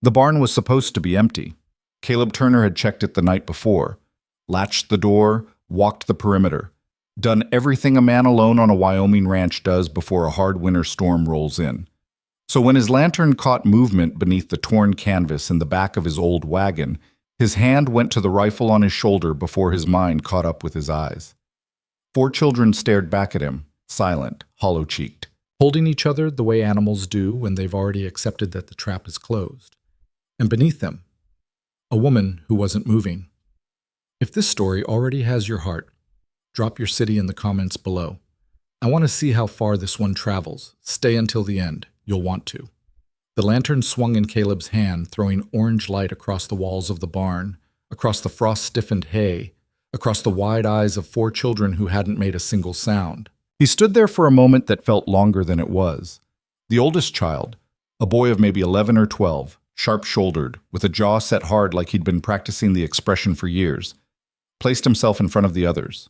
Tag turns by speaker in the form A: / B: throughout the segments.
A: The barn was supposed to be empty. Caleb Turner had checked it the night before, latched the door, walked the perimeter, done everything a man alone on a Wyoming ranch does before a hard winter storm rolls in. So when his lantern caught movement beneath the torn canvas in the back of his old wagon, his hand went to the rifle on his shoulder before his mind caught up with his eyes. 4 children stared back at him, silent, hollow-cheeked, holding each other the way animals do when they've already accepted that the trap is closed. And beneath them, a woman who wasn't moving. If this story already has your heart, drop your city in the comments below. I want to see how far this one travels. Stay until the end. You'll want to. The lantern swung in Caleb's hand, throwing orange light across the walls of the barn, across the frost-stiffened hay, across the wide eyes of 4 children who hadn't made a single sound. He stood there for a moment that felt longer than it was. The oldest child, a boy of maybe 11 or 12, sharp-shouldered, with a jaw set hard like he'd been practicing the expression for years, placed himself in front of the others.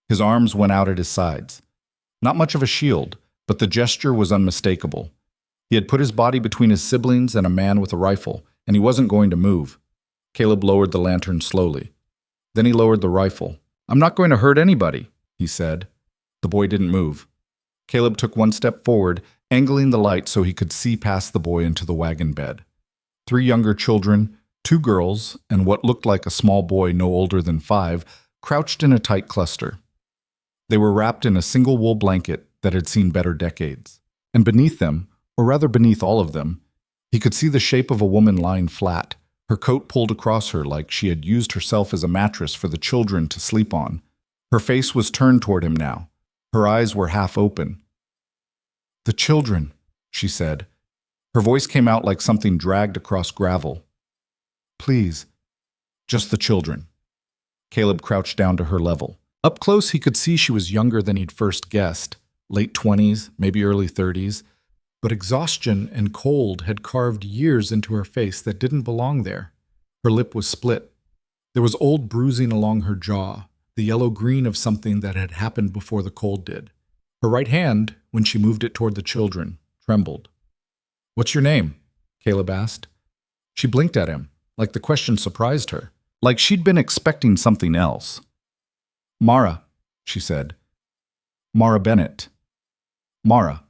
A: His arms went out at his sides. Not much of a shield, but the gesture was unmistakable. He had put his body between his siblings and a man with a rifle, and he wasn't going to move. Caleb lowered the lantern slowly. Then he lowered the rifle. "I'm not going to hurt anybody," he said. The boy didn't move. Caleb took one step forward, angling the light so he could see past the boy into the wagon bed. 3 younger children, 2 girls, and what looked like a small boy no older than 5, crouched in a tight cluster. They were wrapped in a single wool blanket that had seen better decades. And beneath them, or rather beneath all of them, he could see the shape of a woman lying flat, her coat pulled across her like she had used herself as a mattress for the children to sleep on. Her face was turned toward him now. Her eyes were half open. "The children," she said. Her voice came out like something dragged across gravel. "Please, just the children." Caleb crouched down to her level. Up close, he could see she was younger than he'd first guessed, late 20s, maybe early 30s, but exhaustion and cold had carved years into her face that didn't belong there. Her lip was split. There was old bruising along her jaw, the yellow-green of something that had happened before the cold did. Her right hand, when she moved it toward the children, trembled. "What's your name?" Caleb asked. She blinked at him, like the question surprised her, like she'd been expecting something else. "Mara," she said. "Mara Bennett. Mara."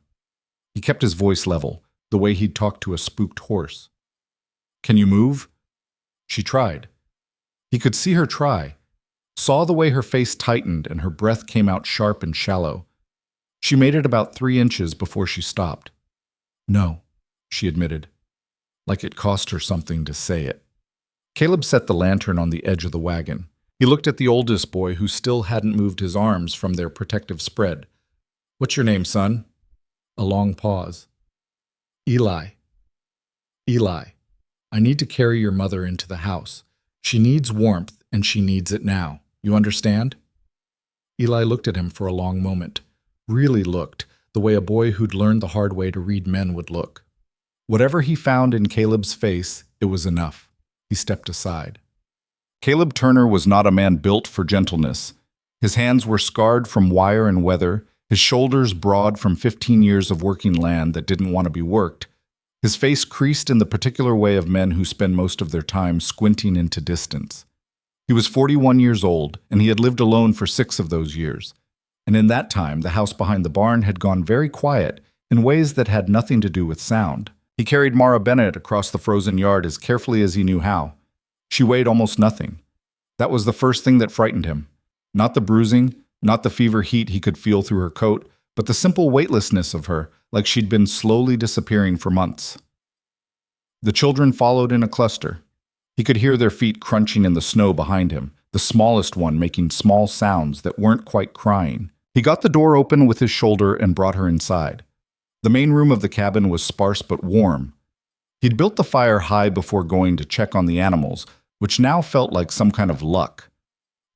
A: He kept his voice level, the way he'd talk to a spooked horse. "Can you move?" She tried. He could see her try, saw the way her face tightened and her breath came out sharp and shallow. She made it about 3 inches before she stopped. "No," she admitted, like it cost her something to say it. Caleb set the lantern on the edge of the wagon. He looked at the oldest boy who still hadn't moved his arms from their protective spread. "What's your name, son?" A long pause. "Eli. Eli, I need to carry your mother into the house. She needs warmth, and she needs it now. You understand?" Eli looked at him for a long moment. Really looked, the way a boy who'd learned the hard way to read men would look. Whatever he found in Caleb's face, it was enough. He stepped aside. Caleb Turner was not a man built for gentleness. His hands were scarred from wire and weather, his shoulders broad from 15 years of working land that didn't want to be worked. His face creased in the particular way of men who spend most of their time squinting into distance. He was 41 years old, and he had lived alone for 6 of those years. And in that time, the house behind the barn had gone very quiet in ways that had nothing to do with sound. He carried Mara Bennett across the frozen yard as carefully as he knew how. She weighed almost nothing. That was the first thing that frightened him. Not the bruising, not the fever heat he could feel through her coat, but the simple weightlessness of her, like she'd been slowly disappearing for months. The children followed in a cluster. He could hear their feet crunching in the snow behind him, the smallest one making small sounds that weren't quite crying. He got the door open with his shoulder and brought her inside. The main room of the cabin was sparse but warm. He'd built the fire high before going to check on the animals, which now felt like some kind of luck.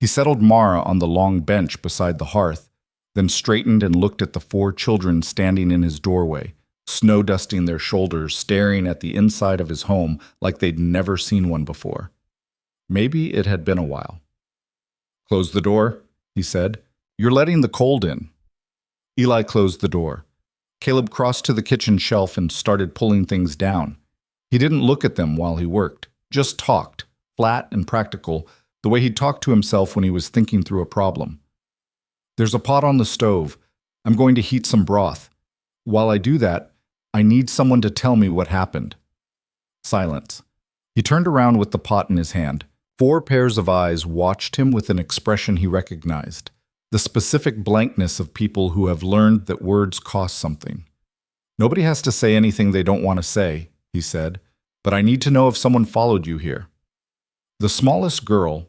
A: He settled Mara on the long bench beside the hearth, then straightened and looked at the 4 children standing in his doorway, snow-dusting their shoulders, staring at the inside of his home like they'd never seen one before. Maybe it had been a while. "Close the door," he said. "You're letting the cold in." Eli closed the door. Caleb crossed to the kitchen shelf and started pulling things down. He didn't look at them while he worked, just talked, flat and practical, the way he talked to himself when he was thinking through a problem. There's a pot on the stove. I'm going to heat some broth. While I do that, I need someone to tell me what happened. Silence. He turned around with the pot in his hand. 4 pairs of eyes watched him with an expression he recognized, the specific blankness of people who have learned that words cost something. Nobody has to say anything they don't want to say, he said, but I need to know if someone followed you here. The smallest girl,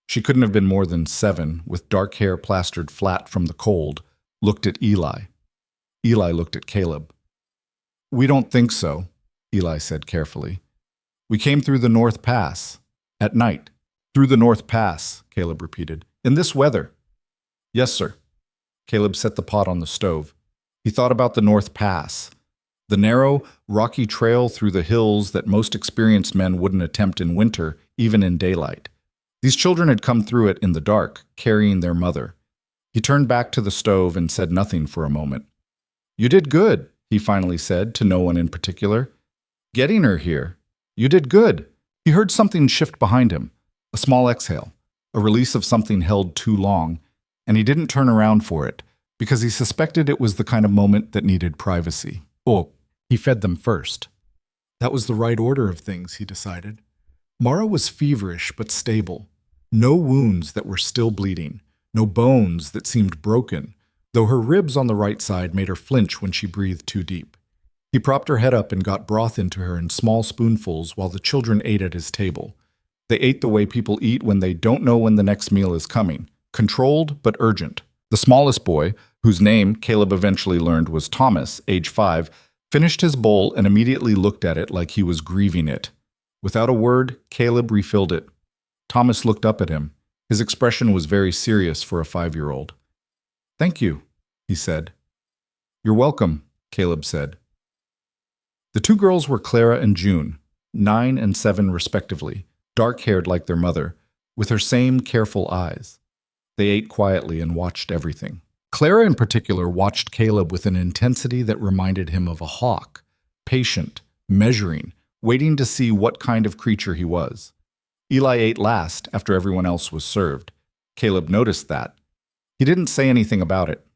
A: she couldn't have been more than 7, with dark hair plastered flat from the cold, looked at Eli. Eli looked at Caleb. We don't think so, Eli said carefully. We came through the North Pass. At night. Through the North Pass, Caleb repeated. In this weather. Yes, sir. Caleb set the pot on the stove. He thought about the North Pass, the narrow, rocky trail through the hills that most experienced men wouldn't attempt in winter, even in daylight. These children had come through it in the dark, carrying their mother. He turned back to the stove and said nothing for a moment. You did good, he finally said, to no one in particular. Getting her here. You did good. He heard something shift behind him, a small exhale, a release of something held too long, and he didn't turn around for it, because he suspected it was the kind of moment that needed privacy. Oh, he fed them first. That was the right order of things, he decided. Mara was feverish but stable. No wounds that were still bleeding, no bones that seemed broken, though her ribs on the right side made her flinch when she breathed too deep. He propped her head up and got broth into her in small spoonfuls while the children ate at his table. They ate the way people eat when they don't know when the next meal is coming, controlled but urgent. The smallest boy, whose name Caleb eventually learned was Thomas, age 5, finished his bowl and immediately looked at it like he was grieving it. Without a word, Caleb refilled it. Thomas looked up at him. His expression was very serious for a 5-year-old. Thank you, he said. You're welcome, Caleb said. The 2 girls were Clara and June, 9 and 7 respectively, dark-haired like their mother, with her same careful eyes. They ate quietly and watched everything. Clara in particular watched Caleb with an intensity that reminded him of a hawk, patient, measuring, waiting to see what kind of creature he was. Eli ate last after everyone else was served. Caleb noticed that. He didn't say anything about it.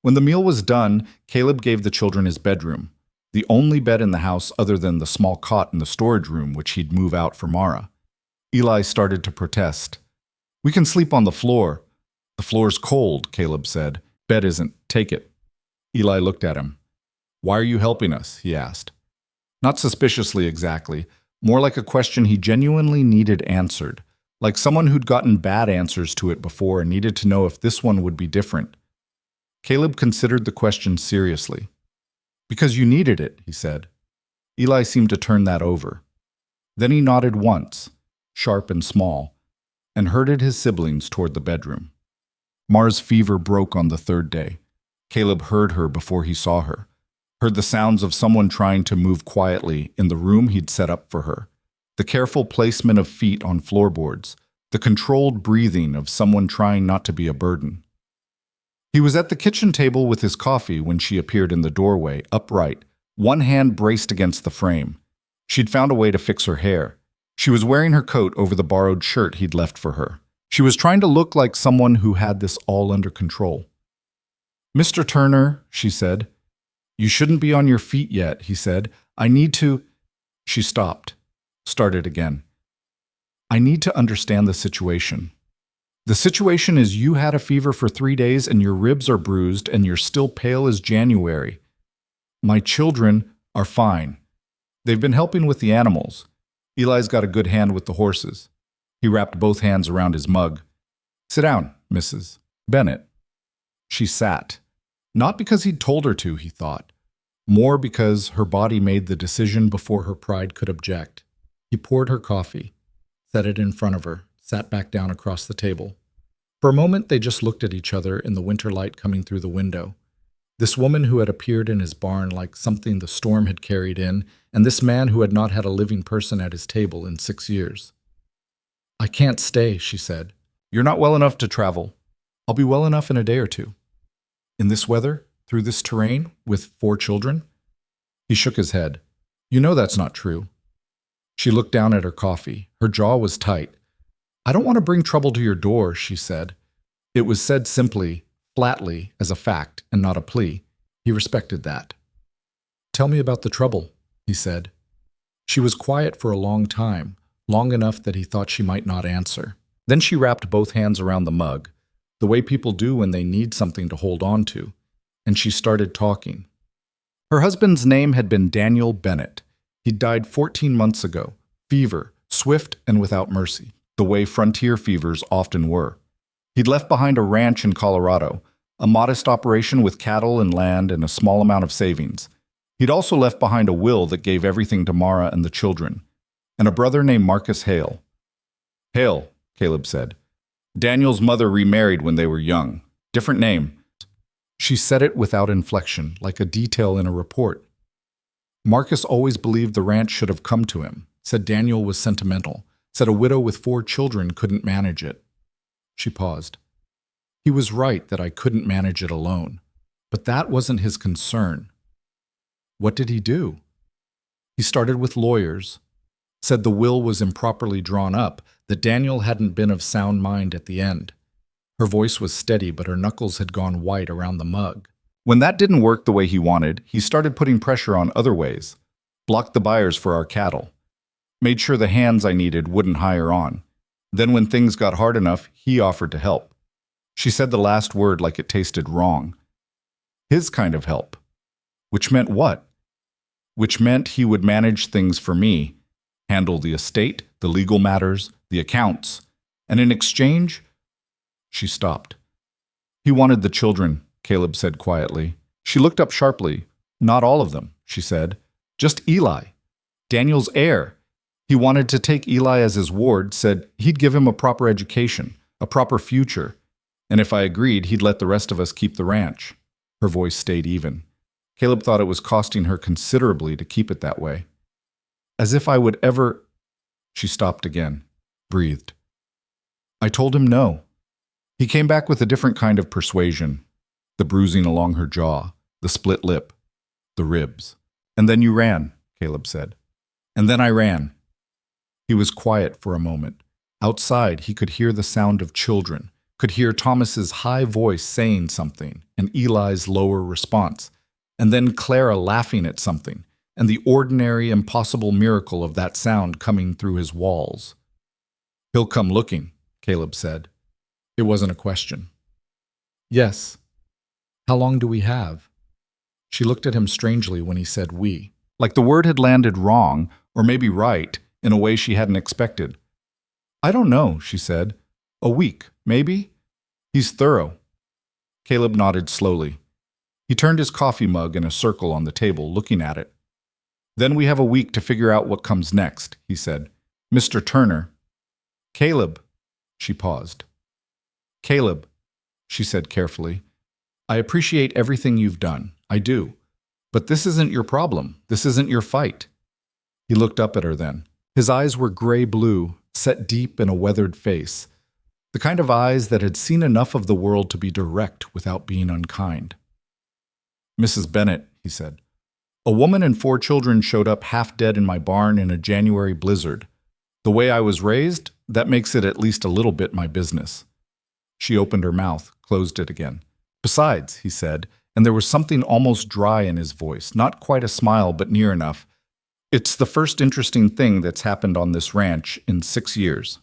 A: When the meal was done, Caleb gave the children his bedroom, the only bed in the house other than the small cot in the storage room which he'd move out for Mara. Eli started to protest. We can sleep on the floor. The floor's cold, Caleb said. Bed isn't. Take it. Eli looked at him. Why are you helping us? He asked. Not suspiciously exactly, more like a question he genuinely needed answered, like someone who'd gotten bad answers to it before and needed to know if this one would be different. Caleb considered the question seriously. Because you needed it, he said. Eli seemed to turn that over. Then he nodded once, sharp and small, and herded his siblings toward the bedroom. Mara's fever broke on the 3rd day. Caleb heard her before he saw her, heard the sounds of someone trying to move quietly in the room he'd set up for her, the careful placement of feet on floorboards, the controlled breathing of someone trying not to be a burden. He was at the kitchen table with his coffee when she appeared in the doorway, upright, one hand braced against the frame. She'd found a way to fix her hair. She was wearing her coat over the borrowed shirt he'd left for her. She was trying to look like someone who had this all under control. Mr. Turner, she said. You shouldn't be on your feet yet, he said. I need to... She stopped, started again. I need to understand the situation. The situation is you had a fever for 3 days and your ribs are bruised and you're still pale as January. My children are fine. They've been helping with the animals. Eli's got a good hand with the horses. He wrapped both hands around his mug. Sit down, Mrs. Bennett. She sat. Not because he'd told her to, he thought. More because her body made the decision before her pride could object. He poured her coffee, set it in front of her, sat back down across the table. For a moment, they just looked at each other in the winter light coming through the window. This woman who had appeared in his barn like something the storm had carried in, and this man who had not had a living person at his table in 6 years. I can't stay, she said. You're not well enough to travel. I'll be well enough in a day or 2. In this weather, through this terrain, with 4 children? He shook his head. You know that's not true. She looked down at her coffee. Her jaw was tight. "I don't want to bring trouble to your door," she said. It was said simply, flatly, as a fact, and not a plea. He respected that. "Tell me about the trouble," he said. She was quiet for a long time, long enough that he thought she might not answer. Then she wrapped both hands around the mug, the way people do when they need something to hold on to, and she started talking. Her husband's name had been Daniel Bennett. He'd died 14 months ago. Fever, swift and without mercy, the way frontier fevers often were. He'd left behind a ranch in Colorado, a modest operation with cattle and land and a small amount of savings. He'd also left behind a will that gave everything to Mara and the children, and a brother named Marcus Hale. "Hale," Caleb said. "Daniel's mother remarried when they were young. Different name." She said it without inflection, like a detail in a report. "Marcus always believed the ranch should have come to him, said Daniel was sentimental, said a widow with 4 children couldn't manage it." She paused. "He was right that I couldn't manage it alone, but that wasn't his concern." "What did he do?" "He started with lawyers, said the will was improperly drawn up, that Daniel hadn't been of sound mind at the end." Her voice was steady, but her knuckles had gone white around the mug. "When that didn't work the way he wanted, he started putting pressure on other ways. Blocked the buyers for our cattle. Made sure the hands I needed wouldn't hire on. Then when things got hard enough, he offered to help." She said the last word like it tasted wrong. "His kind of help." Which meant what? Which meant he would manage things for me, handle the estate, the legal matters, the accounts, and in exchange... She stopped. "He wanted the children," Caleb said quietly. She looked up sharply. "Not all of them," she said. "Just Eli. Daniel's heir. He wanted to take Eli as his ward, said he'd give him a proper education, a proper future, and if I agreed, he'd let the rest of us keep the ranch." Her voice stayed even. Caleb thought it was costing her considerably to keep it that way. "As if I would ever..." She stopped again, breathed. "I told him no." He came back with a different kind of persuasion. The bruising along her jaw, the split lip, the ribs. "And then you ran," Caleb said. "And then I ran." He was quiet for a moment. Outside, he could hear the sound of children, could hear Thomas's high voice saying something, and Eli's lower response, and then Clara laughing at something, and the ordinary, impossible miracle of that sound coming through his walls. "He'll come looking," Caleb said. It wasn't a question. "Yes. How long do we have?" She looked at him strangely when he said "we," like the word had landed wrong, or maybe right, in a way she hadn't expected. "I don't know," she said. "A week, maybe? He's thorough." Caleb nodded slowly. He turned his coffee mug in a circle on the table, looking at it. "Then we have a week to figure out what comes next," he said. "Mr. Turner." "Caleb." She paused. "Caleb," she said carefully, "I appreciate everything you've done. I do. But this isn't your problem. This isn't your fight." He looked up at her then. His eyes were gray-blue, set deep in a weathered face, the kind of eyes that had seen enough of the world to be direct without being unkind. "Mrs. Bennett," he said, "a woman and 4 children showed up half dead in my barn in a January blizzard. The way I was raised, that makes it at least a little bit my business." She opened her mouth, closed it again. "Besides," he said, and there was something almost dry in his voice, not quite a smile but near enough, "it's the first interesting thing that's happened on this ranch in 6 years.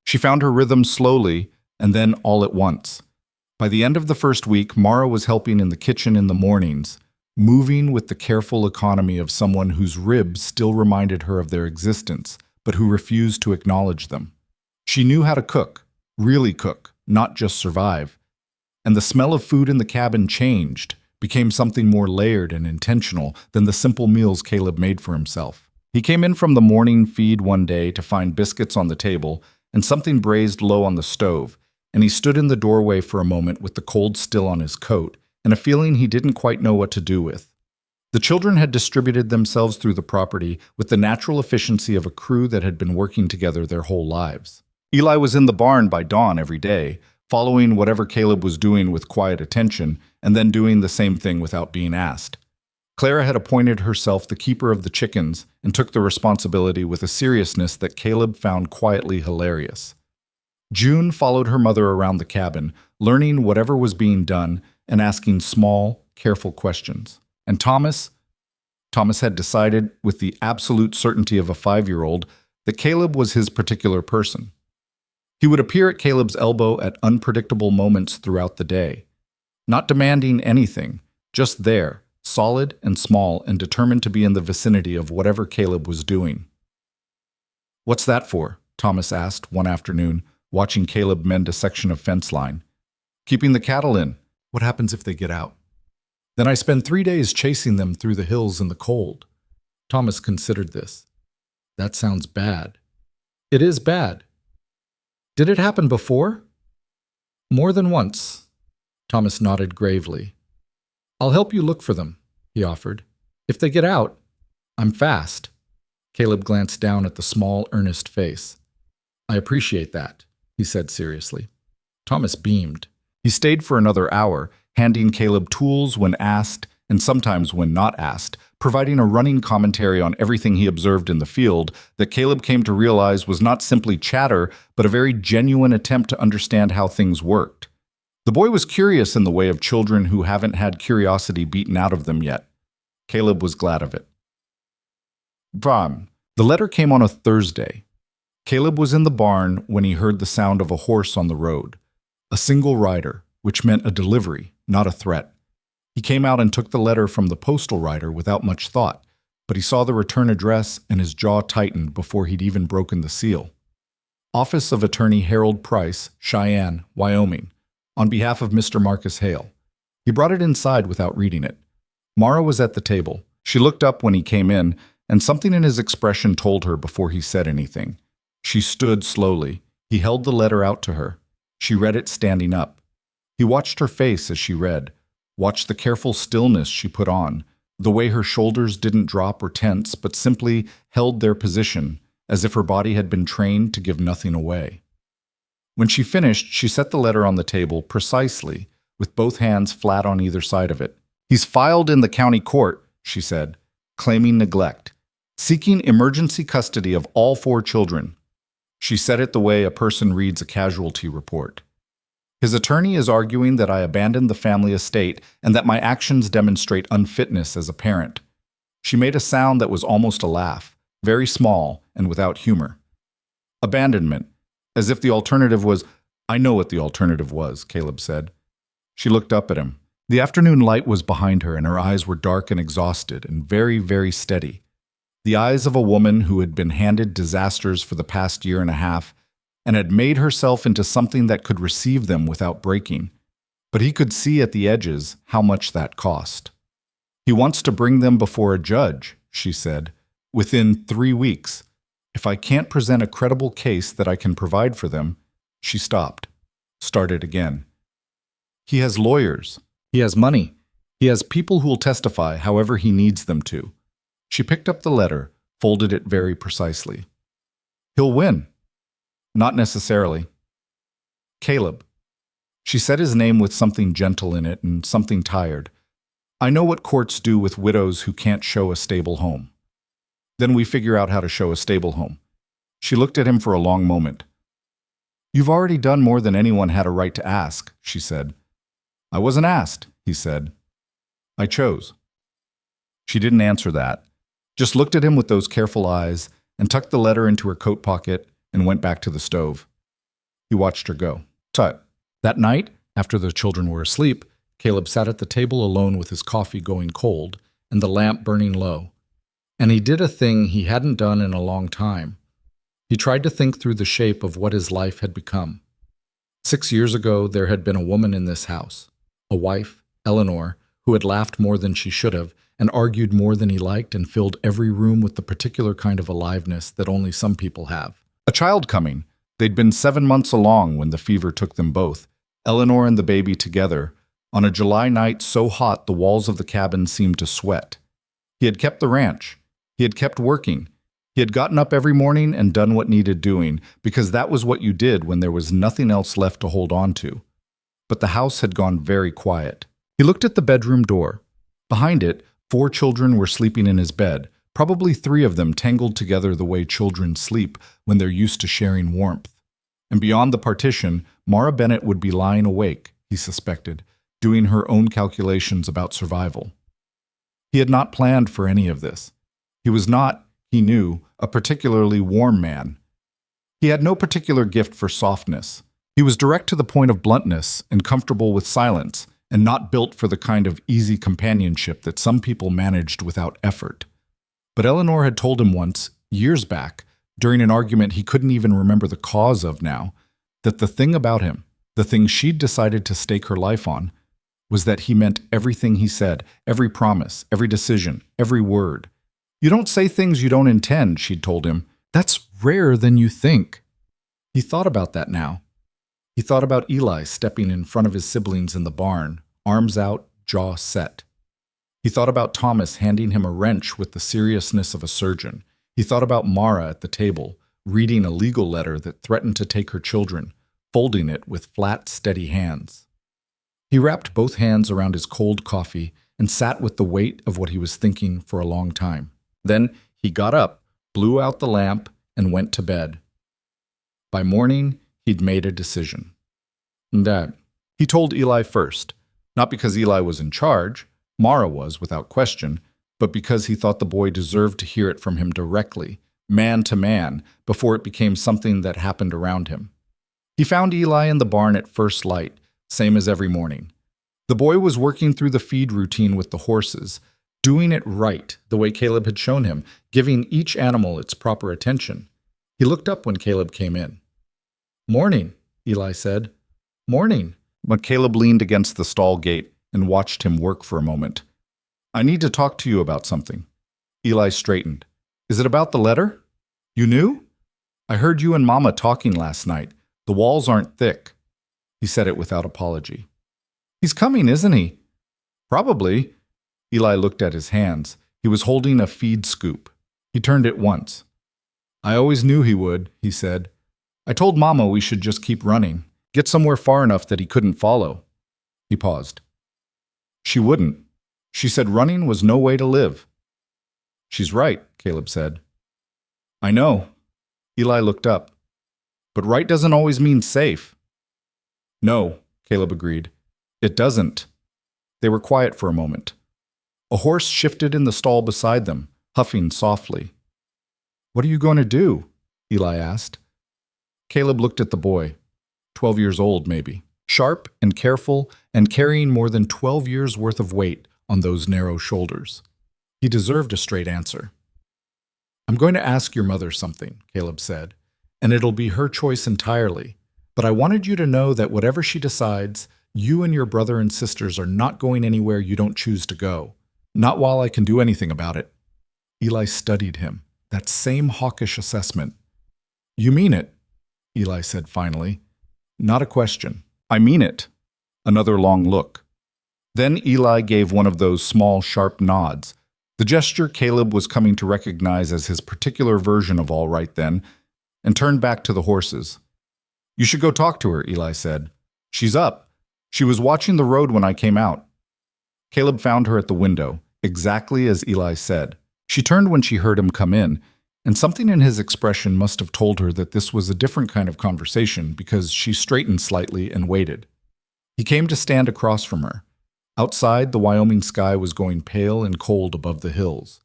A: She found her rhythm slowly and then all at once. By the end of the first week, Mara was helping in the kitchen in the mornings, moving with the careful economy of someone whose ribs still reminded her of their existence, but who refused to acknowledge them. She knew how to cook, really cook, not just survive. And the smell of food in the cabin changed, became something more layered and intentional than the simple meals Caleb made for himself. He came in from the morning feed one day to find biscuits on the table and something braised low on the stove, and he stood in the doorway for a moment with the cold still on his coat and a feeling he didn't quite know what to do with. The children had distributed themselves through the property with the natural efficiency of a crew that had been working together their whole lives. Eli was in the barn by dawn every day, following whatever Caleb was doing with quiet attention, and then doing the same thing without being asked. Clara had appointed herself the keeper of the chickens and took the responsibility with a seriousness that Caleb found quietly hilarious. June followed her mother around the cabin, learning whatever was being done and asking small, careful questions. And Thomas had decided, with the absolute certainty of a 5-year-old, that Caleb was his particular person. He would appear at Caleb's elbow at unpredictable moments throughout the day, not demanding anything, just there, solid and small and determined to be in the vicinity of whatever Caleb was doing. "What's that for?" Thomas asked one afternoon, watching Caleb mend a section of fence line. "Keeping the cattle in. What happens if they get out?" "Then I spend 3 days chasing them through the hills in the cold." Thomas considered this. "That sounds bad." "It is bad." "Did it happen before?" "More than once." Thomas nodded gravely. "I'll help you look for them," he offered. "If they get out, I'm fast." Caleb glanced down at the small, earnest face. "I appreciate that," he said seriously. Thomas beamed. He stayed for another hour, handing Caleb tools when asked and sometimes when not asked, providing a running commentary on everything he observed in the field that Caleb came to realize was not simply chatter, but a very genuine attempt to understand how things worked. The boy was curious in the way of children who haven't had curiosity beaten out of them yet. Caleb was glad of it. The letter came on a Thursday. Caleb was in the barn when he heard the sound of a horse on the road. A single rider, which meant a delivery, not a threat. He came out and took the letter from the postal rider without much thought, but he saw the return address and his jaw tightened before he'd even broken the seal. Office of Attorney Harold Price, Cheyenne, Wyoming, on behalf of Mr. Marcus Hale. He brought it inside without reading it. Mara was at the table. She looked up when he came in, and something in his expression told her before he said anything. She stood slowly. He held the letter out to her. She read it standing up. He watched her face as she read, watched the careful stillness she put on, the way her shoulders didn't drop or tense, but simply held their position, as if her body had been trained to give nothing away. When she finished, she set the letter on the table precisely, with both hands flat on either side of it. "He's filed in the county court," she said, "claiming neglect, seeking emergency custody of all 4 children." She said it the way a person reads a casualty report. "His attorney is arguing that I abandoned the family estate and that my actions demonstrate unfitness as a parent." She made a sound that was almost a laugh, very small and without humor. "Abandonment, as if the alternative was—" "I know what the alternative was," Caleb said. She looked up at him. The afternoon light was behind her, and her eyes were dark and exhausted and very, very steady. The eyes of a woman who had been handed disasters for the past 1.5 years and had made herself into something that could receive them without breaking. But he could see at the edges how much that cost. "He wants to bring them before a judge," she said, "within 3 weeks. If I can't present a credible case that I can provide for them—" She stopped, started again. "He has lawyers. He has money. He has people who will testify however he needs them to." She picked up the letter, folded it very precisely. "He'll win." "Not necessarily." "Caleb." She said his name with something gentle in it and something tired. "I know what courts do with widows who can't show a stable home. Then we figure out how to show a stable home." She looked at him for a long moment. "You've already done more than anyone had a right to ask," she said. "I wasn't asked," he said. "I chose." She didn't answer that, just looked at him with those careful eyes and tucked the letter into her coat pocket and went back to the stove. He watched her go. Tut. That night, after the children were asleep, Caleb sat at the table alone with his coffee going cold and the lamp burning low. And he did a thing he hadn't done in a long time. He tried to think through the shape of what his life had become. 6 years ago, there had been a woman in this house, a wife, Eleanor, who had laughed more than she should have and argued more than he liked and filled every room with the particular kind of aliveness that only some people have. A child coming. They'd been 7 months along when the fever took them both, Eleanor and the baby together, on a July night so hot the walls of the cabin seemed to sweat. He had kept the ranch. He had kept working. He had gotten up every morning and done what needed doing, because that was what you did when there was nothing else left to hold on to. But the house had gone very quiet. He looked at the bedroom door. Behind it, 4 children were sleeping in his bed, probably 3 of them tangled together the way children sleep when they're used to sharing warmth. And beyond the partition, Mara Bennett would be lying awake, he suspected, doing her own calculations about survival. He had not planned for any of this. He was not, he knew, a particularly warm man. He had no particular gift for softness. He was direct to the point of bluntness and comfortable with silence, and not built for the kind of easy companionship that some people managed without effort. But Eleanor had told him once, years back, during an argument he couldn't even remember the cause of now, that the thing about him, the thing she'd decided to stake her life on, was that he meant everything he said, every promise, every decision, every word. You don't say things you don't intend, she'd told him. That's rarer than you think. He thought about that now. He thought about Eli stepping in front of his siblings in the barn, arms out, jaw set. He thought about Thomas handing him a wrench with the seriousness of a surgeon. He thought about Mara at the table, reading a legal letter that threatened to take her children, folding it with flat, steady hands. He wrapped both hands around his cold coffee and sat with the weight of what he was thinking for a long time. Then he got up, blew out the lamp, and went to bed. By morning, he'd made a decision. That he told Eli first, not because Eli was in charge, Mara was without question, but because he thought the boy deserved to hear it from him directly, man to man, before it became something that happened around him. He found Eli in the barn at first light, same as every morning. The boy was working through the feed routine with the horses, doing it right, the way Caleb had shown him, giving each animal its proper attention. He looked up when Caleb came in. "Morning," Eli said. "Morning." But Caleb leaned against the stall gate and watched him work for a moment. "I need to talk to you about something." Eli straightened. "Is it about the letter? You knew? I heard you and Mama talking last night. The walls aren't thick." He said it without apology. "He's coming, isn't he?" "Probably." Eli looked at his hands. He was holding a feed scoop. He turned it once. "I always knew he would," he said. "I told Mama we should just keep running, get somewhere far enough that he couldn't follow." He paused. "She wouldn't. She said running was no way to live." "She's right," Caleb said. "I know." Eli looked up. "But right doesn't always mean safe." "No," Caleb agreed. "It doesn't." They were quiet for a moment. A horse shifted in the stall beside them, huffing softly. "What are you going to do?" Eli asked. Caleb looked at the boy, 12 years old maybe, sharp and careful and carrying more than 12 years' worth of weight on those narrow shoulders. He deserved a straight answer. "I'm going to ask your mother something," Caleb said, "and it'll be her choice entirely. But I wanted you to know that whatever she decides, you and your brother and sisters are not going anywhere you don't choose to go. Not while I can do anything about it." Eli studied him, that same hawkish assessment. "You mean it?" Eli said finally. Not a question. "I mean it." Another long look. Then Eli gave one of those small, sharp nods, the gesture Caleb was coming to recognize as his particular version of all right then, and turned back to the horses. "You should go talk to her," Eli said. "She's up. She was watching the road when I came out." Caleb found her at the window, exactly as Eli said. She turned when she heard him come in, and something in his expression must have told her that this was a different kind of conversation because she straightened slightly and waited. He came to stand across from her. Outside, the Wyoming sky was going pale and cold above the hills.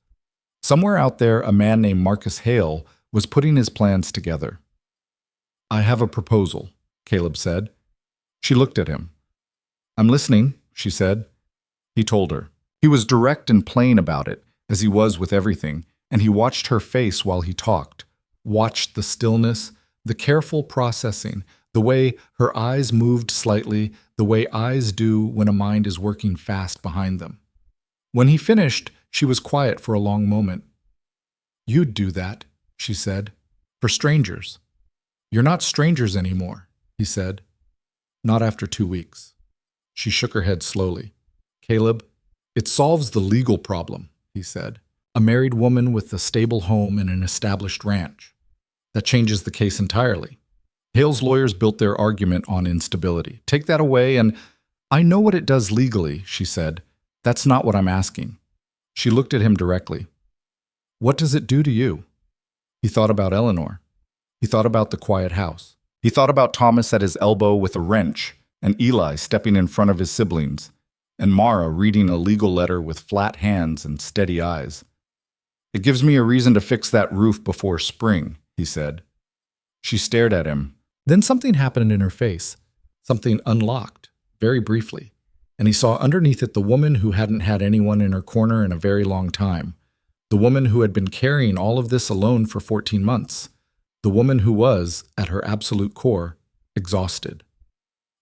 A: Somewhere out there, a man named Marcus Hale was putting his plans together. "I have a proposal," Caleb said. She looked at him. "I'm listening," she said. He told her. He was direct and plain about it, as he was with everything, and he watched her face while he talked, watched the stillness, the careful processing, the way her eyes moved slightly, the way eyes do when a mind is working fast behind them. When he finished, she was quiet for a long moment. "You'd do that," she said, "for strangers." "You're not strangers anymore," he said. "Not after 2 weeks." She shook her head slowly. "Caleb, it solves the legal problem," he said. "A married woman with a stable home and an established ranch. That changes the case entirely. Hale's lawyers built their argument on instability. Take that away and—" "I know what it does legally," she said. "That's not what I'm asking." She looked at him directly. What does it do to you? He thought about Eleanor. He thought about the quiet house. He thought about Thomas at his elbow with a wrench, and Eli stepping in front of his siblings, and Mara reading a legal letter with flat hands and steady eyes. It gives me a reason to fix that roof before spring, he said. She stared at him. Then something happened in her face. Something unlocked, very briefly, and he saw underneath it the woman who hadn't had anyone in her corner in a very long time. The woman who had been carrying all of this alone for 14 months. The woman who was, at her absolute core, exhausted.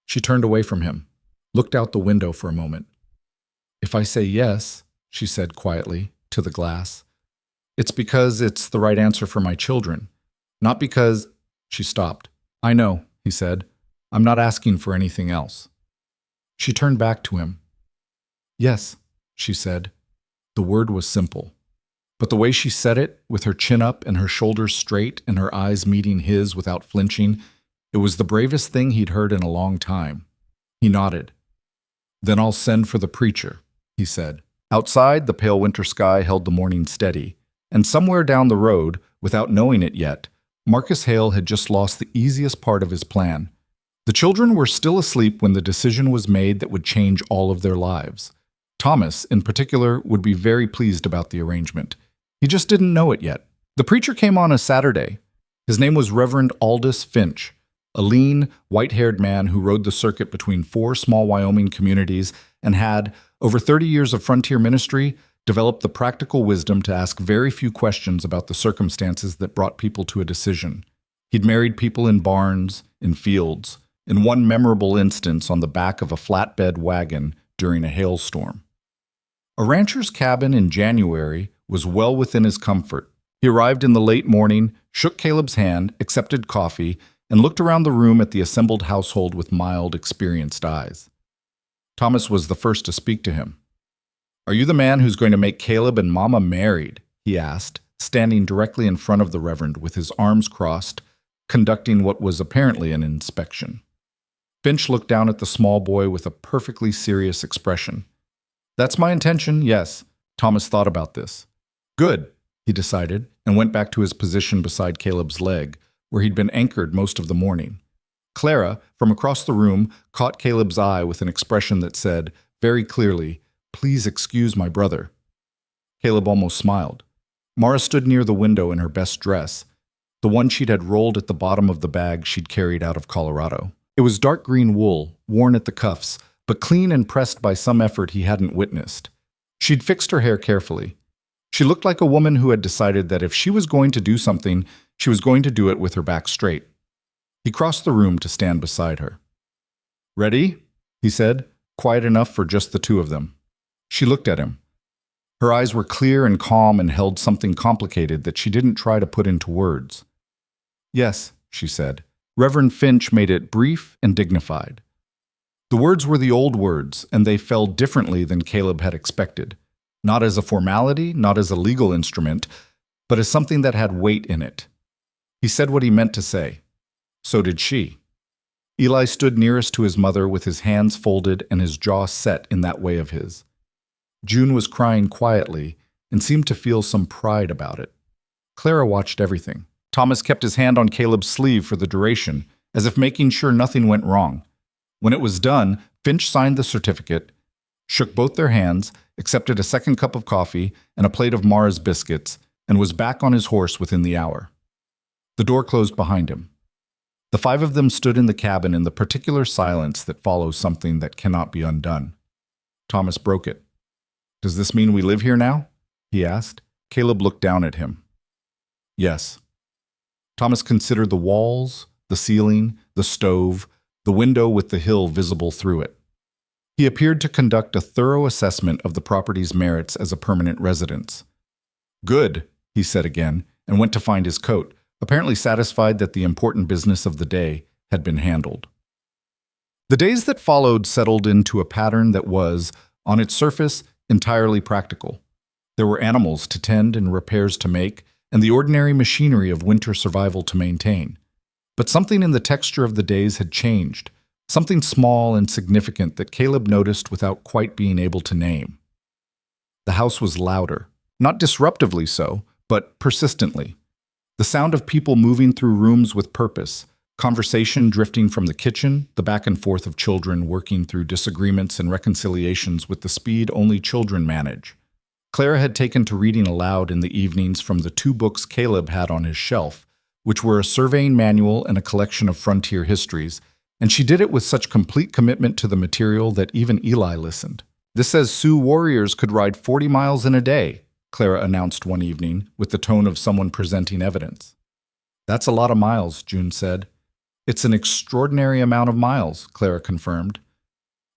A: She turned away from him, looked out the window for a moment. If I say yes, she said quietly, to the glass, it's because it's the right answer for my children. Not because... She stopped. I know, he said. I'm not asking for anything else. She turned back to him. Yes, she said. The word was simple. But the way she said it, with her chin up and her shoulders straight and her eyes meeting his without flinching, it was the bravest thing he'd heard in a long time. He nodded. Then I'll send for the preacher, he said. Outside, the pale winter sky held the morning steady, and somewhere down the road, without knowing it yet, Marcus Hale had just lost the easiest part of his plan. The children were still asleep when the decision was made that would change all of their lives. Thomas, in particular, would be very pleased about the arrangement. He just didn't know it yet. The preacher came on a Saturday. His name was Reverend Aldous Finch, a lean, white-haired man who rode the circuit between 4 small Wyoming communities and had, over 30 years of frontier ministry, developed the practical wisdom to ask very few questions about the circumstances that brought people to a decision. He'd married people in barns, in fields, in one memorable instance on the back of a flatbed wagon during a hailstorm. A rancher's cabin in January was well within his comfort. He arrived in the late morning, shook Caleb's hand, accepted coffee, and looked around the room at the assembled household with mild, experienced eyes. Thomas was the first to speak to him. Are you the man who's going to make Caleb and Mama married? He asked, standing directly in front of the Reverend with his arms crossed, conducting what was apparently an inspection. Finch looked down at the small boy with a perfectly serious expression. That's my intention, yes. Thomas thought about this. Good, he decided, and went back to his position beside Caleb's leg, where he'd been anchored most of the morning. Clara, from across the room, caught Caleb's eye with an expression that said, very clearly, Please excuse my brother. Caleb almost smiled. Mara stood near the window in her best dress, the one she'd had rolled at the bottom of the bag she'd carried out of Colorado. It was dark green wool, worn at the cuffs, but clean and pressed by some effort he hadn't witnessed. She'd fixed her hair carefully. She looked like a woman who had decided that if she was going to do something, she was going to do it with her back straight. He crossed the room to stand beside her. Ready? He said, quiet enough for just the two of them. She looked at him. Her eyes were clear and calm and held something complicated that she didn't try to put into words. Yes, she said. Reverend Finch made it brief and dignified. The words were the old words, and they fell differently than Caleb had expected. Not as a formality, not as a legal instrument, but as something that had weight in it. He said what he meant to say. So did she. Eli stood nearest to his mother with his hands folded and his jaw set in that way of his. June was crying quietly and seemed to feel some pride about it. Clara watched everything. Thomas kept his hand on Caleb's sleeve for the duration, as if making sure nothing went wrong. When it was done, Finch signed the certificate, shook both their hands, accepted a second cup of coffee and a plate of Mara's biscuits, and was back on his horse within the hour. The door closed behind him. The 5 of them stood in the cabin in the particular silence that follows something that cannot be undone. Thomas broke it. Does this mean we live here now? He asked. Caleb looked down at him. Yes. Thomas considered the walls, the ceiling, the stove, the window with the hill visible through it. He appeared to conduct a thorough assessment of the property's merits as a permanent residence. Good, he said again, and went to find his coat, apparently satisfied that the important business of the day had been handled. The days that followed settled into a pattern that was, on its surface, entirely practical. There were animals to tend and repairs to make, and the ordinary machinery of winter survival to maintain. But something in the texture of the days had changed, something small and significant that Caleb noticed without quite being able to name. The house was louder, not disruptively so, but persistently. The sound of people moving through rooms with purpose, conversation drifting from the kitchen, the back and forth of children working through disagreements and reconciliations with the speed only children manage. Clara had taken to reading aloud in the evenings from the 2 books Caleb had on his shelf, which were a surveying manual and a collection of frontier histories, and she did it with such complete commitment to the material that even Eli listened. "This says Sioux warriors could ride 40 miles in a day," Clara announced one evening, with the tone of someone presenting evidence. "That's a lot of miles," June said. "It's an extraordinary amount of miles," Clara confirmed.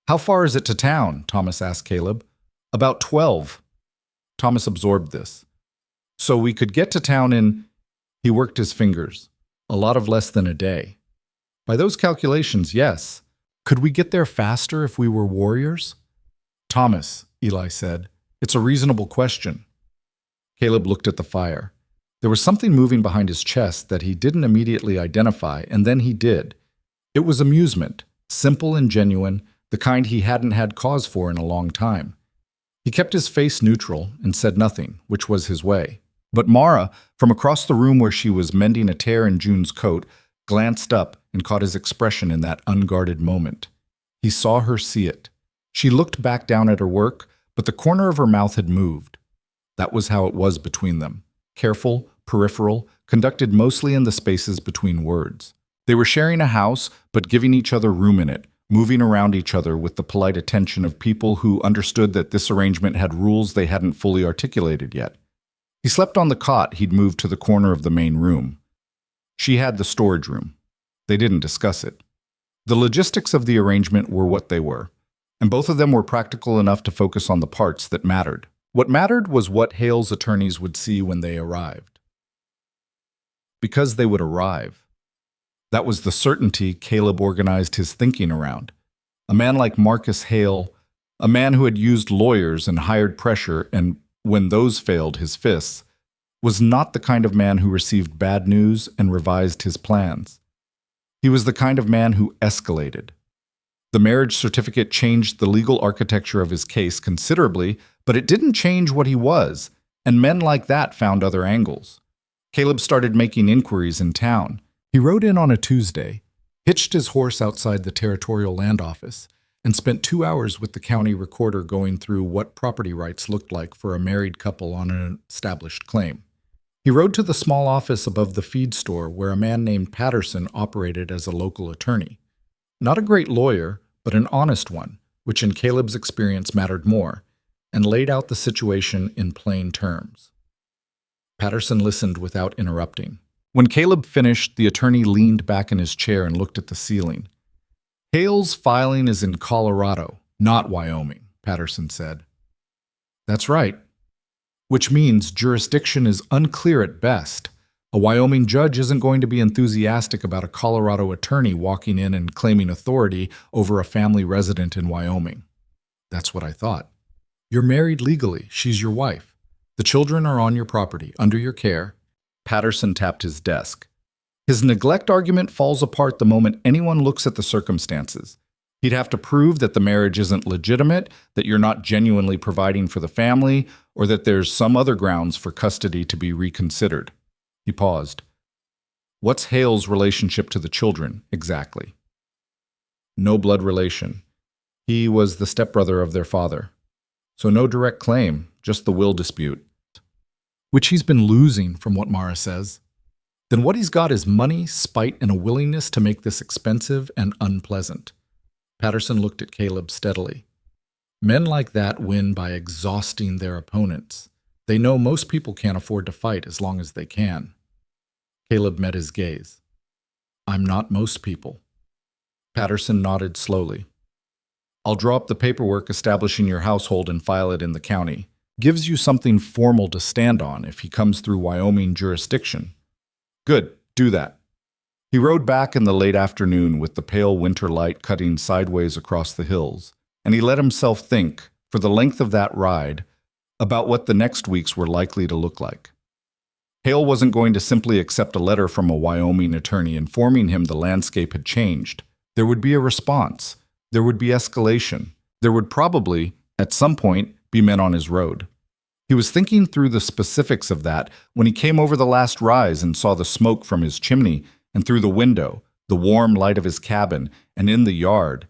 A: "How far is it to town?" Thomas asked Caleb. "About 12. Thomas absorbed this. "So we could get to town in—" He worked his fingers. "A lot of less than a day." "By those calculations, yes. Could we get there faster if we were warriors?" "Thomas," Eli said, "it's a reasonable question." Caleb looked at the fire. There was something moving behind his chest that he didn't immediately identify, and then he did. It was amusement, simple and genuine, the kind he hadn't had cause for in a long time. He kept his face neutral and said nothing, which was his way. But Mara, from across the room where she was mending a tear in June's coat, glanced up and caught his expression in that unguarded moment. He saw her see it. She looked back down at her work, but the corner of her mouth had moved. That was how it was between them. Careful, peripheral, conducted mostly in the spaces between words. They were sharing a house, but giving each other room in it, moving around each other with the polite attention of people who understood that this arrangement had rules they hadn't fully articulated yet. He slept on the cot he'd moved to the corner of the main room. She had the storage room. They didn't discuss it. The logistics of the arrangement were what they were, and both of them were practical enough to focus on the parts that mattered. What mattered was what Hale's attorneys would see when they arrived. Because they would arrive. That was the certainty Caleb organized his thinking around. A man like Marcus Hale, a man who had used lawyers and hired pressure and, when those failed, his fists, was not the kind of man who received bad news and revised his plans. He was the kind of man who escalated. The marriage certificate changed the legal architecture of his case considerably, but it didn't change what he was, and men like that found other angles. Caleb started making inquiries in town. He rode in on a Tuesday, hitched his horse outside the territorial land office, and spent 2 hours with the county recorder going through what property rights looked like for a married couple on an established claim. He rode to the small office above the feed store where a man named Patterson operated as a local attorney. Not a great lawyer, but an honest one, which in Caleb's experience mattered more, and laid out the situation in plain terms. Patterson listened without interrupting. When Caleb finished, the attorney leaned back in his chair and looked at the ceiling. "Hale's filing is in Colorado, not Wyoming," Patterson said. "That's right. Which means jurisdiction is unclear at best. A Wyoming judge isn't going to be enthusiastic about a Colorado attorney walking in and claiming authority over a family resident in Wyoming." "That's what I thought." "You're married legally. She's your wife. The children are on your property, under your care." Patterson tapped his desk. His neglect argument falls apart the moment anyone looks at the circumstances. He'd have to prove that the marriage isn't legitimate, that you're not genuinely providing for the family, or that there's some other grounds for custody to be reconsidered. He paused. "What's Hale's relationship to the children, exactly?" "No blood relation. He was the stepbrother of their father. So no direct claim, just the will dispute." "Which he's been losing, from what Mara says." "Then what he's got is money, spite, and a willingness to make this expensive and unpleasant." Patterson looked at Caleb steadily. "Men like that win by exhausting their opponents. They know most people can't afford to fight as long as they can." Caleb met his gaze. "I'm not most people." Patterson nodded slowly. "I'll draw up the paperwork establishing your household and file it in the county. Gives you something formal to stand on if he comes through Wyoming jurisdiction." "Good, do that." He rode back in the late afternoon with the pale winter light cutting sideways across the hills, and he let himself think, for the length of that ride, about what the next weeks were likely to look like. Hale wasn't going to simply accept a letter from a Wyoming attorney informing him the landscape had changed. There would be a response. There would be escalation. There would probably, at some point, be men on his road. He was thinking through the specifics of that when he came over the last rise and saw the smoke from his chimney and through the window, the warm light of his cabin, and in the yard.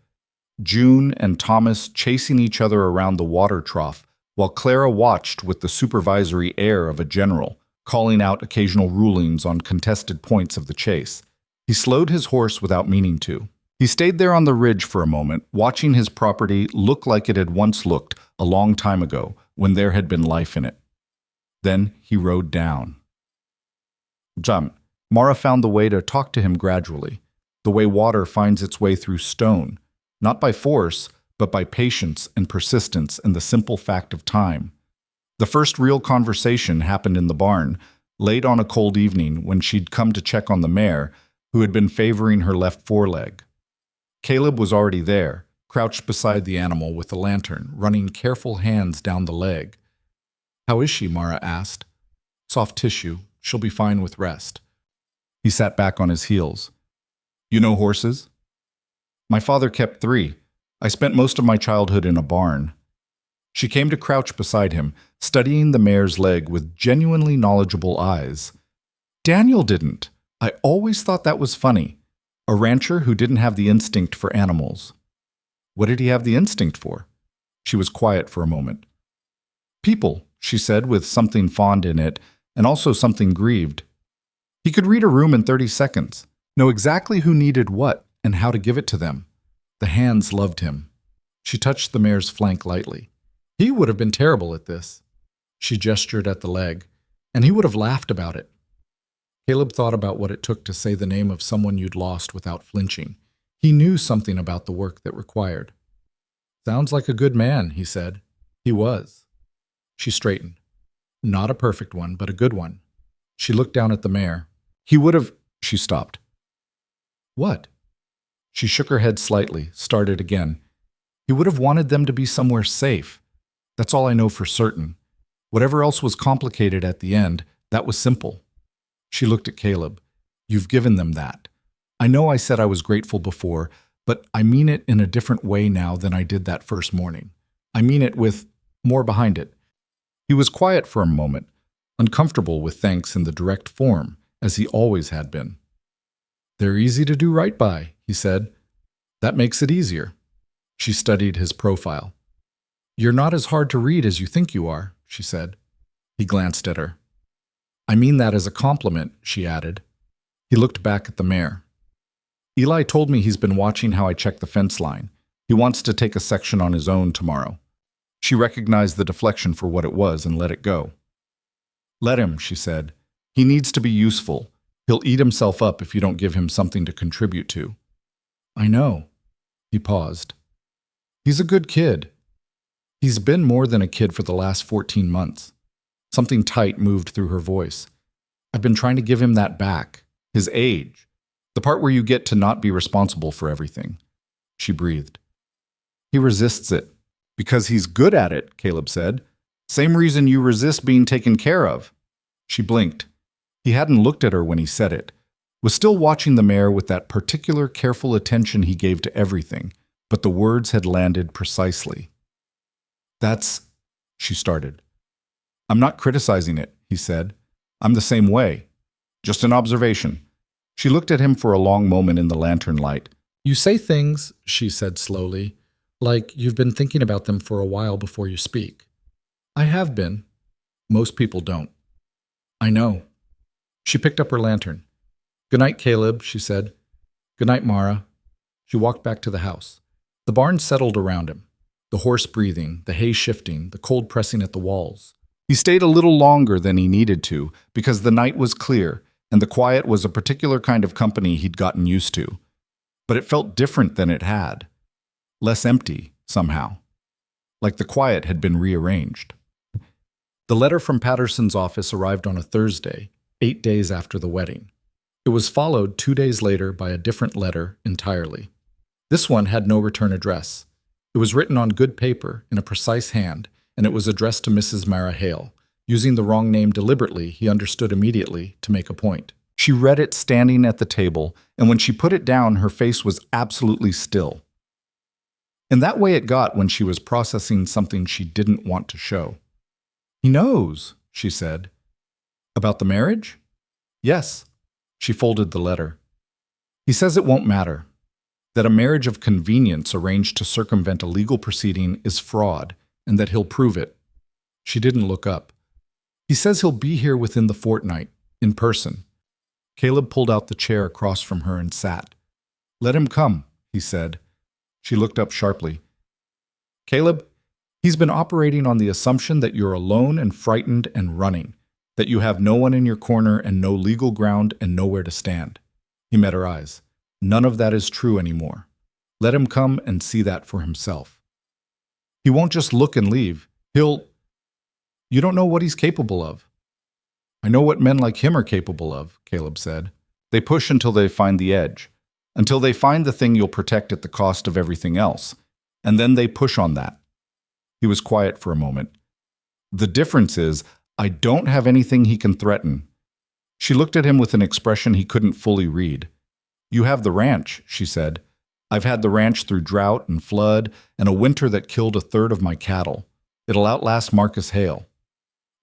A: June and Thomas chasing each other around the water trough, while Clara watched with the supervisory air of a general, calling out occasional rulings on contested points of the chase. He slowed his horse without meaning to. He stayed there on the ridge for a moment, watching his property look like it had once looked a long time ago, when there had been life in it. Then he rode down. Jump. Mara found the way to talk to him gradually, the way water finds its way through stone, not by force, but by patience and persistence and the simple fact of time. The first real conversation happened in the barn, late on a cold evening when she'd come to check on the mare, who had been favoring her left foreleg. Caleb was already there, crouched beside the animal with a lantern, running careful hands down the leg. "How is she?" Mara asked. "Soft tissue. She'll be fine with rest." He sat back on his heels. "You know horses?" "My father kept 3. I spent most of my childhood in a barn." She came to crouch beside him, studying the mare's leg with genuinely knowledgeable eyes. "Daniel didn't. I always thought that was funny. A rancher who didn't have the instinct for animals." "What did he have the instinct for?" She was quiet for a moment. "People," she said with something fond in it, and also something grieved. He could read a room in 30 seconds, know exactly who needed what and how to give it to them. The hands loved him. She touched the mare's flank lightly. He would have been terrible at this. She gestured at the leg, and he would have laughed about it. Caleb thought about what it took to say the name of someone you'd lost without flinching. He knew something about the work that required. "Sounds like a good man," he said. He was. She straightened. Not a perfect one, but a good one. She looked down at the mare. He would have... She stopped. "What?" She shook her head slightly, started again. "He would have wanted them to be somewhere safe. That's all I know for certain. Whatever else was complicated at the end, that was simple." She looked at Caleb. "You've given them that. I know I said I was grateful before, but I mean it in a different way now than I did that first morning. I mean it with more behind it." He was quiet for a moment, uncomfortable with thanks in the direct form, as he always had been. "They're easy to do right by," he said. "That makes it easier." She studied his profile. "You're not as hard to read as you think you are," she said. He glanced at her. "I mean that as a compliment," she added. He looked back at the mare. "Eli told me he's been watching how I check the fence line. He wants to take a section on his own tomorrow." She recognized the deflection for what it was and let it go. "Let him," she said. "He needs to be useful. He'll eat himself up if you don't give him something to contribute to." "I know." He paused. "He's a good kid." "He's been more than a kid for the last 14 months. Something tight moved through her voice. "I've been trying to give him that back. His age. The part where you get to not be responsible for everything." She breathed. "He resists it." "Because he's good at it," Caleb said. "Same reason you resist being taken care of." She blinked. He hadn't looked at her when he said it. Was still watching the mare with that particular careful attention he gave to everything, but the words had landed precisely. "That's..." she started. "I'm not criticizing it," he said. "I'm the same way. Just an observation." She looked at him for a long moment in the lantern light. "You say things," she said slowly, "like you've been thinking about them for a while before you speak." "I have been. Most people don't." "I know." She picked up her lantern. "Good night, Caleb," she said. "Good night, Mara." She walked back to the house. The barn settled around him, the horse breathing, the hay shifting, the cold pressing at the walls. He stayed a little longer than he needed to because the night was clear and the quiet was a particular kind of company he'd gotten used to. But it felt different than it had. Less empty, somehow. Like the quiet had been rearranged. The letter from Patterson's office arrived on a Thursday, 8 days after the wedding. It was followed 2 days later by a different letter entirely. This one had no return address. It was written on good paper in a precise hand, and it was addressed to Mrs. Mara Hale. Using the wrong name deliberately, he understood immediately to make a point. She read it standing at the table, and when she put it down, her face was absolutely still. In that way it got when she was processing something she didn't want to show. He knows, she said. About the marriage? Yes. She folded the letter. He says it won't matter. That a marriage of convenience arranged to circumvent a legal proceeding is fraud, and that he'll prove it. She didn't look up. He says he'll be here within the fortnight, in person. Caleb pulled out the chair across from her and sat. Let him come, he said. She looked up sharply. Caleb, he's been operating on the assumption that you're alone and frightened and running, that you have no one in your corner and no legal ground and nowhere to stand. He met her eyes. None of that is true anymore. Let him come and see that for himself. He won't just look and leave. You don't know what he's capable of. I know what men like him are capable of, Caleb said. They push until they find the edge, until they find the thing you'll protect at the cost of everything else, and then they push on that. He was quiet for a moment. The difference is, I don't have anything he can threaten. She looked at him with an expression he couldn't fully read. You have the ranch, she said. I've had the ranch through drought and flood and a winter that killed a third of my cattle. It'll outlast Marcus Hale.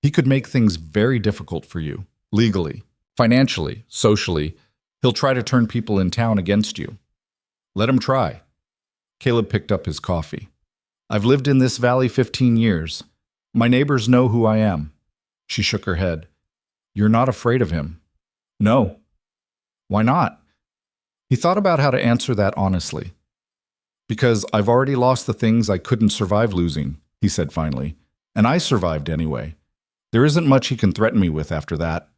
A: He could make things very difficult for you, legally, financially, socially. He'll try to turn people in town against you. Let him try. Caleb picked up his coffee. I've lived in this valley 15 years. My neighbors know who I am. She shook her head. You're not afraid of him? No. Why not? He thought about how to answer that honestly. Because I've already lost the things I couldn't survive losing, he said finally. And I survived anyway. There isn't much he can threaten me with after that.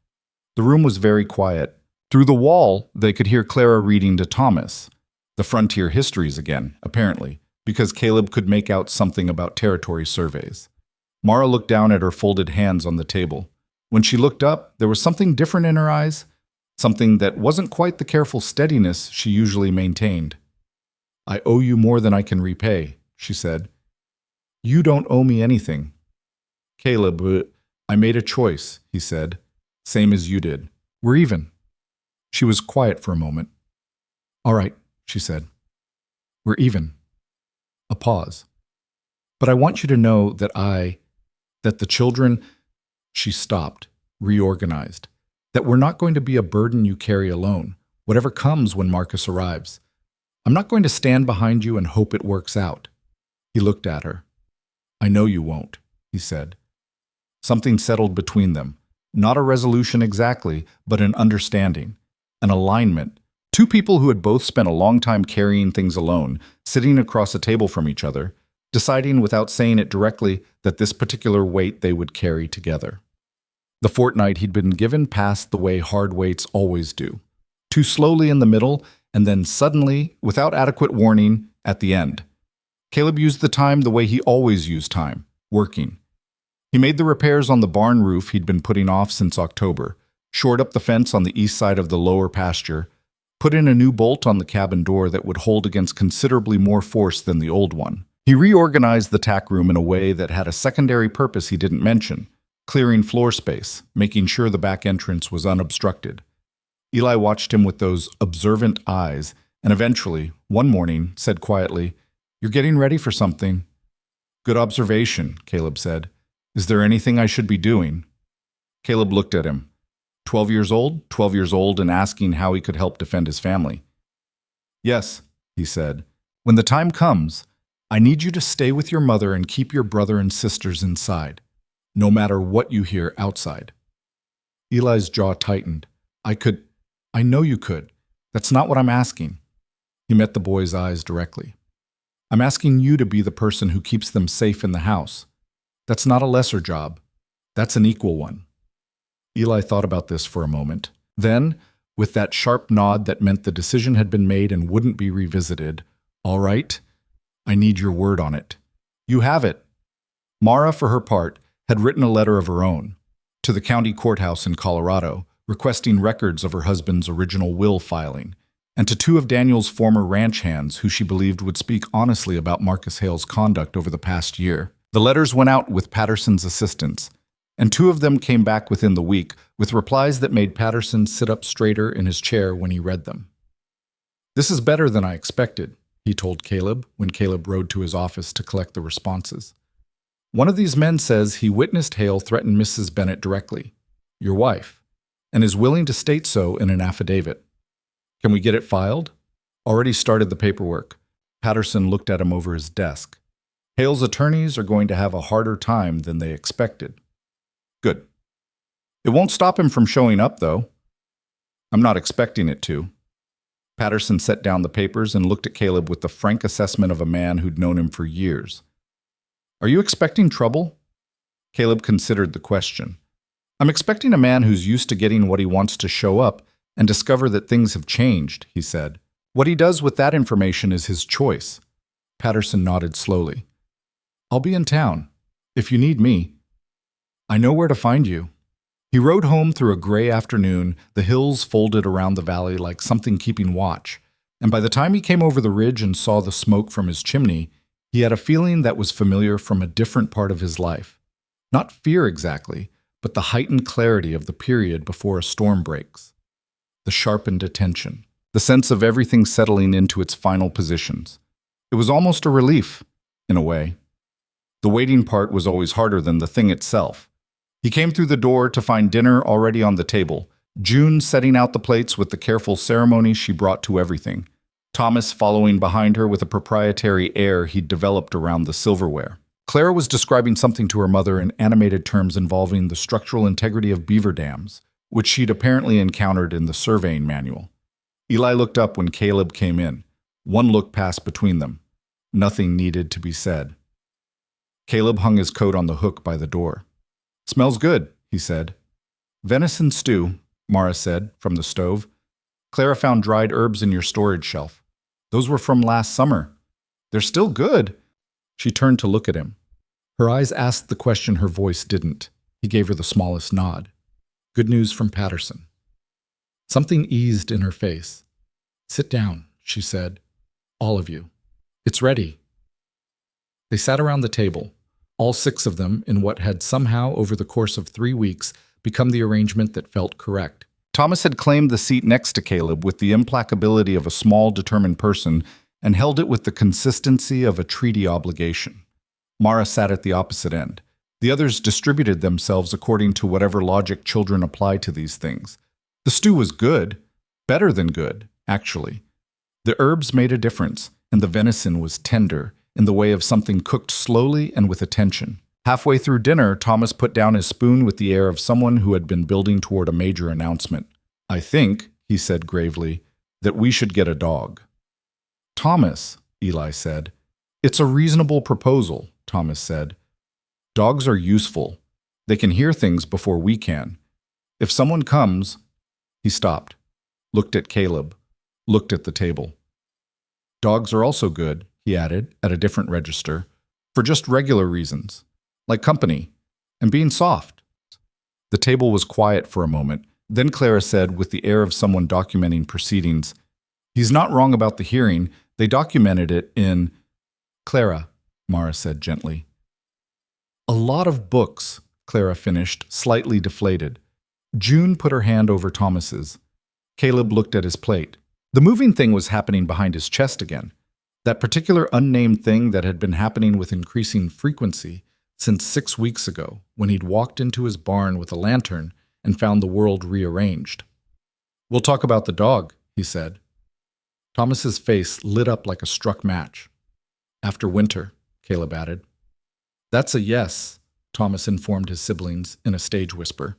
A: The room was very quiet. Through the wall, they could hear Clara reading to Thomas. The frontier histories again, apparently, because Caleb could make out something about territory surveys. Mara looked down at her folded hands on the table. When she looked up, there was something different in her eyes, something that wasn't quite the careful steadiness she usually maintained. I owe you more than I can repay, she said. You don't owe me anything. Caleb, I made a choice, he said, same as you did. We're even. She was quiet for a moment. All right, she said. We're even. A pause. But I want you to know that the children, she stopped, reorganized, that we're not going to be a burden you carry alone, whatever comes when Marcus arrives. I'm not going to stand behind you and hope it works out. He looked at her. I know you won't, he said. Something settled between them. Not a resolution exactly, but an understanding, an alignment. Two people who had both spent a long time carrying things alone, sitting across a table from each other, deciding without saying it directly that this particular weight they would carry together. The fortnight he'd been given passed the way hard weights always do. Too slowly in the middle, and then suddenly, without adequate warning, at the end. Caleb used the time the way he always used time, working. He made the repairs on the barn roof he'd been putting off since October, shored up the fence on the east side of the lower pasture, put in a new bolt on the cabin door that would hold against considerably more force than the old one. He reorganized the tack room in a way that had a secondary purpose he didn't mention, clearing floor space, making sure the back entrance was unobstructed. Eli watched him with those observant eyes, and eventually, one morning, said quietly, You're getting ready for something. Good observation, Caleb said. Is there anything I should be doing? Caleb looked at him. 12 years old and asking how he could help defend his family. Yes, he said. When the time comes, I need you to stay with your mother and keep your brother and sisters inside, no matter what you hear outside. Eli's jaw tightened. I know you could. That's not what I'm asking. He met the boy's eyes directly. I'm asking you to be the person who keeps them safe in the house. That's not a lesser job. That's an equal one. Eli thought about this for a moment. Then, with that sharp nod that meant the decision had been made and wouldn't be revisited, all right, I need your word on it. You have it. Mara, for her part, had written a letter of her own to the county courthouse in Colorado, requesting records of her husband's original will filing, and to two of Daniel's former ranch hands who she believed would speak honestly about Marcus Hale's conduct over the past year. The letters went out with Patterson's assistance, and two of them came back within the week with replies that made Patterson sit up straighter in his chair when he read them. This is better than I expected, he told Caleb when Caleb rode to his office to collect the responses. One of these men says he witnessed Hale threaten Mrs. Bennett directly, your wife, and is willing to state so in an affidavit. Can we get it filed? Already started the paperwork. Patterson looked at him over his desk. Hale's attorneys are going to have a harder time than they expected. Good. It won't stop him from showing up, though. I'm not expecting it to. Patterson set down the papers and looked at Caleb with the frank assessment of a man who'd known him for years. Are you expecting trouble? Caleb considered the question. I'm expecting a man who's used to getting what he wants to show up and discover that things have changed, he said. What he does with that information is his choice. Patterson nodded slowly. I'll be in town, if you need me. I know where to find you. He rode home through a gray afternoon, the hills folded around the valley like something keeping watch, and by the time he came over the ridge and saw the smoke from his chimney, he had a feeling that was familiar from a different part of his life. Not fear exactly, but the heightened clarity of the period before a storm breaks. The sharpened attention, the sense of everything settling into its final positions. It was almost a relief, in a way. The waiting part was always harder than the thing itself. He came through the door to find dinner already on the table, June setting out the plates with the careful ceremony she brought to everything, Thomas following behind her with a proprietary air he'd developed around the silverware. Clara was describing something to her mother in animated terms involving the structural integrity of beaver dams, which she'd apparently encountered in the surveying manual. Eli looked up when Caleb came in. One look passed between them. Nothing needed to be said. Caleb hung his coat on the hook by the door. Smells good, he said. Venison stew, Mara said, from the stove. Clara found dried herbs in your storage shelf. Those were from last summer. They're still good. She turned to look at him. Her eyes asked the question her voice didn't. He gave her the smallest nod. Good news from Patterson. Something eased in her face. Sit down, she said. All of you. It's ready. They sat around the table, all 6 of them in what had somehow, over the course of 3 weeks, become the arrangement that felt correct. Thomas had claimed the seat next to Caleb with the implacability of a small, determined person and held it with the consistency of a treaty obligation. Mara sat at the opposite end. The others distributed themselves according to whatever logic children apply to these things. The stew was good, better than good, actually. The herbs made a difference, and the venison was tender, in the way of something cooked slowly and with attention. Halfway through dinner, Thomas put down his spoon with the air of someone who had been building toward a major announcement. I think, he said gravely, that we should get a dog. Thomas, Eli said. It's a reasonable proposal, Thomas said. Dogs are useful. They can hear things before we can. If someone comes... He stopped, looked at Caleb, looked at the table. Dogs are also good, he added, at a different register, for just regular reasons, like company, and being soft. The table was quiet for a moment. Then Clara said, with the air of someone documenting proceedings, He's not wrong about the hearing. They documented it in... Clara, Mara said gently. A lot of books, Clara finished, slightly deflated. June put her hand over Thomas's. Caleb looked at his plate. The moving thing was happening behind his chest again. That particular unnamed thing that had been happening with increasing frequency since 6 weeks ago, when he'd walked into his barn with a lantern and found the world rearranged. We'll talk about the dog, he said. Thomas's face lit up like a struck match. After winter, Caleb added. That's a yes, Thomas informed his siblings in a stage whisper.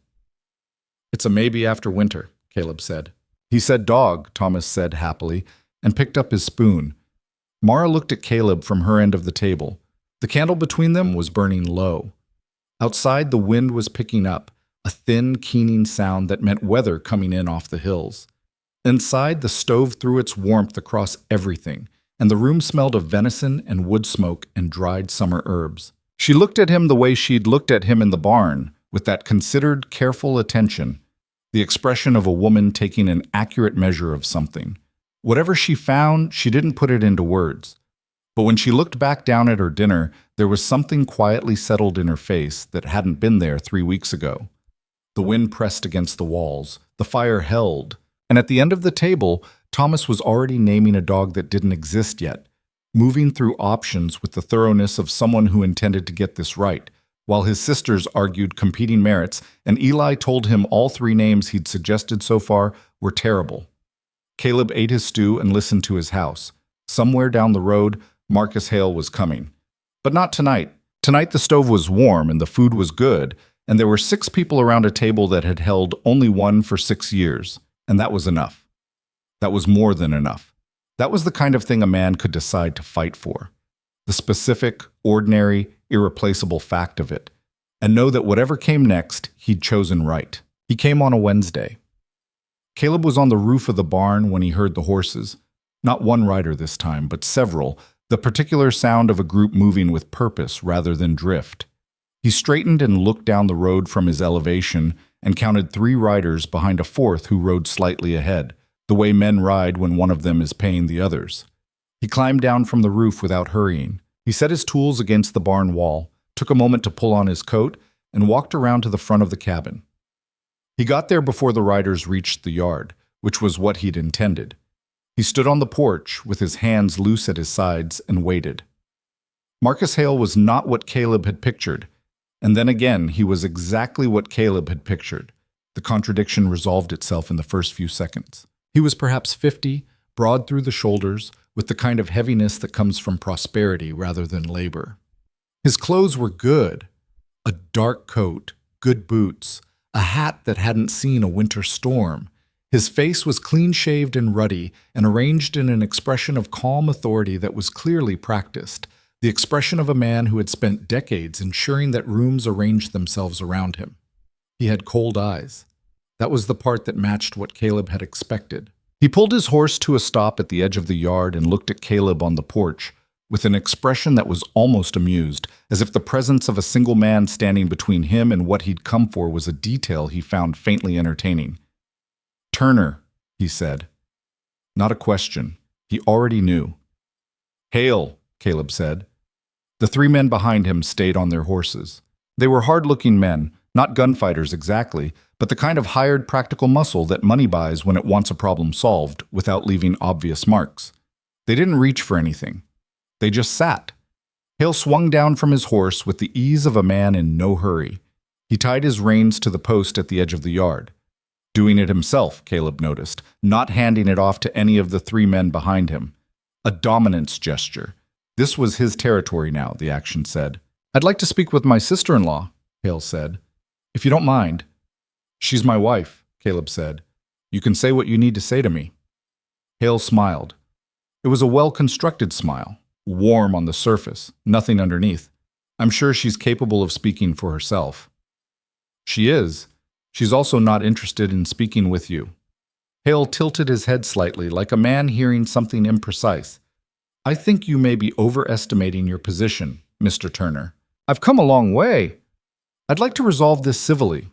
A: It's a maybe after winter, Caleb said. He said dog, Thomas said happily, and picked up his spoon. Mara looked at Caleb from her end of the table. The candle between them was burning low. Outside, the wind was picking up, a thin, keening sound that meant weather coming in off the hills. Inside, the stove threw its warmth across everything, and the room smelled of venison and wood smoke and dried summer herbs. She looked at him the way she'd looked at him in the barn, with that considered, careful attention, the expression of a woman taking an accurate measure of something. Whatever she found, she didn't put it into words. But when she looked back down at her dinner, there was something quietly settled in her face that hadn't been there 3 weeks ago. The wind pressed against the walls, the fire held, and at the end of the table, Thomas was already naming a dog that didn't exist yet, moving through options with the thoroughness of someone who intended to get this right, while his sisters argued competing merits, and Eli told him all three names he'd suggested so far were terrible. Caleb ate his stew and listened to his house. Somewhere down the road, Marcus Hale was coming. But not tonight. Tonight the stove was warm and the food was good, and there were 6 people around a table that had held only one for 6 years, and that was enough. That was more than enough. That was the kind of thing a man could decide to fight for. The specific, ordinary, irreplaceable fact of it, and know that whatever came next, he'd chosen right. He came on a Wednesday. Caleb was on the roof of the barn when he heard the horses. Not one rider this time, but several, the particular sound of a group moving with purpose rather than drift. He straightened and looked down the road from his elevation and counted 3 riders behind a 4th who rode slightly ahead, the way men ride when one of them is paying the others. He climbed down from the roof without hurrying. He set his tools against the barn wall, took a moment to pull on his coat, and walked around to the front of the cabin. He got there before the riders reached the yard, which was what he'd intended. He stood on the porch with his hands loose at his sides and waited. Marcus Hale was not what Caleb had pictured, and then again he was exactly what Caleb had pictured. The contradiction resolved itself in the first few seconds. He was perhaps 50, broad through the shoulders, with the kind of heaviness that comes from prosperity rather than labor. His clothes were good. A dark coat, good boots, a hat that hadn't seen a winter storm. His face was clean-shaved and ruddy and arranged in an expression of calm authority that was clearly practiced, the expression of a man who had spent decades ensuring that rooms arranged themselves around him. He had cold eyes. That was the part that matched what Caleb had expected. He pulled his horse to a stop at the edge of the yard and looked at Caleb on the porch, with an expression that was almost amused, as if the presence of a single man standing between him and what he'd come for was a detail he found faintly entertaining. "Turner," he said. Not a question. He already knew. "Hale," Caleb said. The 3 men behind him stayed on their horses. They were hard-looking men, not gunfighters exactly, but the kind of hired practical muscle that money buys when it wants a problem solved without leaving obvious marks. They didn't reach for anything. They just sat. Hale swung down from his horse with the ease of a man in no hurry. He tied his reins to the post at the edge of the yard. Doing it himself, Caleb noticed, not handing it off to any of the 3 men behind him. A dominance gesture. This was his territory now, the action said. "I'd like to speak with my sister-in-law," Hale said. "If you don't mind." "She's my wife," Caleb said. "You can say what you need to say to me." Hale smiled. It was a well-constructed smile, warm on the surface, nothing underneath. "I'm sure she's capable of speaking for herself." "She is. She's also not interested in speaking with you." Hale tilted his head slightly, like a man hearing something imprecise. "I think you may be overestimating your position, Mr. Turner. I've come a long way. I'd like to resolve this civilly.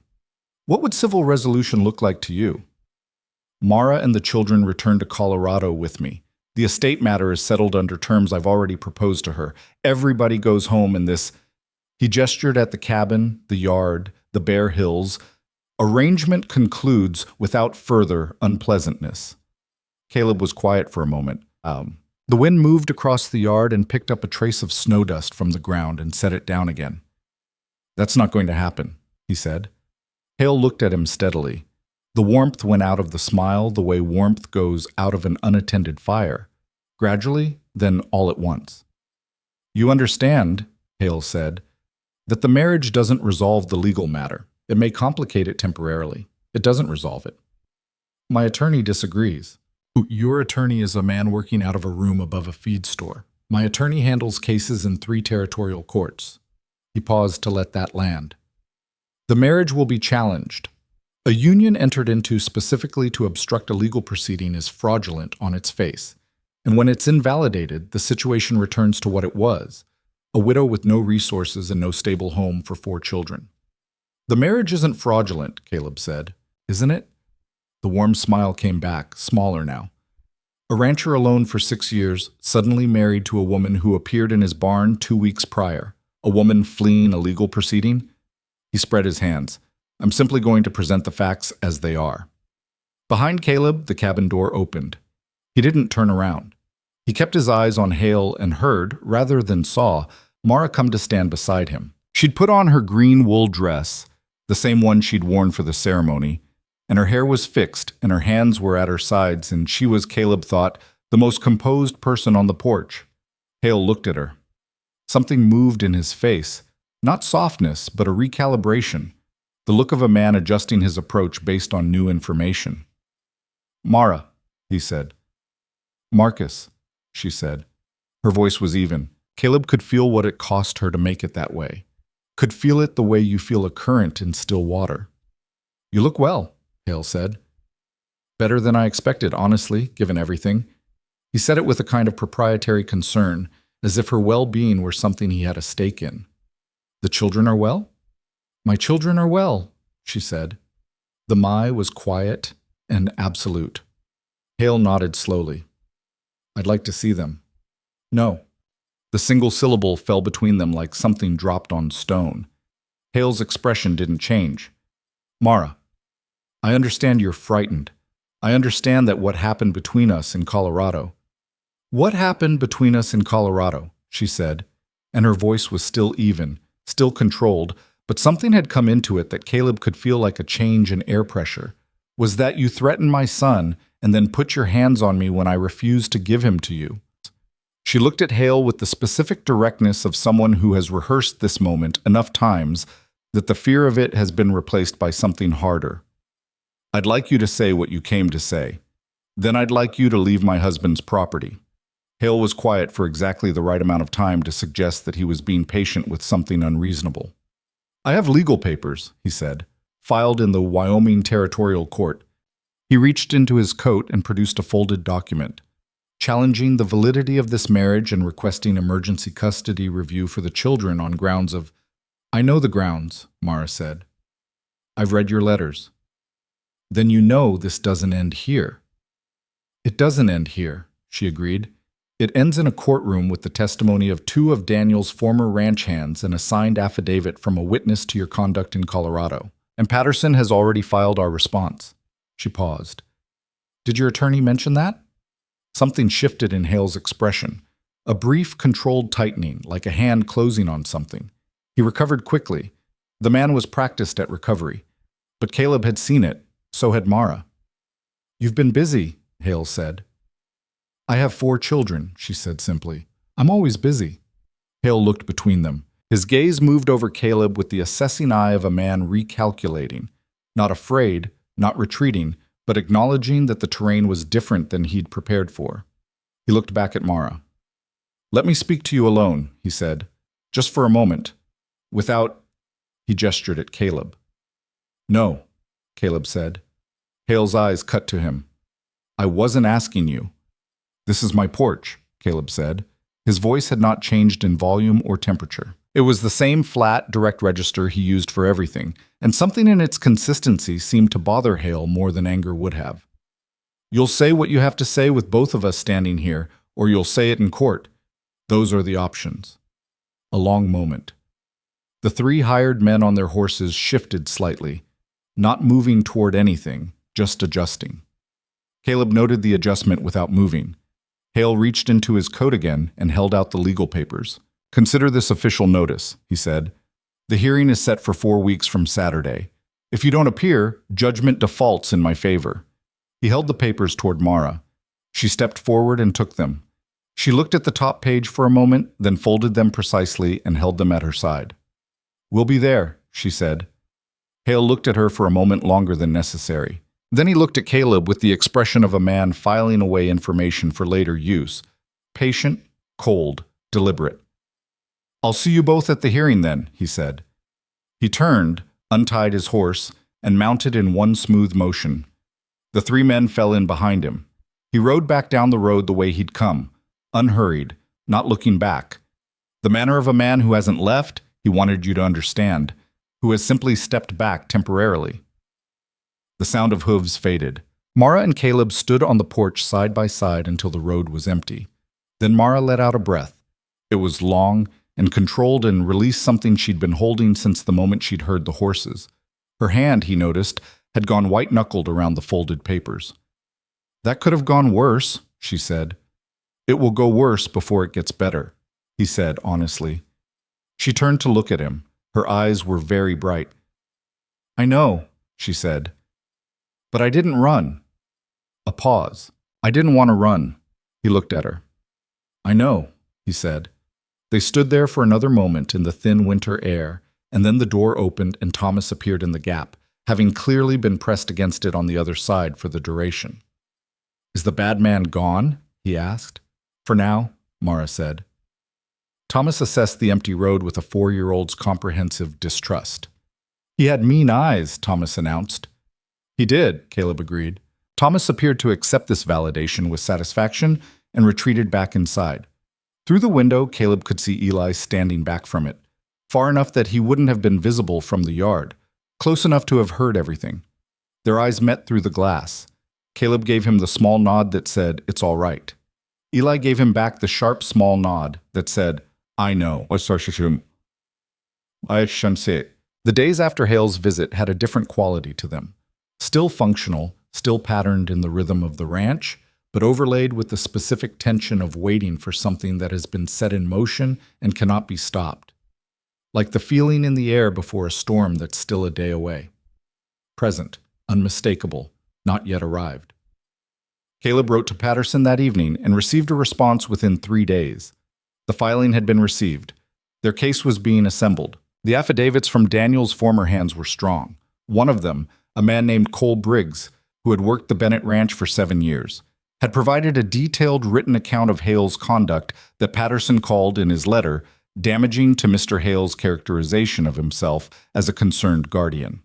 A: What would civil resolution look like to you?" "Mara and the children return to Colorado with me. The estate matter is settled under terms I've already proposed to her. Everybody goes home in this—" He gestured at the cabin, the yard, the bare hills. "Arrangement concludes without further unpleasantness." Caleb was quiet for a moment. The wind moved across the yard and picked up a trace of snow dust from the ground and set it down again. "That's not going to happen," he said. Hale looked at him steadily. The warmth went out of the smile the way warmth goes out of an unattended fire. Gradually, then all at once. "You understand," Hale said, "that the marriage doesn't resolve the legal matter. It may complicate it temporarily. It doesn't resolve it." "My attorney disagrees." "Your attorney is a man working out of a room above a feed store. My attorney handles cases in 3 territorial courts." He paused to let that land. "The marriage will be challenged. A union entered into specifically to obstruct a legal proceeding is fraudulent on its face, and when it's invalidated, the situation returns to what it was, a widow with no resources and no stable home for 4 children. "The marriage isn't fraudulent," Caleb said. "Isn't it?" The warm smile came back, smaller now. "A rancher alone for 6 years, suddenly married to a woman who appeared in his barn 2 weeks prior, a woman fleeing a legal proceeding?" He spread his hands. "I'm simply going to present the facts as they are." Behind Caleb, the cabin door opened. He didn't turn around. He kept his eyes on Hale and heard, rather than saw, Mara come to stand beside him. She'd put on her green wool dress, the same one she'd worn for the ceremony, and her hair was fixed and her hands were at her sides, and she was, Caleb thought, the most composed person on the porch. Hale looked at her. Something moved in his face, not softness, but a recalibration, the look of a man adjusting his approach based on new information. "Mara," he said. "Marcus," she said. Her voice was even. Caleb could feel what it cost her to make it that way. Could feel it the way you feel a current in still water. "You look well," Hale said. "Better than I expected, honestly, given everything." He said it with a kind of proprietary concern, as if her well-being were something he had a stake in. "The children are well?" "My children are well," she said. The "my" was quiet and absolute. Hale nodded slowly. "I'd like to see them." "No." The single syllable fell between them like something dropped on stone. Hale's expression didn't change. "Mara, I understand you're frightened. I understand that what happened between us in Colorado." "What happened between us in Colorado?" she said, and her voice was still even, still controlled, but something had come into it that Caleb could feel like a change in air pressure. "Was that you threatened my son and then put your hands on me when I refused to give him to you." She looked at Hale with the specific directness of someone who has rehearsed this moment enough times that the fear of it has been replaced by something harder. "I'd like you to say what you came to say. Then I'd like you to leave my husband's property." Hale was quiet for exactly the right amount of time to suggest that he was being patient with something unreasonable. "I have legal papers," he said, "filed in the Wyoming Territorial Court." He reached into his coat and produced a folded document, challenging the validity of this marriage and requesting emergency custody review for the children on grounds of— "I know the grounds," Mara said. "I've read your letters." "Then you know this doesn't end here." "It doesn't end here," she agreed. "It ends in a courtroom with the testimony of 2 of Daniel's former ranch hands and a signed affidavit from a witness to your conduct in Colorado. And Patterson has already filed our response." She paused. "Did your attorney mention that?" Something shifted in Hale's expression. A brief, controlled tightening, like a hand closing on something. He recovered quickly. The man was practiced at recovery. But Caleb had seen it. So had Mara. "You've been busy," Hale said. "I have 4 children," she said simply. "I'm always busy." Hale looked between them. His gaze moved over Caleb with the assessing eye of a man recalculating. Not afraid, not retreating, but acknowledging that the terrain was different than he'd prepared for. He looked back at Mara. "Let me speak to you alone," he said. "Just for a moment. Without—" He gestured at Caleb. "No," Caleb said. Hale's eyes cut to him. "I wasn't asking you." "This is my porch," Caleb said. His voice had not changed in volume or temperature. It was the same flat, direct register he used for everything, and something in its consistency seemed to bother Hale more than anger would have. "You'll say what you have to say with both of us standing here, or you'll say it in court. Those are the options." A long moment. The 3 hired men on their horses shifted slightly, not moving toward anything, just adjusting. Caleb noted the adjustment without moving. Hale reached into his coat again and held out the legal papers. "Consider this official notice," he said. "The hearing is set for 4 weeks from Saturday. If you don't appear, judgment defaults in my favor." He held the papers toward Mara. She stepped forward and took them. She looked at the top page for a moment, then folded them precisely and held them at her side. "We'll be there," she said. Hale looked at her for a moment longer than necessary. Then he looked at Caleb with the expression of a man filing away information for later use. Patient, cold, deliberate. "I'll see you both at the hearing then," he said. He turned, untied his horse, and mounted in one smooth motion. The 3 men fell in behind him. He rode back down the road the way he'd come, unhurried, not looking back. The manner of a man who hasn't left, he wanted you to understand, who has simply stepped back temporarily. The sound of hooves faded. Mara and Caleb stood on the porch side by side until the road was empty. Then Mara let out a breath. It was long and controlled and released something she'd been holding since the moment she'd heard the horses. Her hand, he noticed, had gone white-knuckled around the folded papers. "That could have gone worse," she said. It will go worse before it gets better, he said honestly. She turned to look at him. Her eyes were very bright. I know, she said. But I didn't run. A pause. I didn't want to run. He looked at her. I know, he said. They stood there for another moment in the thin winter air, and then the door opened and Thomas appeared in the gap, having clearly been pressed against it on the other side for the duration. Is the bad man gone? He asked. For now, Mara said. Thomas assessed the empty road with a 4-year-old's comprehensive distrust. He had mean eyes, Thomas announced. He did, Caleb agreed. Thomas appeared to accept this validation with satisfaction and retreated back inside. Through the window, Caleb could see Eli standing back from it, far enough that he wouldn't have been visible from the yard, close enough to have heard everything. Their eyes met through the glass. Caleb gave him the small nod that said, "It's all right." Eli gave him back the sharp, small nod that said, "I know." The days after Hale's visit had a different quality to them. Still functional, still patterned in the rhythm of the ranch, but overlaid with the specific tension of waiting for something that has been set in motion and cannot be stopped. Like the feeling in the air before a storm that's still a day away. Present, unmistakable, not yet arrived. Caleb wrote to Patterson that evening and received a response within 3 days. The filing had been received. Their case was being assembled. The affidavits from Daniel's former hands were strong. One of them, a man named Cole Briggs, who had worked the Bennett Ranch for 7 years, had provided a detailed written account of Hale's conduct that Patterson called in his letter damaging to Mr. Hale's characterization of himself as a concerned guardian.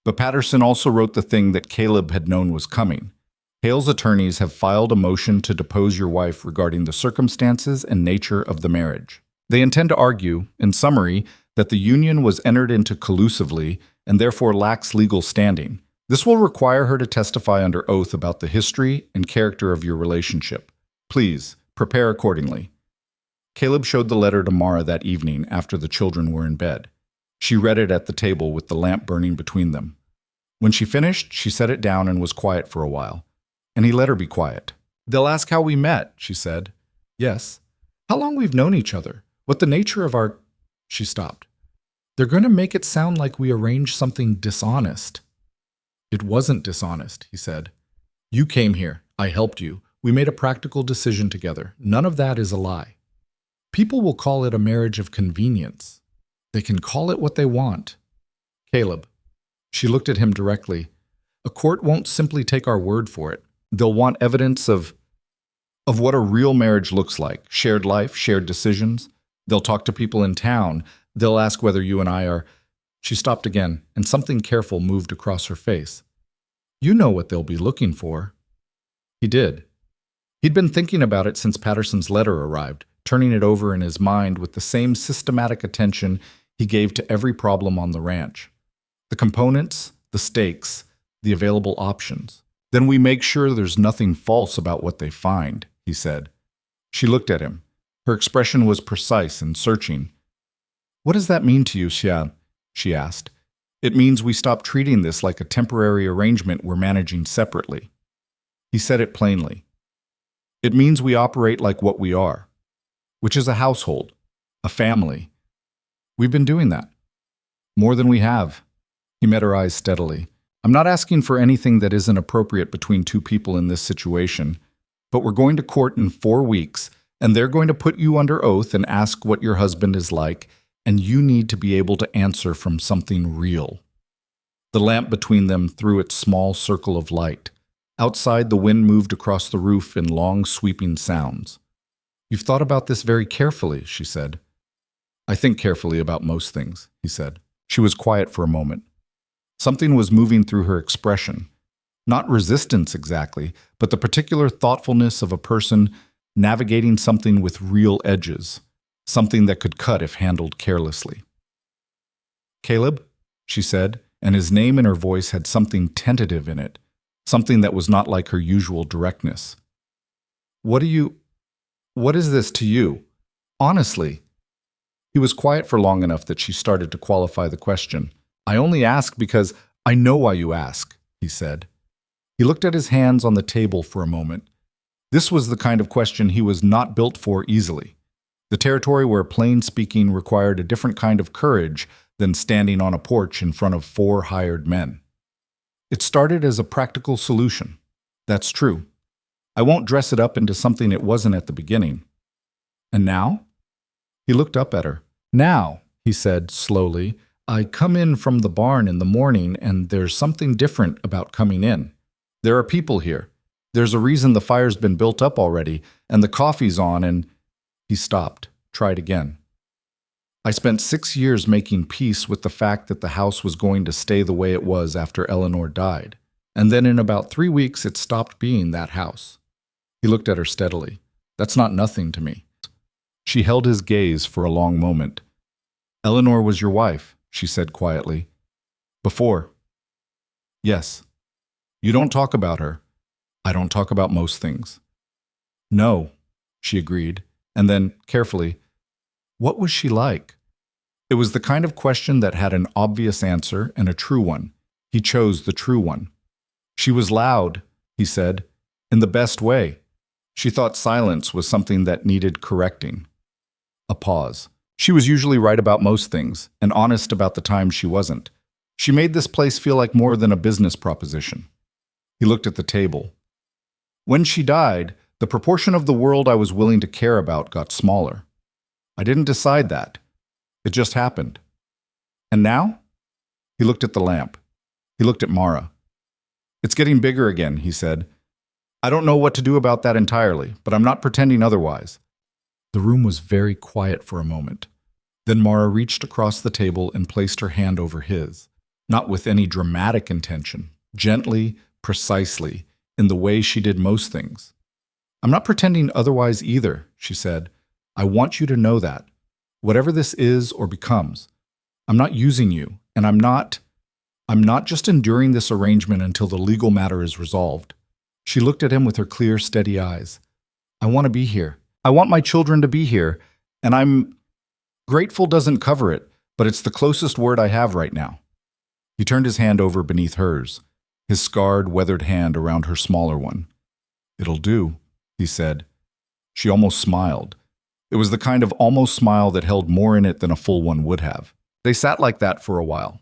A: But Patterson also wrote the thing that Caleb had known was coming. Hale's attorneys have filed a motion to depose your wife regarding the circumstances and nature of the marriage. They intend to argue, in summary, that the union was entered into collusively and therefore lacks legal standing. This will require her to testify under oath about the history and character of your relationship. Please, prepare accordingly. Caleb showed the letter to Mara that evening after the children were in bed. She read it at the table with the lamp burning between them. When she finished, she set it down and was quiet for a while. And he let her be quiet. They'll ask how we met, she said. Yes. How long we've known each other. What the nature of our... She stopped. They're going to make it sound like we arranged something dishonest. It wasn't dishonest, he said. You came here. I helped you. We made a practical decision together. None of that is a lie. People will call it a marriage of convenience. They can call it what they want. Caleb. She looked at him directly. A court won't simply take our word for it. They'll want evidence of what a real marriage looks like. Shared life, shared decisions. They'll talk to people in town. They'll ask whether you and I are... She stopped again, and something careful moved across her face. You know what they'll be looking for. He did. He'd been thinking about it since Patterson's letter arrived, turning it over in his mind with the same systematic attention he gave to every problem on the ranch. The components, the stakes, the available options. Then we make sure there's nothing false about what they find, he said. She looked at him. Her expression was precise and searching. What does that mean to you, Xian? She asked. It means we stop treating this like a temporary arrangement we're managing separately. He said it plainly. It means we operate like what we are, which is a household, a family. We've been doing that. More than we have. He met her eyes steadily. I'm not asking for anything that isn't appropriate between two people in this situation, but we're going to court in 4 weeks, and they're going to put you under oath and ask what your husband is like, and you need to be able to answer from something real. The lamp between them threw its small circle of light. Outside, the wind moved across the roof in long, sweeping sounds. You've thought about this very carefully, she said. I think carefully about most things, he said. She was quiet for a moment. Something was moving through her expression. Not resistance exactly, but the particular thoughtfulness of a person navigating something with real edges. Something that could cut if handled carelessly. Caleb, she said, and his name in her voice had something tentative in it, something that was not like her usual directness. What is this to you? Honestly. He was quiet for long enough that she started to qualify the question. I only ask because I know why you ask, he said. He looked at his hands on the table for a moment. This was the kind of question he was not built for easily. The territory where plain speaking required a different kind of courage than standing on a porch in front of 4 hired men. It started as a practical solution. That's true. I won't dress it up into something it wasn't at the beginning. And now? He looked up at her. Now, he said slowly, I come in from the barn in the morning and there's something different about coming in. There are people here. There's a reason the fire's been built up already and the coffee's on and… He stopped, tried again. I spent 6 years making peace with the fact that the house was going to stay the way it was after Eleanor died. And then in about 3 weeks it stopped being that house. He looked at her steadily. That's not nothing to me. She held his gaze for a long moment. Eleanor was your wife, she said quietly. Before. Yes. You don't talk about her. I don't talk about most things. No, she agreed, and then, carefully, what was she like? It was the kind of question that had an obvious answer and a true one. He chose the true one. She was loud, he said, in the best way. She thought silence was something that needed correcting. A pause. She was usually right about most things, and honest about the times she wasn't. She made this place feel like more than a business proposition. He looked at the table. When she died, the proportion of the world I was willing to care about got smaller. I didn't decide that. It just happened. And now? He looked at the lamp. He looked at Mara. It's getting bigger again, he said. I don't know what to do about that entirely, but I'm not pretending otherwise. The room was very quiet for a moment. Then Mara reached across the table and placed her hand over his, not with any dramatic intention, gently, precisely, in the way she did most things. I'm not pretending otherwise either, she said. I want you to know that. Whatever this is or becomes, I'm not using you, and I'm not just enduring this arrangement until the legal matter is resolved. She looked at him with her clear, steady eyes. I want to be here. I want my children to be here, and I'm… Grateful doesn't cover it, but it's the closest word I have right now. He turned his hand over beneath hers, his scarred, weathered hand around her smaller one. It'll do, he said. She almost smiled. It was the kind of almost smile that held more in it than a full one would have. They sat like that for a while.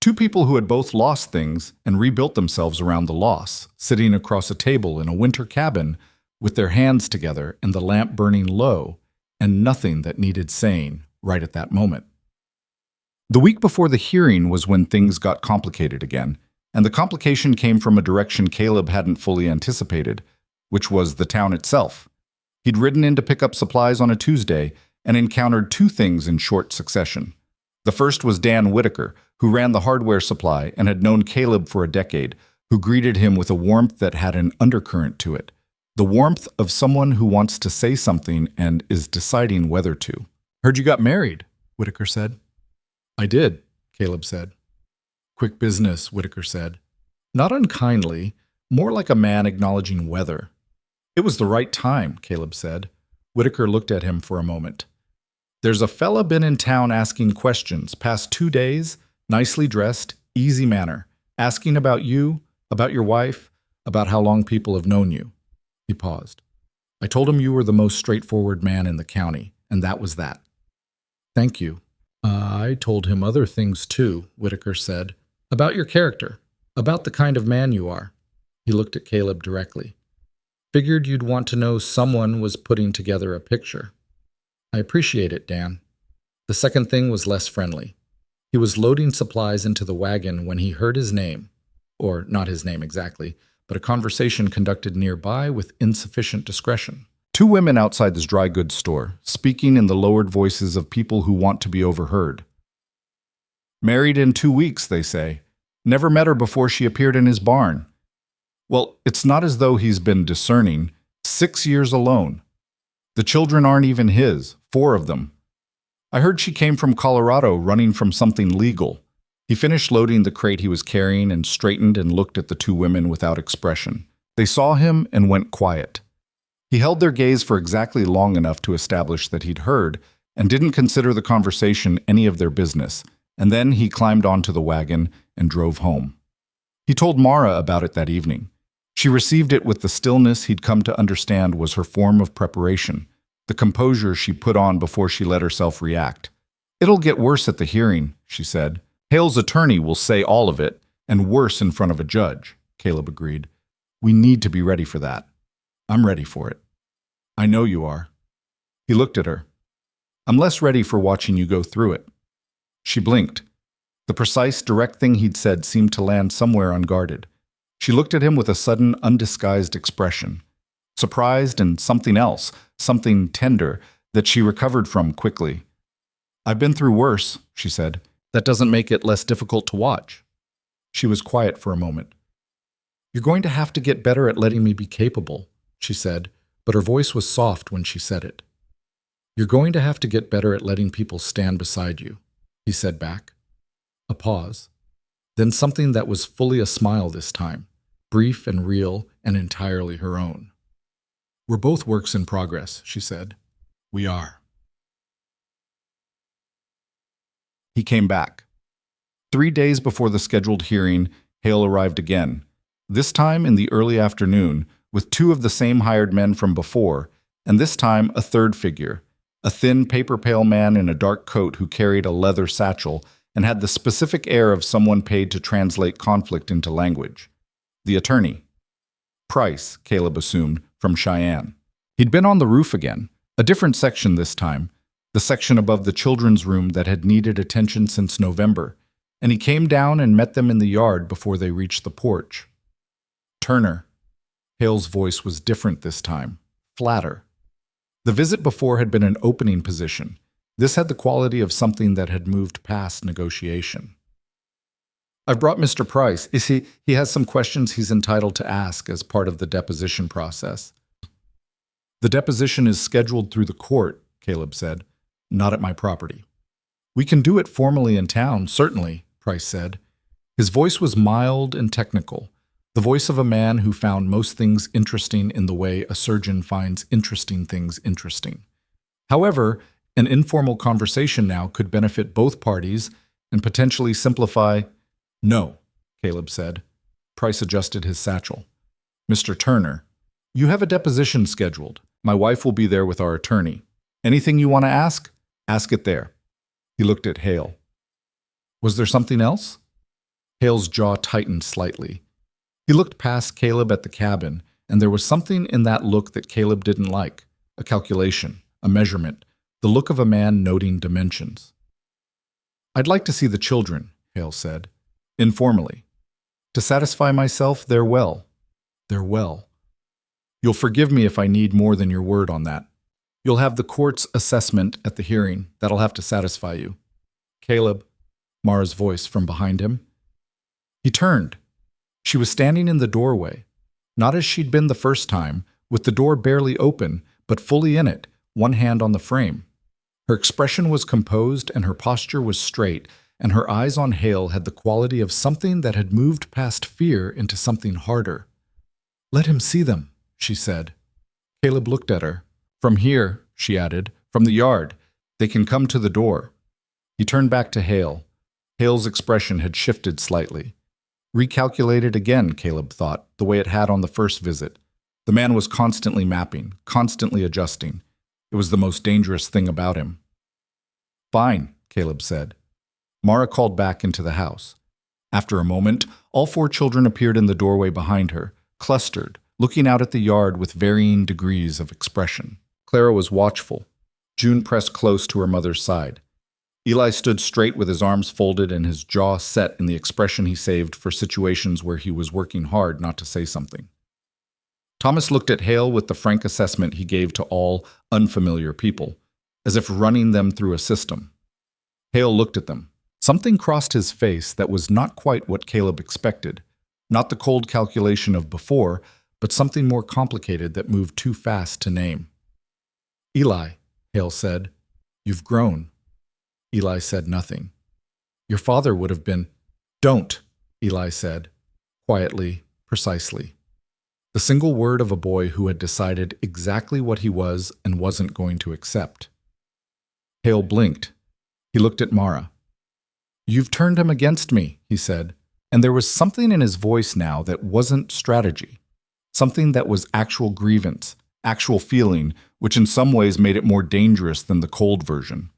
A: Two people who had both lost things and rebuilt themselves around the loss, sitting across a table in a winter cabin with their hands together and the lamp burning low, and nothing that needed saying right at that moment. The week before the hearing was when things got complicated again, and the complication came from a direction Caleb hadn't fully anticipated, which was the town itself. He'd ridden in to pick up supplies on a Tuesday and encountered 2 things in short succession. The first was Dan Whitaker, who ran the hardware supply and had known Caleb for a decade, who greeted him with a warmth that had an undercurrent to it. The warmth of someone who wants to say something and is deciding whether to. Heard you got married, Whitaker said. I did, Caleb said. Quick business, Whitaker said. Not unkindly, more like a man acknowledging weather. It was the right time, Caleb said. Whitaker looked at him for a moment. There's a fella been in town asking questions, past 2 days, nicely dressed, easy manner, asking about you, about your wife, about how long people have known you. He paused. I told him you were the most straightforward man in the county, and that was that. Thank you. I told him other things too, Whitaker said. About your character, about the kind of man you are. He looked at Caleb directly. Figured you'd want to know someone was putting together a picture. I appreciate it, Dan. The second thing was less friendly. He was loading supplies into the wagon when he heard his name, or not his name exactly, but a conversation conducted nearby with insufficient discretion. 2 women outside this dry goods store, speaking in the lowered voices of people who want to be overheard. Married in 2 weeks, they say. Never met her before she appeared in his barn. Well, it's not as though he's been discerning. 6 years alone. The children aren't even his, 4 of them. I heard she came from Colorado running from something legal. He finished loading the crate he was carrying and straightened and looked at the 2 women without expression. They saw him and went quiet. He held their gaze for exactly long enough to establish that he'd heard and didn't consider the conversation any of their business, and then he climbed onto the wagon and drove home. He told Mara about it that evening. She received it with the stillness he'd come to understand was her form of preparation, the composure she put on before she let herself react. "It'll get worse at the hearing," she said. "Hale's attorney will say all of it, and worse in front of a judge," Caleb agreed. "We need to be ready for that." "I'm ready for it." "I know you are." He looked at her. "I'm less ready for watching you go through it." She blinked. The precise, direct thing he'd said seemed to land somewhere unguarded. She looked at him with a sudden, undisguised expression. Surprised and something else, something tender, that she recovered from quickly. "I've been through worse," she said. "That doesn't make it less difficult to watch." She was quiet for a moment. "You're going to have to get better at letting me be capable," she said, but her voice was soft when she said it. "You're going to have to get better at letting people stand beside you," he said back. A pause. Then something that was fully a smile this time, brief and real and entirely her own. "We're both works in progress," she said. "We are." He came back. 3 days before the scheduled hearing, Hale arrived again, this time in the early afternoon, with 2 of the same hired men from before, and this time a third figure, a thin, paper-pale man in a dark coat who carried a leather satchel and had the specific air of someone paid to translate conflict into language. The attorney. Price, Caleb assumed, from Cheyenne. He'd been on the roof again, a different section this time, the section above the children's room that had needed attention since November, and he came down and met them in the yard before they reached the porch. "Turner." Hale's voice was different this time, flatter. The visit before had been an opening position. This had the quality of something that had moved past negotiation. "I've brought Mr. Price. He has some questions he's entitled to ask as part of the deposition process." "The deposition is scheduled through the court," Caleb said, "not at my property." "We can do it formally in town, certainly," Price said. His voice was mild and technical, the voice of a man who found most things interesting in the way a surgeon finds interesting things interesting. However, an informal conversation now could benefit both parties and potentially simplify. "No," Caleb said. Price adjusted his satchel. "Mr. Turner, you have a deposition scheduled. My wife will be there with our attorney. Anything you want to ask it there." He looked at Hale. "Was there something else?" Hale's jaw tightened slightly. He looked past Caleb at the cabin, and there was something in that look that Caleb didn't like, a calculation, a measurement, the look of a man noting dimensions. "I'd like to see the children," Hale said, informally. "To satisfy myself, they're well. They're well. You'll forgive me if I need more than your word on that. You'll have the court's assessment at the hearing. That'll have to satisfy you." "Caleb," Mara's voice from behind him. He turned. She was standing in the doorway, not as she'd been the first time, with the door barely open, but fully in it, one hand on the frame. Her expression was composed and her posture was straight, and her eyes on Hale had the quality of something that had moved past fear into something harder. "Let him see them," she said. Caleb looked at her. "From here," she added, "from the yard. They can come to the door." He turned back to Hale. Hale's expression had shifted slightly. Recalculated again, Caleb thought, the way it had on the first visit. The man was constantly mapping, constantly adjusting. It was the most dangerous thing about him. "Fine," Caleb said. Mara called back into the house. After a moment, all 4 children appeared in the doorway behind her, clustered, looking out at the yard with varying degrees of expression. Clara was watchful. June pressed close to her mother's side. Eli stood straight with his arms folded and his jaw set in the expression he saved for situations where he was working hard not to say something. Thomas looked at Hale with the frank assessment he gave to all unfamiliar people, as if running them through a system. Hale looked at them. Something crossed his face that was not quite what Caleb expected, not the cold calculation of before, but something more complicated that moved too fast to name. "Eli," Hale said, "you've grown." Eli said nothing. "Your father would have been—" "Don't," Eli said, quietly, precisely. The single word of a boy who had decided exactly what he was and wasn't going to accept. Hale blinked. He looked at Mara. "You've turned him against me," he said, and there was something in his voice now that wasn't strategy. something that was actual grievance, actual feeling, which in some ways made it more dangerous than the cold version.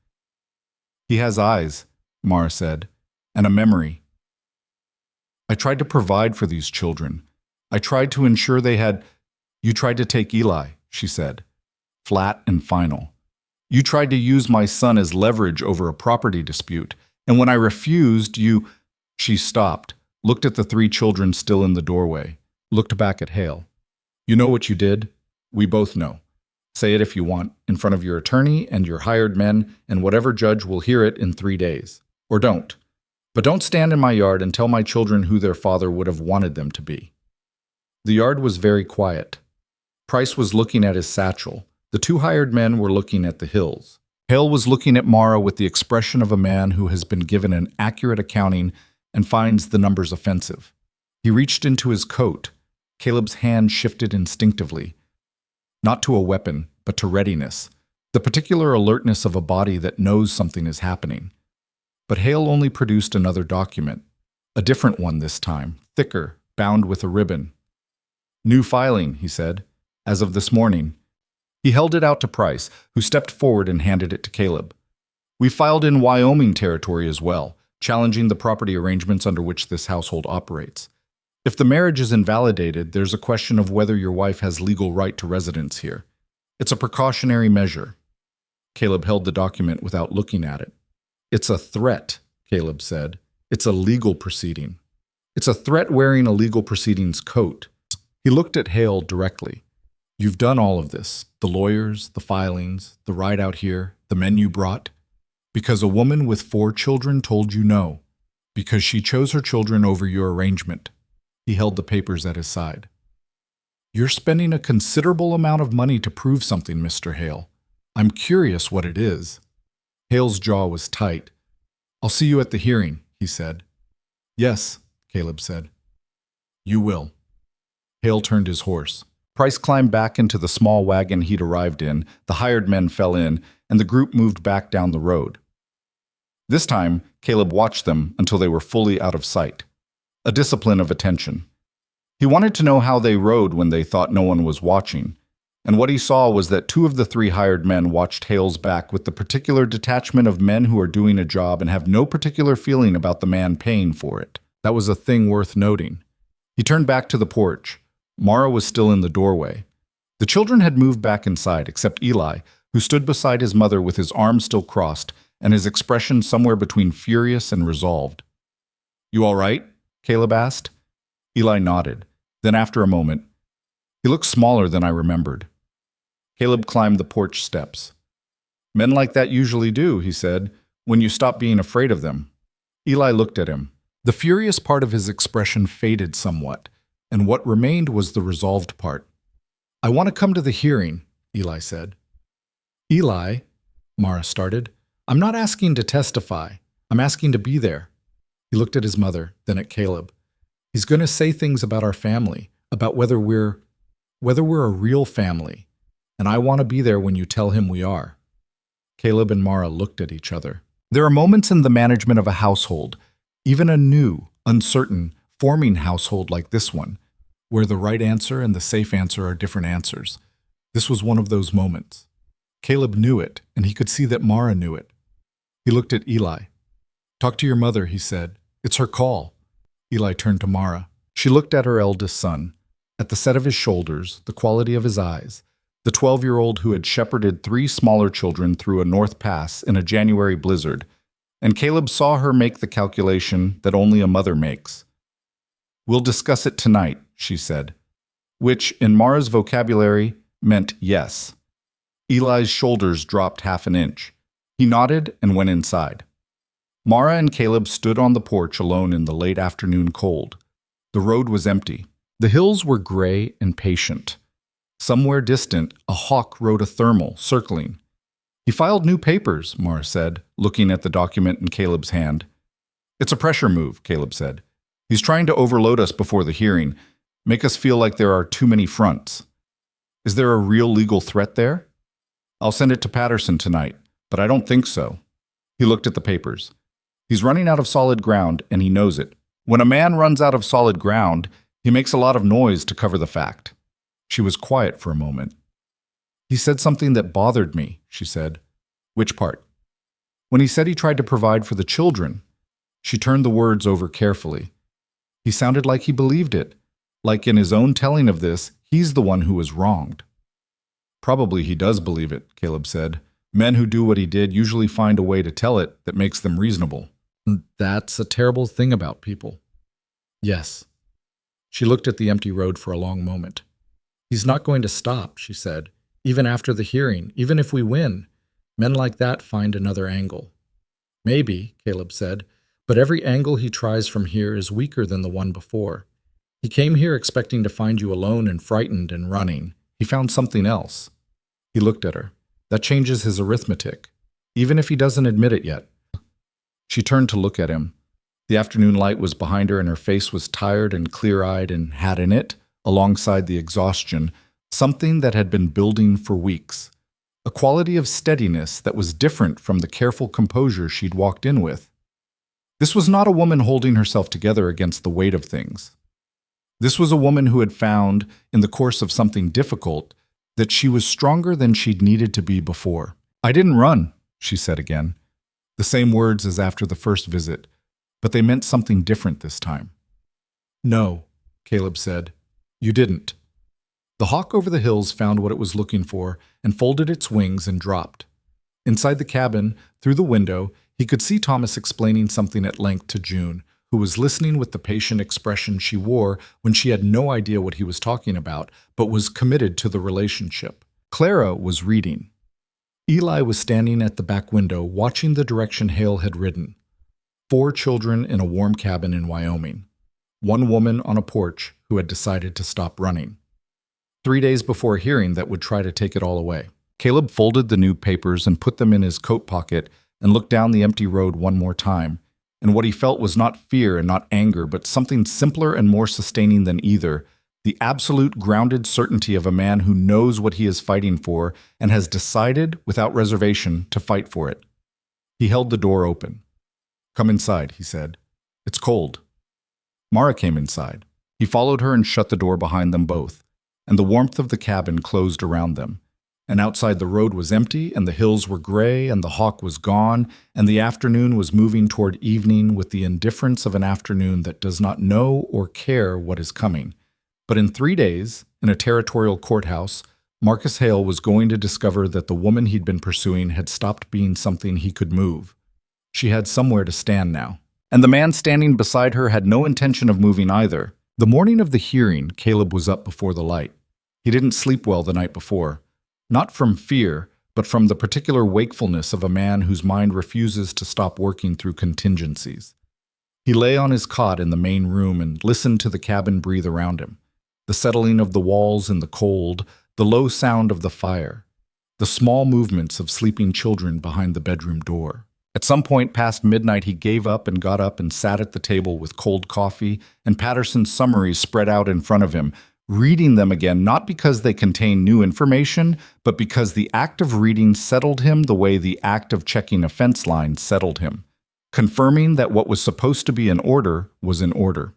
A: "He has eyes," Mara said, "and a memory. I tried to provide for these children. I tried to ensure they had—" "You tried to take Eli," she said, flat and final. "You tried to use my son as leverage over a property dispute, and when I refused, you—" She stopped, looked at the three children still in the doorway, looked back at Hale. "You know what you did? We both know. Say it if you want, in front of your attorney and your hired men, and whatever judge will hear it in 3 days. Or don't. But don't stand in my yard and tell my children who their father would have wanted them to be." The yard was very quiet. Price was looking at his satchel. The two hired men were looking at the hills. Hale was looking at Mara with the expression of a man who has been given an accurate accounting and finds the numbers offensive. He reached into his coat. Caleb's hand shifted instinctively, not to a weapon, but to readiness, the particular alertness of a body that knows something is happening. But Hale only produced another document, a different one this time, thicker, bound with a ribbon. "New filing," he said, "as of this morning." He held it out to Price, who stepped forward and handed it to Caleb. "We filed in Wyoming territory as well, challenging the property arrangements under which this household operates. If the marriage is invalidated, there's a question of whether your wife has legal right to residence here. It's a precautionary measure." Caleb held the document without looking at it. "It's a threat," Caleb said. "It's a legal proceeding. It's a threat wearing a legal proceedings coat." He looked at Hale directly. "You've done all of this, the lawyers, the filings, the ride out here, the men you brought, because a woman with 4 children told you no, because she chose her children over your arrangement." He held the papers at his side. "You're spending a considerable amount of money to prove something, Mr. Hale. I'm curious what it is." Hale's jaw was tight. "I'll see you at the hearing," he said. "Yes," Caleb said. "You will." Hale turned his horse. Price climbed back into the small wagon he'd arrived in, the hired men fell in, and the group moved back down the road. This time, Caleb watched them until they were fully out of sight. A discipline of attention. He wanted to know how they rode when they thought no one was watching, and what he saw was that 2 of the 3 hired men watched Hale's back with the particular detachment of men who are doing a job and have no particular feeling about the man paying for it. That was a thing worth noting. He turned back to the porch. Mara was still in the doorway. The children had moved back inside, except Eli, who stood beside his mother with his arms still crossed and his expression somewhere between furious and resolved. "You all right?" Caleb asked. Eli nodded. Then after a moment, "He looks smaller than I remembered." Caleb climbed the porch steps. "Men like that usually do," he said, "when you stop being afraid of them." Eli looked at him. The furious part of his expression faded somewhat, and what remained was the resolved part. "I want to come to the hearing," Eli said. "Eli," Mara started, "I'm not asking to testify. I'm asking to be there." He looked at his mother, then at Caleb. "He's going to say things about our family, about whether we're a real family, and I want to be there when you tell him we are." Caleb and Mara looked at each other. There are moments in the management of a household, even a new, uncertain, forming household like this one, where the right answer and the safe answer are different answers. This was one of those moments. Caleb knew it, and he could see that Mara knew it. He looked at Eli. "Talk to your mother," he said. "It's her call." Eli turned to Mara. She looked at her eldest son, at the set of his shoulders, the quality of his eyes, the 12-year-old who had shepherded 3 smaller children through a North Pass in a January blizzard, and Caleb saw her make the calculation that only a mother makes. "We'll discuss it tonight," she said, which, in Mara's vocabulary, meant yes. Eli's shoulders dropped half an inch. He nodded and went inside. Mara and Caleb stood on the porch alone in the late afternoon cold. The road was empty. The hills were gray and patient. Somewhere distant, a hawk rode a thermal, circling. "He filed new papers," Mara said, looking at the document in Caleb's hand. "It's a pressure move," Caleb said. "He's trying to overload us before the hearing, make us feel like there are too many fronts. Is there a real legal threat there? I'll send it to Patterson tonight, but I don't think so." He looked at the papers. "He's running out of solid ground, and he knows it. When a man runs out of solid ground, he makes a lot of noise to cover the fact. She was quiet for a moment. "He said something that bothered me," she said. "Which part?" "When he said he tried to provide for the children." She turned the words over carefully. "He sounded like he believed it, like in his own telling of this, he's the one who was wronged." "Probably he does believe it," Caleb said. "Men who do what he did usually find a way to tell it that makes them reasonable." "That's a terrible thing about people." "Yes." She looked at the empty road for a long moment. "He's not going to stop," she said, "even after the hearing, even if we win. Men like that find another angle." "Maybe," Caleb said, "but every angle he tries from here is weaker than the one before. He came here expecting to find you alone and frightened and running. He found something else." He looked at her. "That changes his arithmetic, even if he doesn't admit it yet." She turned to look at him. The afternoon light was behind her and her face was tired and clear-eyed and had in it, alongside the exhaustion, something that had been building for weeks. A quality of steadiness that was different from the careful composure she'd walked in with. This was not a woman holding herself together against the weight of things. This was a woman who had found, in the course of something difficult, that she was stronger than she'd needed to be before. "I didn't run," she said again. The same words as after the first visit, but they meant something different this time. "No," Caleb said. "You didn't." The hawk over the hills found what it was looking for and folded its wings and dropped. Inside the cabin, through the window, he could see Thomas explaining something at length to June, who was listening with the patient expression she wore when she had no idea what he was talking about, but was committed to the relationship. Clara was reading. Eli was standing at the back window, watching the direction Hale had ridden. 4 children in a warm cabin in Wyoming. 1 woman on a porch who had decided to stop running. 3 days before a hearing that would try to take it all away. Caleb folded the new papers and put them in his coat pocket and looked down the empty road one more time. And what he felt was not fear and not anger, but something simpler and more sustaining than either, the absolute grounded certainty of a man who knows what he is fighting for and has decided, without reservation, to fight for it. He held the door open. "Come inside," he said. "It's cold." Mara came inside. He followed her and shut the door behind them both, and the warmth of the cabin closed around them. And outside the road was empty, and the hills were gray, and the hawk was gone, and the afternoon was moving toward evening with the indifference of an afternoon that does not know or care what is coming. But in 3 days, in a territorial courthouse, Marcus Hale was going to discover that the woman he'd been pursuing had stopped being something he could move. She had somewhere to stand now. And the man standing beside her had no intention of moving either. The morning of the hearing, Caleb was up before the light. He didn't sleep well the night before. Not from fear, but from the particular wakefulness of a man whose mind refuses to stop working through contingencies. He lay on his cot in the main room and listened to the cabin breathe around him. The settling of the walls in the cold, the low sound of the fire, the small movements of sleeping children behind the bedroom door. At some point past midnight, he gave up and got up and sat at the table with cold coffee and Patterson's summaries spread out in front of him, reading them again, not because they contained new information, but because the act of reading settled him the way the act of checking a fence line settled him, confirming that what was supposed to be in order was in order.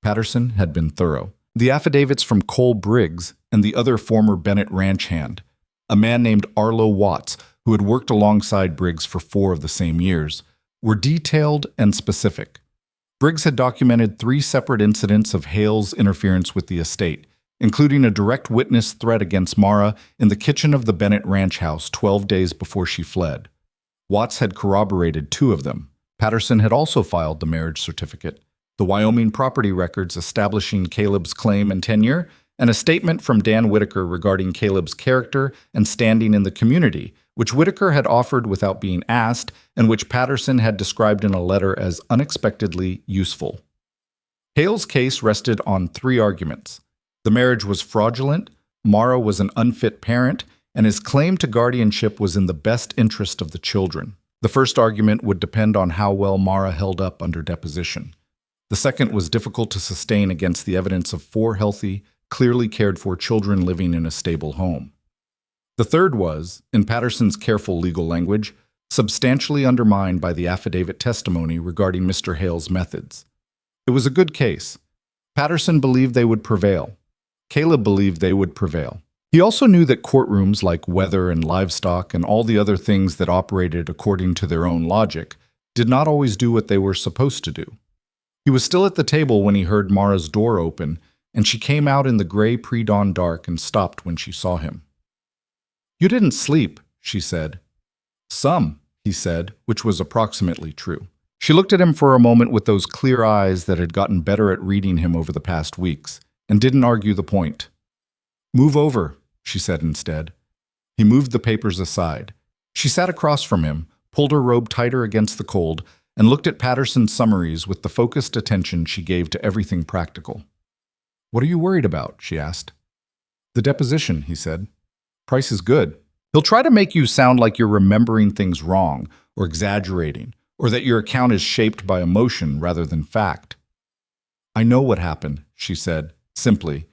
A: Patterson had been thorough. The affidavits from Cole Briggs and the other former Bennett ranch hand, a man named Arlo Watts, who had worked alongside Briggs for 4 of the same years, were detailed and specific. Briggs had documented 3 separate incidents of Hale's interference with the estate, including a direct witness threat against Mara in the kitchen of the Bennett ranch house 12 days before she fled. Watts had corroborated 2 of them. Patterson had also filed the marriage certificate, the Wyoming property records establishing Caleb's claim and tenure, and a statement from Dan Whitaker regarding Caleb's character and standing in the community, which Whitaker had offered without being asked and which Patterson had described in a letter as unexpectedly useful. Hale's case rested on 3 arguments. The marriage was fraudulent, Mara was an unfit parent, and his claim to guardianship was in the best interest of the children. The first argument would depend on how well Mara held up under deposition. The second was difficult to sustain against the evidence of 4 healthy, clearly cared-for children living in a stable home. The third was, in Patterson's careful legal language, substantially undermined by the affidavit testimony regarding Mr. Hale's methods. It was a good case. Patterson believed they would prevail. Caleb believed they would prevail. He also knew that courtrooms like weather and livestock and all the other things that operated according to their own logic did not always do what they were supposed to do. He was still at the table when he heard Mara's door open, and she came out in the gray pre-dawn dark and stopped when she saw him. "You didn't sleep," she said. "Some," he said, which was approximately true. She looked at him for a moment with those clear eyes that had gotten better at reading him over the past weeks, and didn't argue the point. "Move over," she said instead. He moved the papers aside. She sat across from him, pulled her robe tighter against the cold, and looked at Patterson's summaries with the focused attention she gave to everything practical. "What are you worried about?" she asked. "The deposition," he said. "Price is good. He'll try to make you sound like you're remembering things wrong or exaggerating, or that your account is shaped by emotion rather than fact." "I know what happened," she said, simply.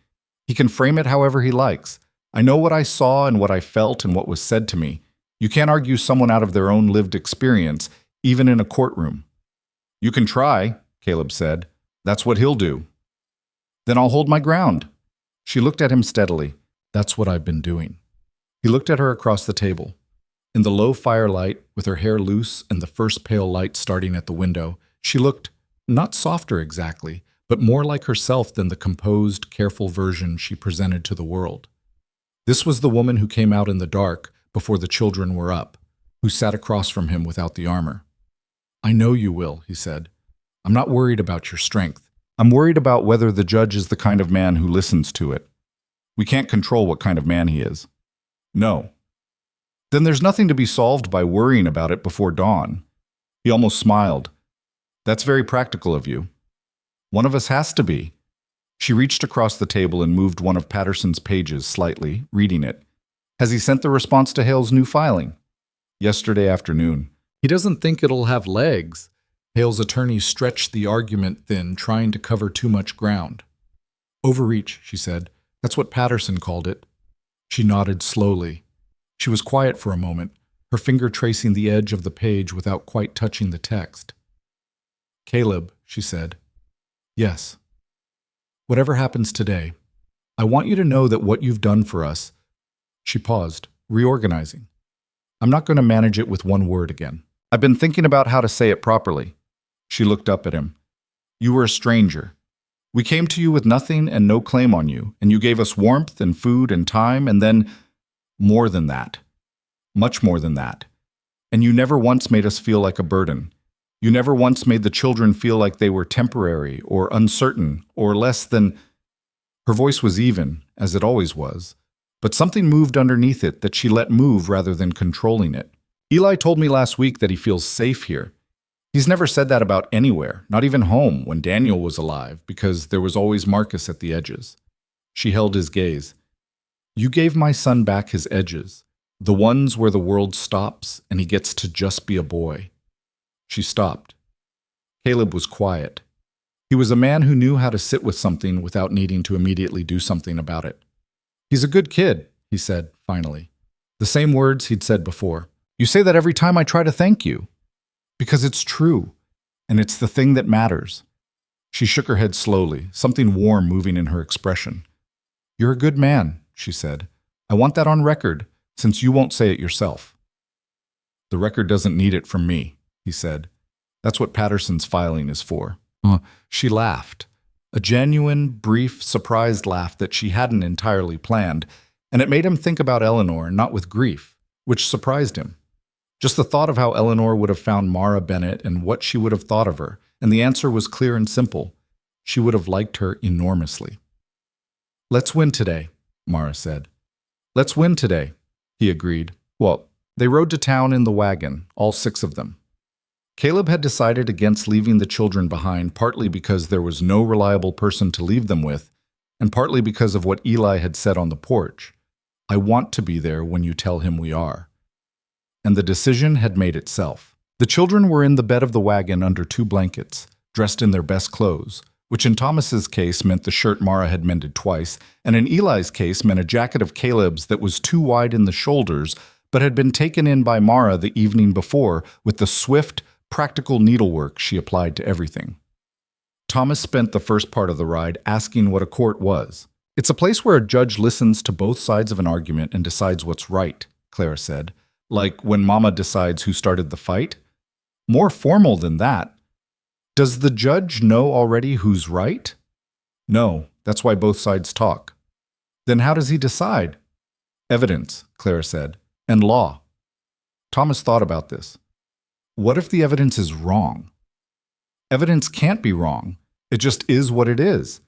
A: "He can frame it however he likes. I know what I saw and what I felt and what was said to me. You can't argue someone out of their own lived experience, even in a courtroom." "You can try," Caleb said. "That's what he'll do." "Then I'll hold my ground." She looked at him steadily. "That's what I've been doing." He looked at her across the table. In the low firelight, with her hair loose and the first pale light starting at the window, she looked, not softer exactly, but more like herself than the composed, careful version she presented to the world. This was the woman who came out in the dark before the children were up, who sat across from him without the armor. "I know you will," he said. "I'm not worried about your strength. I'm worried about whether the judge is the kind of man who listens to it. We can't control what kind of man he is." "No." "Then there's nothing to be solved by worrying about it before dawn." He almost smiled. "That's very practical of you." "One of us has to be." She reached across the table and moved one of Patterson's pages slightly, reading it. "Has he sent the response to Hale's new filing?" "Yesterday afternoon." "He doesn't think it'll have legs." Hale's attorney stretched the argument thin, trying to cover too much ground. "Overreach," she said. "That's what Patterson called it." She nodded slowly. She was quiet for a moment, her finger tracing the edge of the page without quite touching the text. "Caleb," she said. "Yes. Whatever happens today, I want you to know that what you've done for us—" She paused, reorganizing. "I'm not going to manage it with one word again. I've been thinking about how to say it properly." She looked up at him. "You were a stranger. We came to you with nothing and no claim on you, and you gave us warmth and food and time, and then more than that. Much more than that. And you never once made us feel like a burden. You never once made the children feel like they were temporary or uncertain or less than—" Her voice was even, as it always was, but something moved underneath it that she let move rather than controlling it. "Eli told me last week that he feels safe here. He's never said that about anywhere, not even home when Daniel was alive, because there was always Marcus at the edges." She held his gaze. "You gave my son back his edges, the ones where the world stops and he gets to just be a boy." She stopped. Caleb was quiet. He was a man who knew how to sit with something without needing to immediately do something about it. "He's a good kid," he said, finally. The same words he'd said before. "You say that every time I try to thank you." "Because it's true, and it's the thing that matters." She shook her head slowly, something warm moving in her expression. "You're a good man," she said. "I want that on record, since you won't say it yourself." "The record doesn't need it from me," he said. "That's what Patterson's filing is for." She laughed, a genuine, brief, surprised laugh that she hadn't entirely planned, and it made him think about Eleanor, not with grief, which surprised him. Just the thought of how Eleanor would have found Mara Bennett and what she would have thought of her, and the answer was clear and simple. She would have liked her enormously. "Let's win today," Mara said. "Let's win today," he agreed. Well, they rode to town in the wagon, all 6 of them. Caleb had decided against leaving the children behind, partly because there was no reliable person to leave them with, and partly because of what Eli had said on the porch. "I want to be there when you tell him we are." And the decision had made itself. The children were in the bed of the wagon under 2 blankets, dressed in their best clothes, which in Thomas's case meant the shirt Mara had mended twice, and in Eli's case meant a jacket of Caleb's that was too wide in the shoulders, but had been taken in by Mara the evening before with the swift, practical needlework she applied to everything. Thomas spent the first part of the ride asking what a court was. It's a place where a judge listens to both sides of an argument and decides what's right, Clara said. Like when Mama decides who started the fight? More formal than that. Does the judge know already who's right? No, that's why both sides talk. Then how does he decide? Evidence, Clara said, and law. Thomas thought about this. What if the evidence is wrong? Evidence can't be wrong. It just is what it is.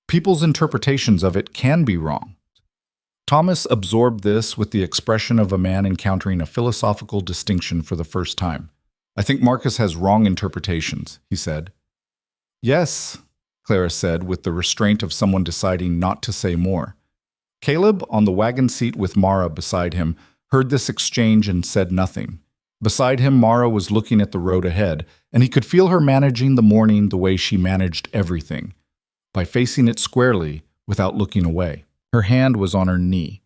A: People's interpretations of it can be wrong. Thomas absorbed this with the expression of a man encountering a philosophical distinction for the first time. I think Marcus has wrong interpretations, he said. Yes, Clara said with the restraint of someone deciding not to say more. Caleb, on the wagon seat with Mara beside him, heard this exchange and said nothing. Beside him, Mara was looking at the road ahead, and he could feel her managing the morning the way she managed everything, by facing it squarely without looking away. Her hand was on her knee.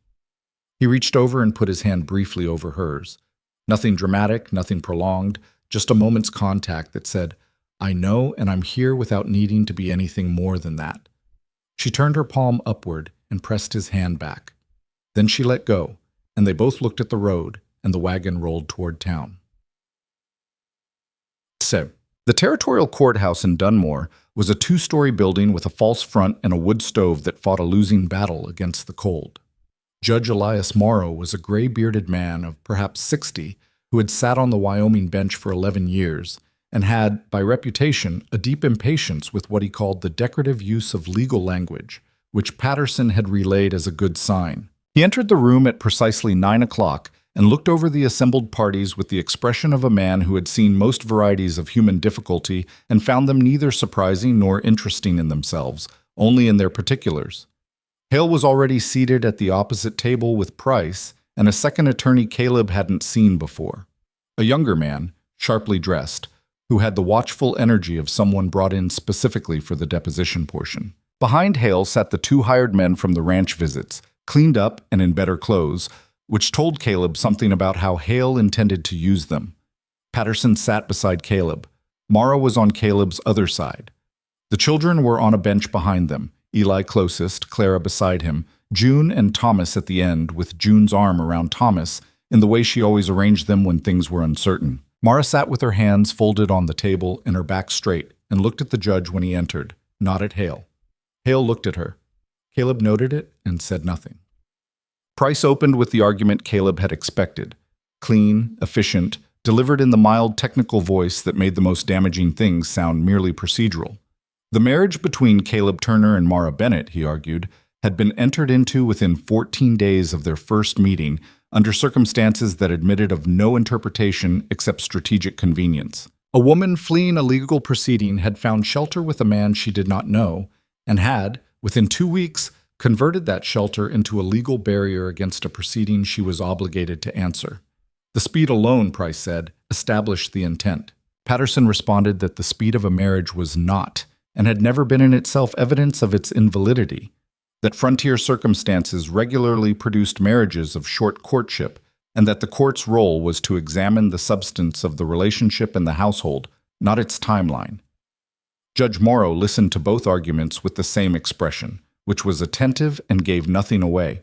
A: He reached over and put his hand briefly over hers. Nothing dramatic, nothing prolonged, just a moment's contact that said, I know and I'm here without needing to be anything more than that. She turned her palm upward and pressed his hand back. Then she let go, and they both looked at the road, and the wagon rolled toward town. The territorial courthouse in Dunmore was a two-story building with a false front and a wood stove that fought a losing battle against the cold. Judge Elias Morrow was a gray-bearded man of perhaps 60 who had sat on the Wyoming bench for 11 years and had, by reputation, a deep impatience with what he called the decorative use of legal language, which Patterson had relayed as a good sign. He entered the room at precisely 9 o'clock and looked over the assembled parties with the expression of a man who had seen most varieties of human difficulty and found them neither surprising nor interesting in themselves, only in their particulars. Hale was already seated at the opposite table with Price and a second attorney Caleb hadn't seen before. A younger man, sharply dressed, who had the watchful energy of someone brought in specifically for the deposition portion. Behind Hale sat the two hired men from the ranch visits, cleaned up and in better clothes, which told Caleb something about how Hale intended to use them. Patterson sat beside Caleb. Mara was on Caleb's other side. The children were on a bench behind them, Eli closest, Clara beside him, June and Thomas at the end, with June's arm around Thomas in the way she always arranged them when things were uncertain. Mara sat with her hands folded on the table and her back straight and looked at the judge when he entered, not at Hale. Hale looked at her. Caleb noted it and said nothing. Price opened with the argument Caleb had expected. Clean, efficient, delivered in the mild technical voice that made the most damaging things sound merely procedural. The marriage between Caleb Turner and Mara Bennett, he argued, had been entered into within 14 days of their first meeting under circumstances that admitted of no interpretation except strategic convenience. A woman fleeing a legal proceeding had found shelter with a man she did not know and had, within 2 weeks, converted that shelter into a legal barrier against a proceeding she was obligated to answer. The speed alone, Price said, established the intent. Patterson responded that the speed of a marriage was not, and had never been in itself evidence of its invalidity, that frontier circumstances regularly produced marriages of short courtship, and that the court's role was to examine the substance of the relationship and the household, not its timeline. Judge Morrow listened to both arguments with the same expression, which was attentive and gave nothing away.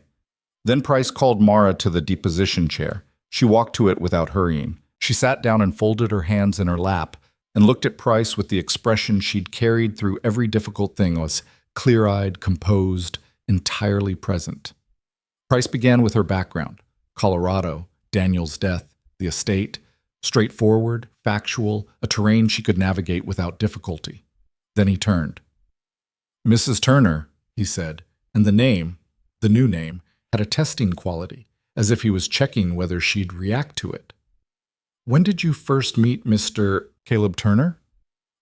A: Then Price called Mara to the deposition chair. She walked to it without hurrying. She sat down and folded her hands in her lap and looked at Price with the expression she'd carried through every difficult thing, was clear-eyed, composed, entirely present. Price began with her background: Colorado, Daniel's death, the estate, straightforward, factual, a terrain she could navigate without difficulty. Then he turned. Mrs. Turner, he said, and the name, the new name, had a testing quality, as if he was checking whether she'd react to it. When did you first meet Mr. Caleb Turner?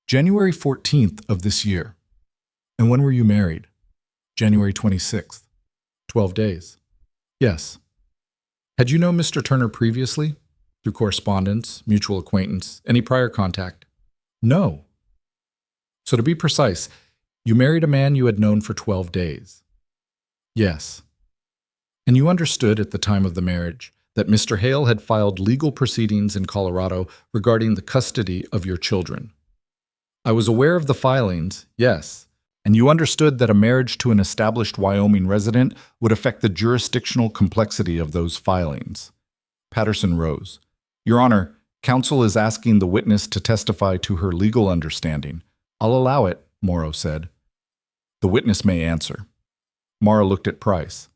A: January 14th of this year. And when were you married? January 26th. 12 days. Yes. Had you known Mr. Turner previously? Through correspondence, mutual acquaintance, any prior contact? No. So to be precise, you married a man you had known for 12 days. Yes. And you understood at the time of the marriage that Mr. Hale had filed legal proceedings in Colorado regarding the custody of your children. I was aware of the filings, yes, And you understood that a marriage to an established Wyoming resident would affect the jurisdictional complexity of those filings. Patterson rose. Your Honor, counsel is asking the witness to testify to her legal understanding. I'll allow it, Morrow said. The witness may answer. Mara looked at Price.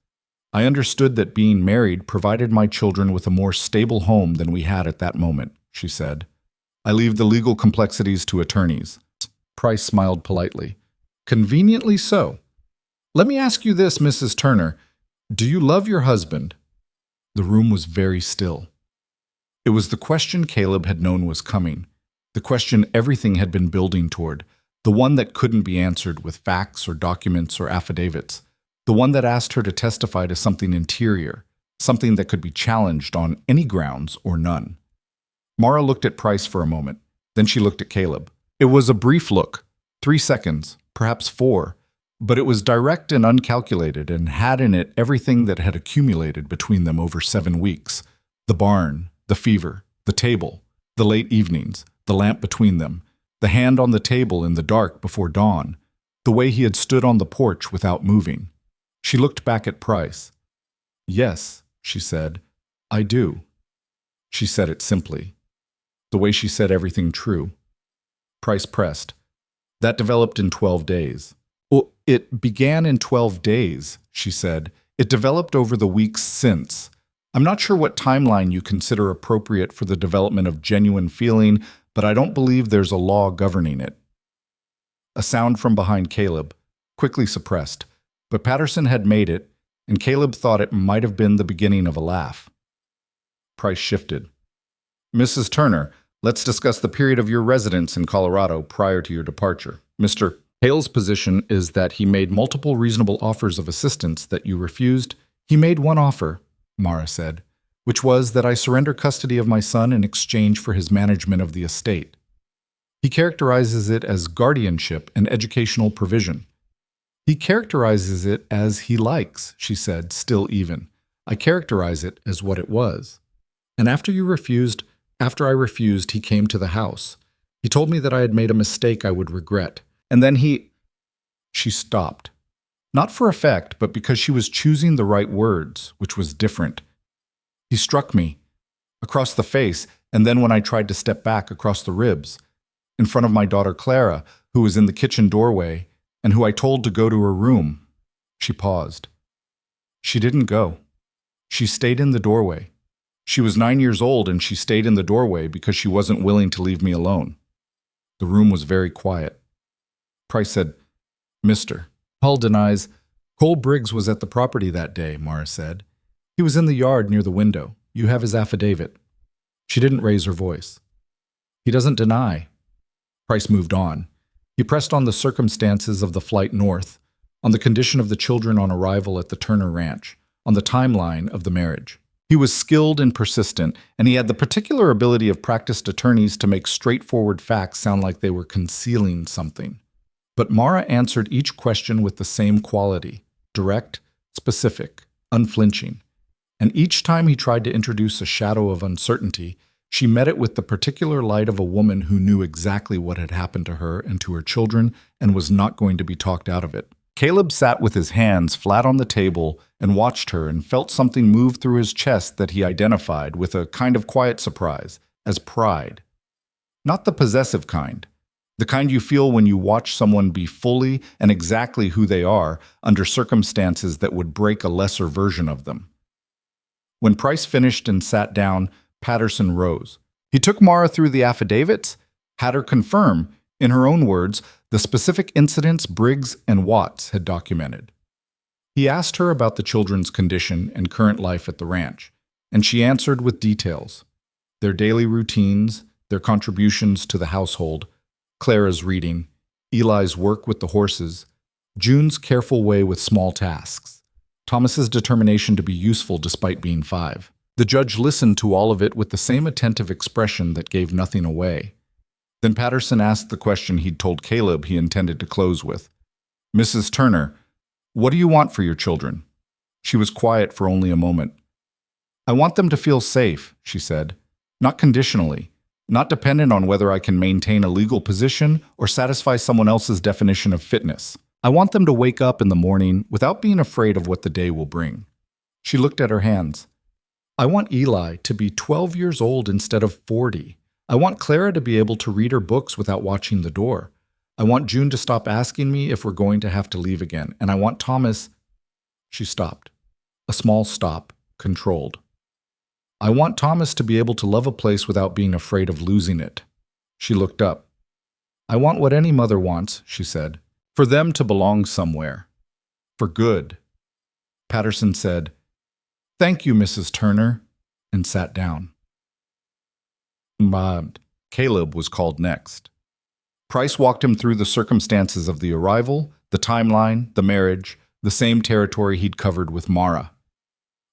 A: I understood that being married provided my children with a more stable home than we had at that moment, she said. I leave the legal complexities to attorneys. Price smiled politely. Conveniently so. Let me ask you this, Mrs. Turner. Do you love your husband? The room was very still. It was the question Caleb had known was coming, the question everything had been building toward, the one that couldn't be answered with facts or documents or affidavits, the one that asked her to testify to something interior, something that could be challenged on any grounds or none. Mara looked at Price for a moment. Then she looked at Caleb. It was a brief look, 3 seconds, perhaps 4, but it was direct and uncalculated and had in it everything that had accumulated between them over 7 weeks. The barn, the fever, the table, the late evenings, the lamp between them, the hand on the table in the dark before dawn, the way he had stood on the porch without moving. She looked back at Price. Yes, she said, I do. She said it simply. The way she said everything true. Price pressed. That developed in 12 days. Well, it began in 12 days, she said. It developed over the weeks since. I'm not sure what timeline you consider appropriate for the development of genuine feeling, but I don't believe there's a law governing it. A sound from behind Caleb, quickly suppressed, but Patterson had made it, and Caleb thought it might have been the beginning of a laugh. Price shifted. Mrs. Turner, let's discuss the period of your residence in Colorado prior to your departure. Mr. Hale's position is that he made multiple reasonable offers of assistance that you refused. He made one offer, Mara said, which was that I surrender custody of my son in exchange for his management of the estate. He characterizes it as guardianship and educational provision. He characterizes it as he likes, she said, still even. I characterize it as what it was. And after I refused, he came to the house. He told me that I had made a mistake I would regret. And then She stopped. Not for effect, but because she was choosing the right words, which was different. He struck me, across the face, and then when I tried to step back, across the ribs, in front of my daughter Clara, who was in the kitchen doorway, and who I told to go to her room. She paused. She didn't go. She stayed in the doorway. She was 9 years old, and she stayed in the doorway because she wasn't willing to leave me alone. The room was very quiet. Price said, Mr. Hull denies. Cole Briggs was at the property that day, Mara said. He was in the yard near the window. You have his affidavit. She didn't raise her voice. He doesn't deny. Price moved on. He pressed on the circumstances of the flight north, on the condition of the children on arrival at the Turner Ranch, on the timeline of the marriage. He was skilled and persistent, and he had the particular ability of practiced attorneys to make straightforward facts sound like they were concealing something. But Mara answered each question with the same quality, direct, specific, unflinching. And each time he tried to introduce a shadow of uncertainty, she met it with the particular light of a woman who knew exactly what had happened to her and to her children and was not going to be talked out of it. Caleb sat with his hands flat on the table and watched her and felt something move through his chest that he identified with a kind of quiet surprise as pride. Not the possessive kind, the kind you feel when you watch someone be fully and exactly who they are under circumstances that would break a lesser version of them. When Price finished and sat down, Patterson rose. He took Mara through the affidavits, had her confirm, in her own words, the specific incidents Briggs and Watts had documented. He asked her about the children's condition and current life at the ranch, and she answered with details. Their daily routines, their contributions to the household, Clara's reading, Eli's work with the horses, June's careful way with small tasks, Thomas's determination to be useful despite being 5. The judge listened to all of it with the same attentive expression that gave nothing away. Then Patterson asked the question he'd told Caleb he intended to close with. Mrs. Turner, what do you want for your children? She was quiet for only a moment. I want them to feel safe, she said, not conditionally, not dependent on whether I can maintain a legal position or satisfy someone else's definition of fitness. I want them to wake up in the morning without being afraid of what the day will bring. She looked at her hands. I want Eli to be 12 years old instead of 40. I want Clara to be able to read her books without watching the door. I want June to stop asking me if we're going to have to leave again. And I want Thomas... She stopped. A small stop, controlled. I want Thomas to be able to love a place without being afraid of losing it. She looked up. I want what any mother wants, she said, for them to belong somewhere. For good. Patterson said, Thank you, Mrs. Turner, and sat down. Caleb was called next. Price walked him through the circumstances of the arrival, the timeline, the marriage, the same territory he'd covered with Mara.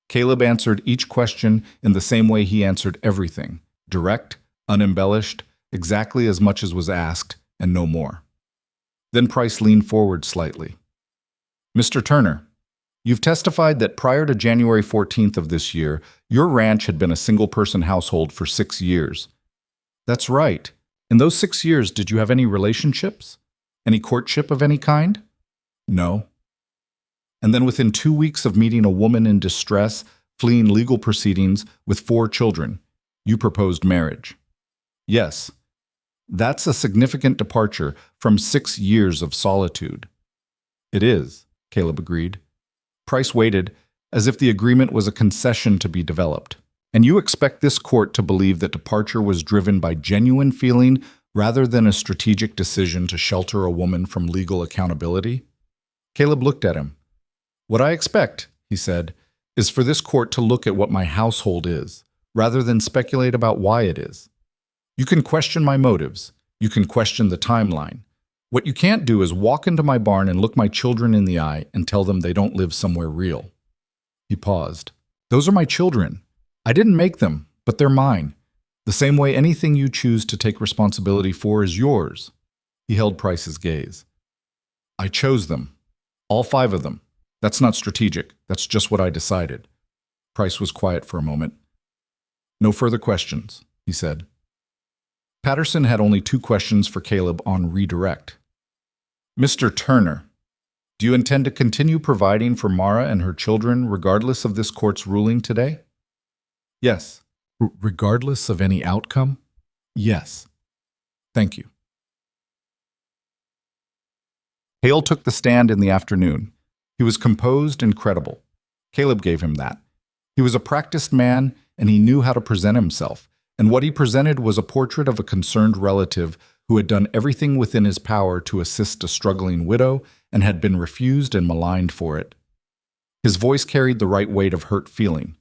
A: Caleb answered each question in the same way he answered everything, direct, unembellished, exactly as much as was asked, and no more. Then Price leaned forward slightly. Mr. Turner, you've testified that prior to January 14th of this year, your ranch had been a single-person household for 6 years. That's right. In those 6 years, did you have any relationships? Any courtship of any kind? No. And then within 2 weeks of meeting a woman in distress, fleeing legal proceedings with 4 children, you proposed marriage. Yes. That's a significant departure from 6 years of solitude. It is, Caleb agreed. Price waited, as if the agreement was a concession to be developed. And you expect this court to believe that departure was driven by genuine feeling rather than a strategic decision to shelter a woman from legal accountability? Caleb looked at him. What I expect, he said, is for this court to look at what my household is, rather than speculate about why it is. You can question my motives. You can question the timeline. What you can't do is walk into my barn and look my children in the eye and tell them they don't live somewhere real. He paused. Those are my children. I didn't make them, but they're mine. The same way anything you choose to take responsibility for is yours. He held Price's gaze. I chose them. All 5 of them. That's not strategic. That's just what I decided. Price was quiet for a moment. No further questions, he said. Patterson had only 2 questions for Caleb on redirect. Mr. Turner, do you intend to continue providing for Mara and her children regardless of this court's ruling today? Yes. Regardless of any outcome? Yes. Thank you. Hale took the stand in the afternoon. He was composed and credible. Caleb gave him that. He was a practiced man, and he knew how to present himself, and what he presented was a portrait of a concerned relative who had done everything within his power to assist a struggling widow and had been refused and maligned for it. His voice carried the right weight of hurt feeling.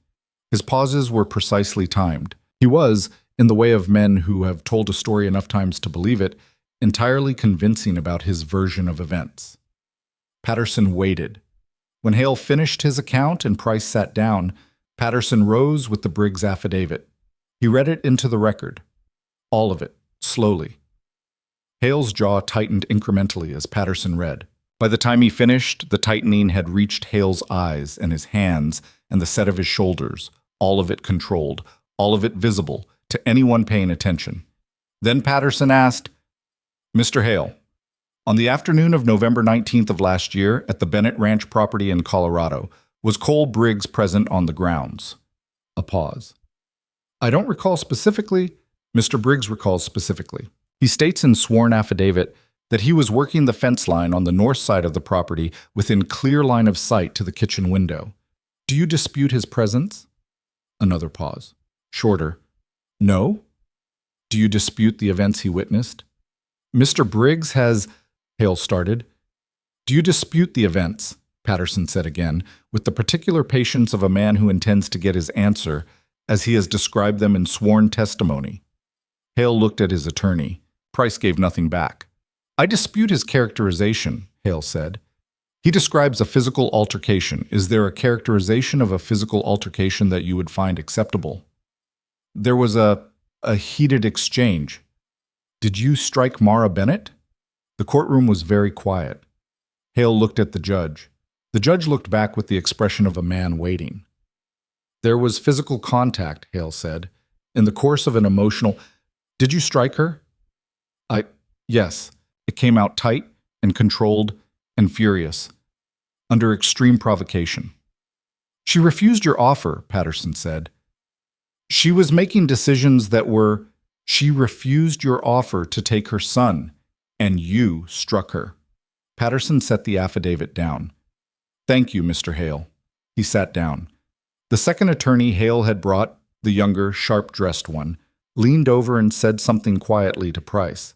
A: His pauses were precisely timed. He was, in the way of men who have told a story enough times to believe it, entirely convincing about his version of events. Patterson waited. When Hale finished his account and Price sat down, Patterson rose with the Briggs affidavit. He read it into the record. All of it, slowly. Hale's jaw tightened incrementally as Patterson read. By the time he finished, the tightening had reached Hale's eyes and his hands and the set of his shoulders, all of it controlled, all of it visible, to anyone paying attention. Then Patterson asked, Mr. Hale, on the afternoon of November 19th of last year at the Bennett Ranch property in Colorado, was Cole Briggs present on the grounds? A pause. I don't recall specifically. Mr. Briggs recalls specifically. He states in sworn affidavit that he was working the fence line on the north side of the property within clear line of sight to the kitchen window. Do you dispute his presence? Another pause. Shorter. No? Do you dispute the events he witnessed? Mr. Briggs has... Hale started. Do you dispute the events? Patterson said again, with the particular patience of a man who intends to get his answer, as he has described them in sworn testimony. Hale looked at his attorney. Price gave nothing back. I dispute his characterization, Hale said. He describes a physical altercation. Is there a characterization of a physical altercation that you would find acceptable? There was a heated exchange. Did you strike Mara Bennett? The courtroom was very quiet. Hale looked at the judge. The judge looked back with the expression of a man waiting. There was physical contact, Hale said, in the course of an emotional... Did you strike her? Yes. It came out tight and controlled and furious, under extreme provocation. She refused your offer, Patterson said. She was making decisions that were, she refused your offer to take her son, and you struck her. Patterson set the affidavit down. Thank you, Mr. Hale. He sat down. The second attorney Hale had brought, the younger, sharp-dressed one, leaned over and said something quietly to Price.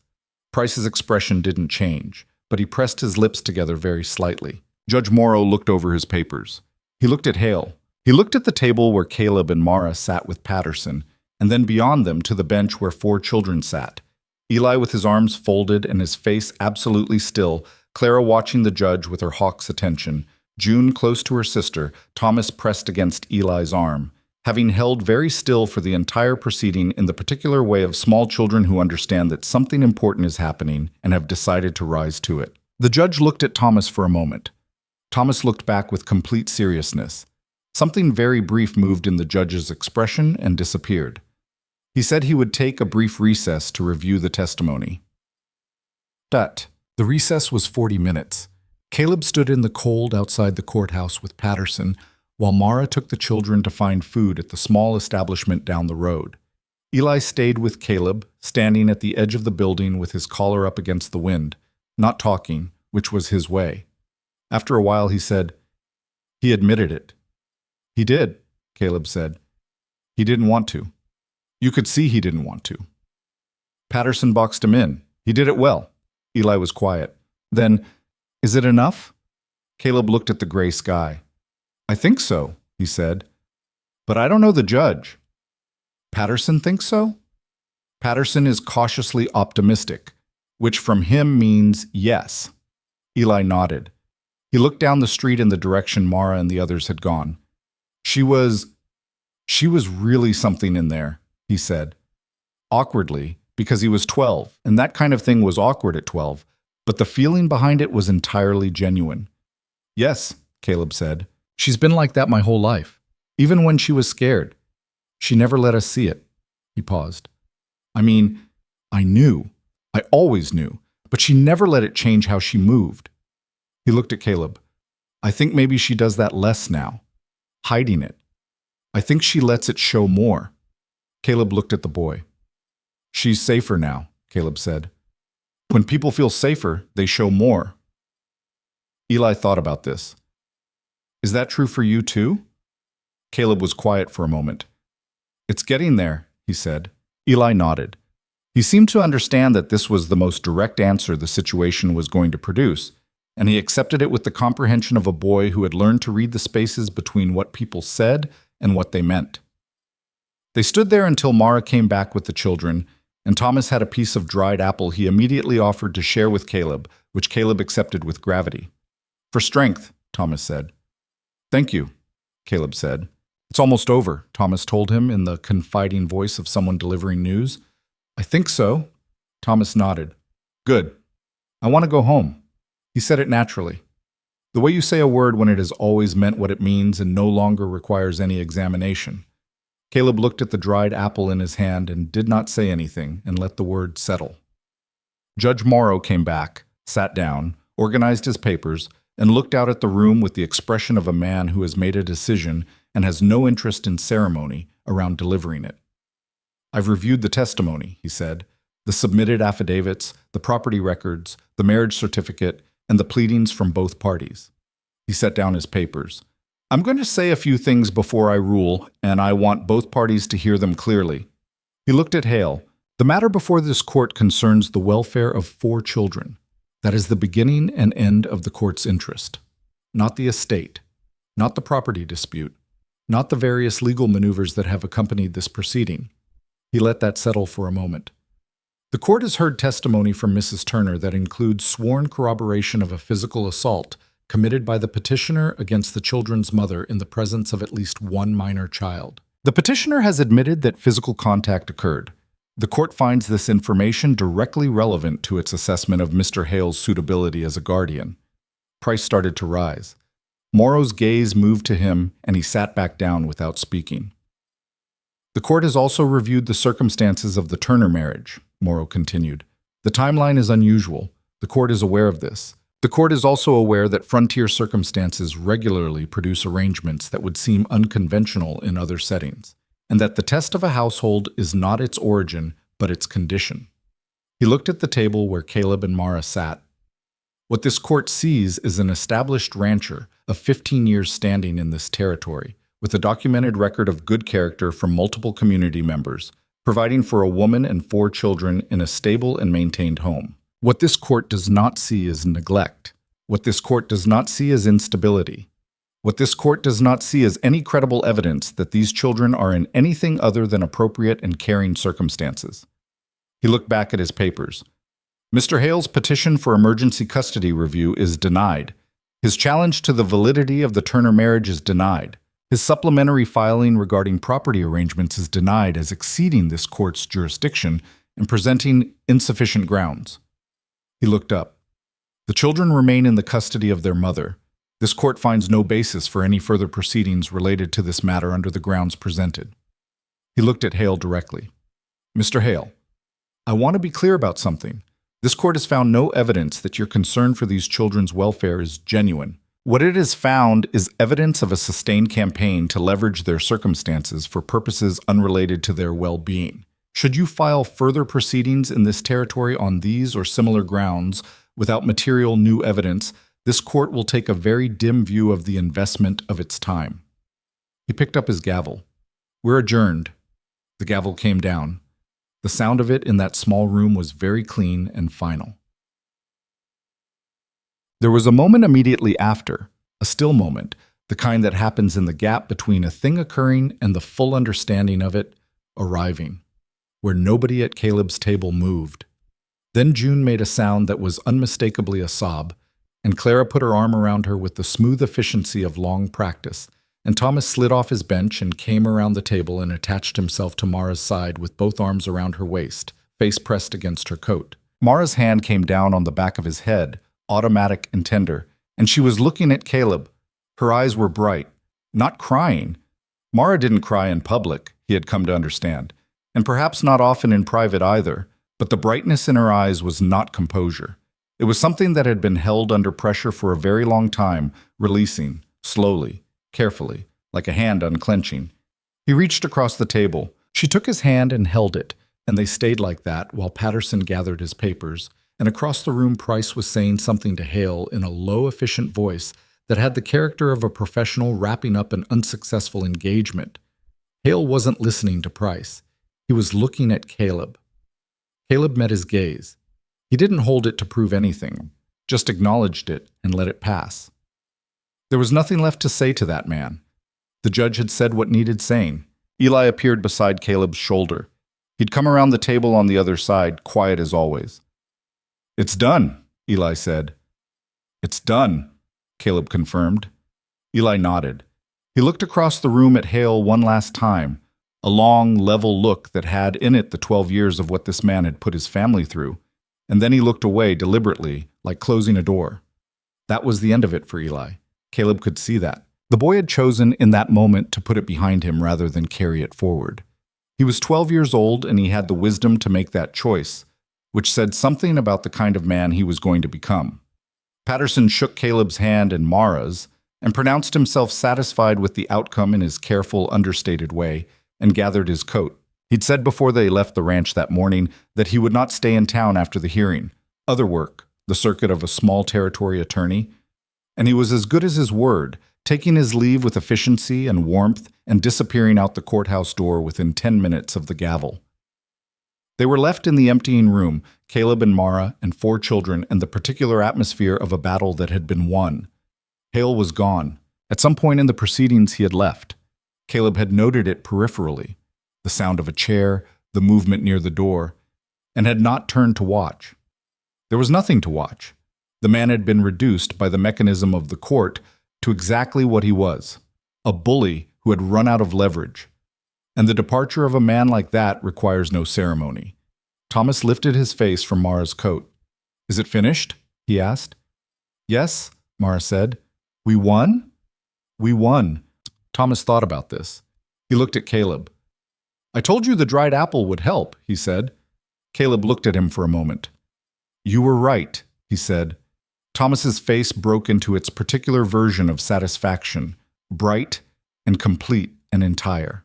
A: Price's expression didn't change, but he pressed his lips together very slightly. Judge Morrow looked over his papers. He looked at Hale. He looked at the table where Caleb and Mara sat with Patterson, and then beyond them to the bench where 4 children sat. Eli with his arms folded and his face absolutely still, Clara watching the judge with her hawk's attention, June close to her sister, Thomas pressed against Eli's arm, having held very still for the entire proceeding in the particular way of small children who understand that something important is happening and have decided to rise to it. The judge looked at Thomas for a moment. Thomas looked back with complete seriousness. Something very brief moved in the judge's expression and disappeared. He said he would take a brief recess to review the testimony. The recess was 40 minutes. Caleb stood in the cold outside the courthouse with Patterson, while Mara took the children to find food at the small establishment down the road. Eli stayed with Caleb, standing at the edge of the building with his collar up against the wind, not talking, which was his way. After a while he said, "He admitted it." "He did," Caleb said. "He didn't want to. You could see he didn't want to." Patterson boxed him in. "He did it well." Eli was quiet. Then, "Is it enough?" Caleb looked at the gray sky. "I think so," he said. "But I don't know the judge." "Patterson thinks so?" Patterson is cautiously optimistic, which from him means yes. Eli nodded. He looked down the street in the direction Mara and the others had gone. She was really something in there, he said. Awkwardly, because he was 12, and that kind of thing was awkward at 12, but the feeling behind it was entirely genuine. "Yes," Caleb said. "She's been like that my whole life, even when she was scared. She never let us see it." He paused. "I mean, I knew. I always knew, but she never let it change how she moved." He looked at Caleb. "I think maybe she does that less now, hiding it. I think she lets it show more." Caleb looked at the boy. "She's safer now," Caleb said. "When people feel safer, they show more." Eli thought about this. "Is that true for you too?" Caleb was quiet for a moment. "It's getting there," he said. Eli nodded. He seemed to understand that this was the most direct answer the situation was going to produce, and he accepted it with the comprehension of a boy who had learned to read the spaces between what people said and what they meant. They stood there until Mara came back with the children, and Thomas had a piece of dried apple he immediately offered to share with Caleb, which Caleb accepted with gravity. "For strength," Thomas said. "Thank you," Caleb said. "It's almost over," Thomas told him in the confiding voice of someone delivering news. "I think so." Thomas nodded. "Good. I want to go home." He said it naturally. The way you say a word when it has always meant what it means and no longer requires any examination. Caleb looked at the dried apple in his hand and did not say anything and let the word settle. Judge Morrow came back, sat down, organized his papers, and looked out at the room with the expression of a man who has made a decision and has no interest in ceremony around delivering it. "I've reviewed the testimony," he said, "the submitted affidavits, the property records, the marriage certificate, and the pleadings from both parties." He set down his papers. "I'm going to say a few things before I rule, and I want both parties to hear them clearly." He looked at Hale. "The matter before this court concerns the welfare of 4 children. That is the beginning and end of the court's interest. Not the estate, not the property dispute, not the various legal maneuvers that have accompanied this proceeding." He let that settle for a moment. "The court has heard testimony from Mrs. Turner that includes sworn corroboration of a physical assault committed by the petitioner against the children's mother in the presence of at least one minor child. The petitioner has admitted that physical contact occurred. The court finds this information directly relevant to its assessment of Mr. Hale's suitability as a guardian." Price started to rise. Morrow's gaze moved to him, and he sat back down without speaking. "The court has also reviewed the circumstances of the Turner marriage," Morrow continued. "The timeline is unusual. The court is aware of this. The court is also aware that frontier circumstances regularly produce arrangements that would seem unconventional in other settings, and that the test of a household is not its origin, but its condition. He looked at the table where Caleb and Mara sat. What this court sees is an established rancher of 15 years standing in this territory, with a documented record of good character from multiple community members, providing for a woman and 4 children in a stable and maintained home. What this court does not see is neglect. What this court does not see is instability. What this court does not see is any credible evidence that these children are in anything other than appropriate and caring circumstances. He looked back at his papers. Mr. Hale's petition for emergency custody review is denied. His challenge to the validity of the Turner marriage is denied. His supplementary filing regarding property arrangements is denied as exceeding this court's jurisdiction and presenting insufficient grounds. He looked up. The children remain in the custody of their mother. This court finds no basis for any further proceedings related to this matter under the grounds presented. He looked at Hale directly. Mr. Hale, I want to be clear about something. This court has found no evidence that your concern for these children's welfare is genuine. What it has found is evidence of a sustained campaign to leverage their circumstances for purposes unrelated to their well-being. Should you file further proceedings in this territory on these or similar grounds without material new evidence, this court will take a very dim view of the investment of its time. He picked up his gavel. We're adjourned. The gavel came down. The sound of it in that small room was very clean and final. There was a moment immediately after, a still moment, the kind that happens in the gap between a thing occurring and the full understanding of it arriving, where nobody at Caleb's table moved. Then June made a sound that was unmistakably a sob, and Clara put her arm around her with the smooth efficiency of long practice, and Thomas slid off his bench and came around the table and attached himself to Mara's side with both arms around her waist, face pressed against her coat. Mara's hand came down on the back of his head, automatic and tender, and she was looking at Caleb. Her eyes were bright, not crying. Mara didn't cry in public, he had come to understand, and perhaps not often in private either, but the brightness in her eyes was not composure. It was something that had been held under pressure for a very long time, releasing, slowly, carefully, like a hand unclenching. He reached across the table. She took his hand and held it, and they stayed like that while Patterson gathered his papers, and across the room Price was saying something to Hale in a low, efficient voice that had the character of a professional wrapping up an unsuccessful engagement. Hale wasn't listening to Price. He was looking at Caleb. Caleb met his gaze. He didn't hold it to prove anything, just acknowledged it and let it pass. There was nothing left to say to that man. The judge had said what needed saying. Eli appeared beside Caleb's shoulder. He'd come around the table on the other side, quiet as always. "It's done," Eli said. "It's done," Caleb confirmed. Eli nodded. He looked across the room at Hale one last time, a long, level look that had in it the 12 years of what this man had put his family through, and then he looked away deliberately, like closing a door. That was the end of it for Eli. Caleb could see that. The boy had chosen in that moment to put it behind him rather than carry it forward. He was 12 years old and he had the wisdom to make that choice, which said something about the kind of man he was going to become. Patterson shook Caleb's hand and Mara's and pronounced himself satisfied with the outcome in his careful, understated way, and gathered his coat. He'd said before they left the ranch that morning that he would not stay in town after the hearing. Other work, the circuit of a small territory attorney, and he was as good as his word, taking his leave with efficiency and warmth and disappearing out the courthouse door within 10 minutes of the gavel. They were left in the emptying room, Caleb and Mara and 4 children, and the particular atmosphere of a battle that had been won. Hale was gone. At some point in the proceedings he had left. Caleb had noted it peripherally, the sound of a chair, the movement near the door, and had not turned to watch. There was nothing to watch. The man had been reduced by the mechanism of the court to exactly what he was, a bully who had run out of leverage. And the departure of a man like that requires no ceremony. Thomas lifted his face from Mara's coat. "Is it finished?" he asked. "Yes," Mara said. "We won?" "We won." Thomas thought about this. He looked at Caleb. "I told you the dried apple would help," he said. Caleb looked at him for a moment. "You were right," he said. Thomas's face broke into its particular version of satisfaction, bright and complete and entire.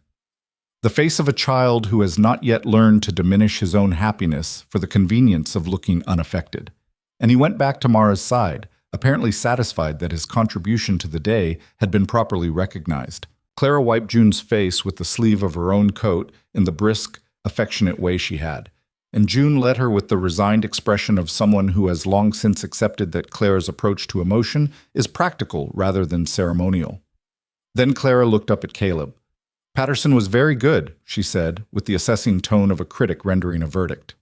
A: The face of a child who has not yet learned to diminish his own happiness for the convenience of looking unaffected. And he went back to Mara's side, apparently satisfied that his contribution to the day had been properly recognized. Clara wiped June's face with the sleeve of her own coat in the brisk, affectionate way she had, and June led her with the resigned expression of someone who has long since accepted that Clara's approach to emotion is practical rather than ceremonial. Then Clara looked up at Caleb. "Patterson was very good," she said, with the assessing tone of a critic rendering a verdict.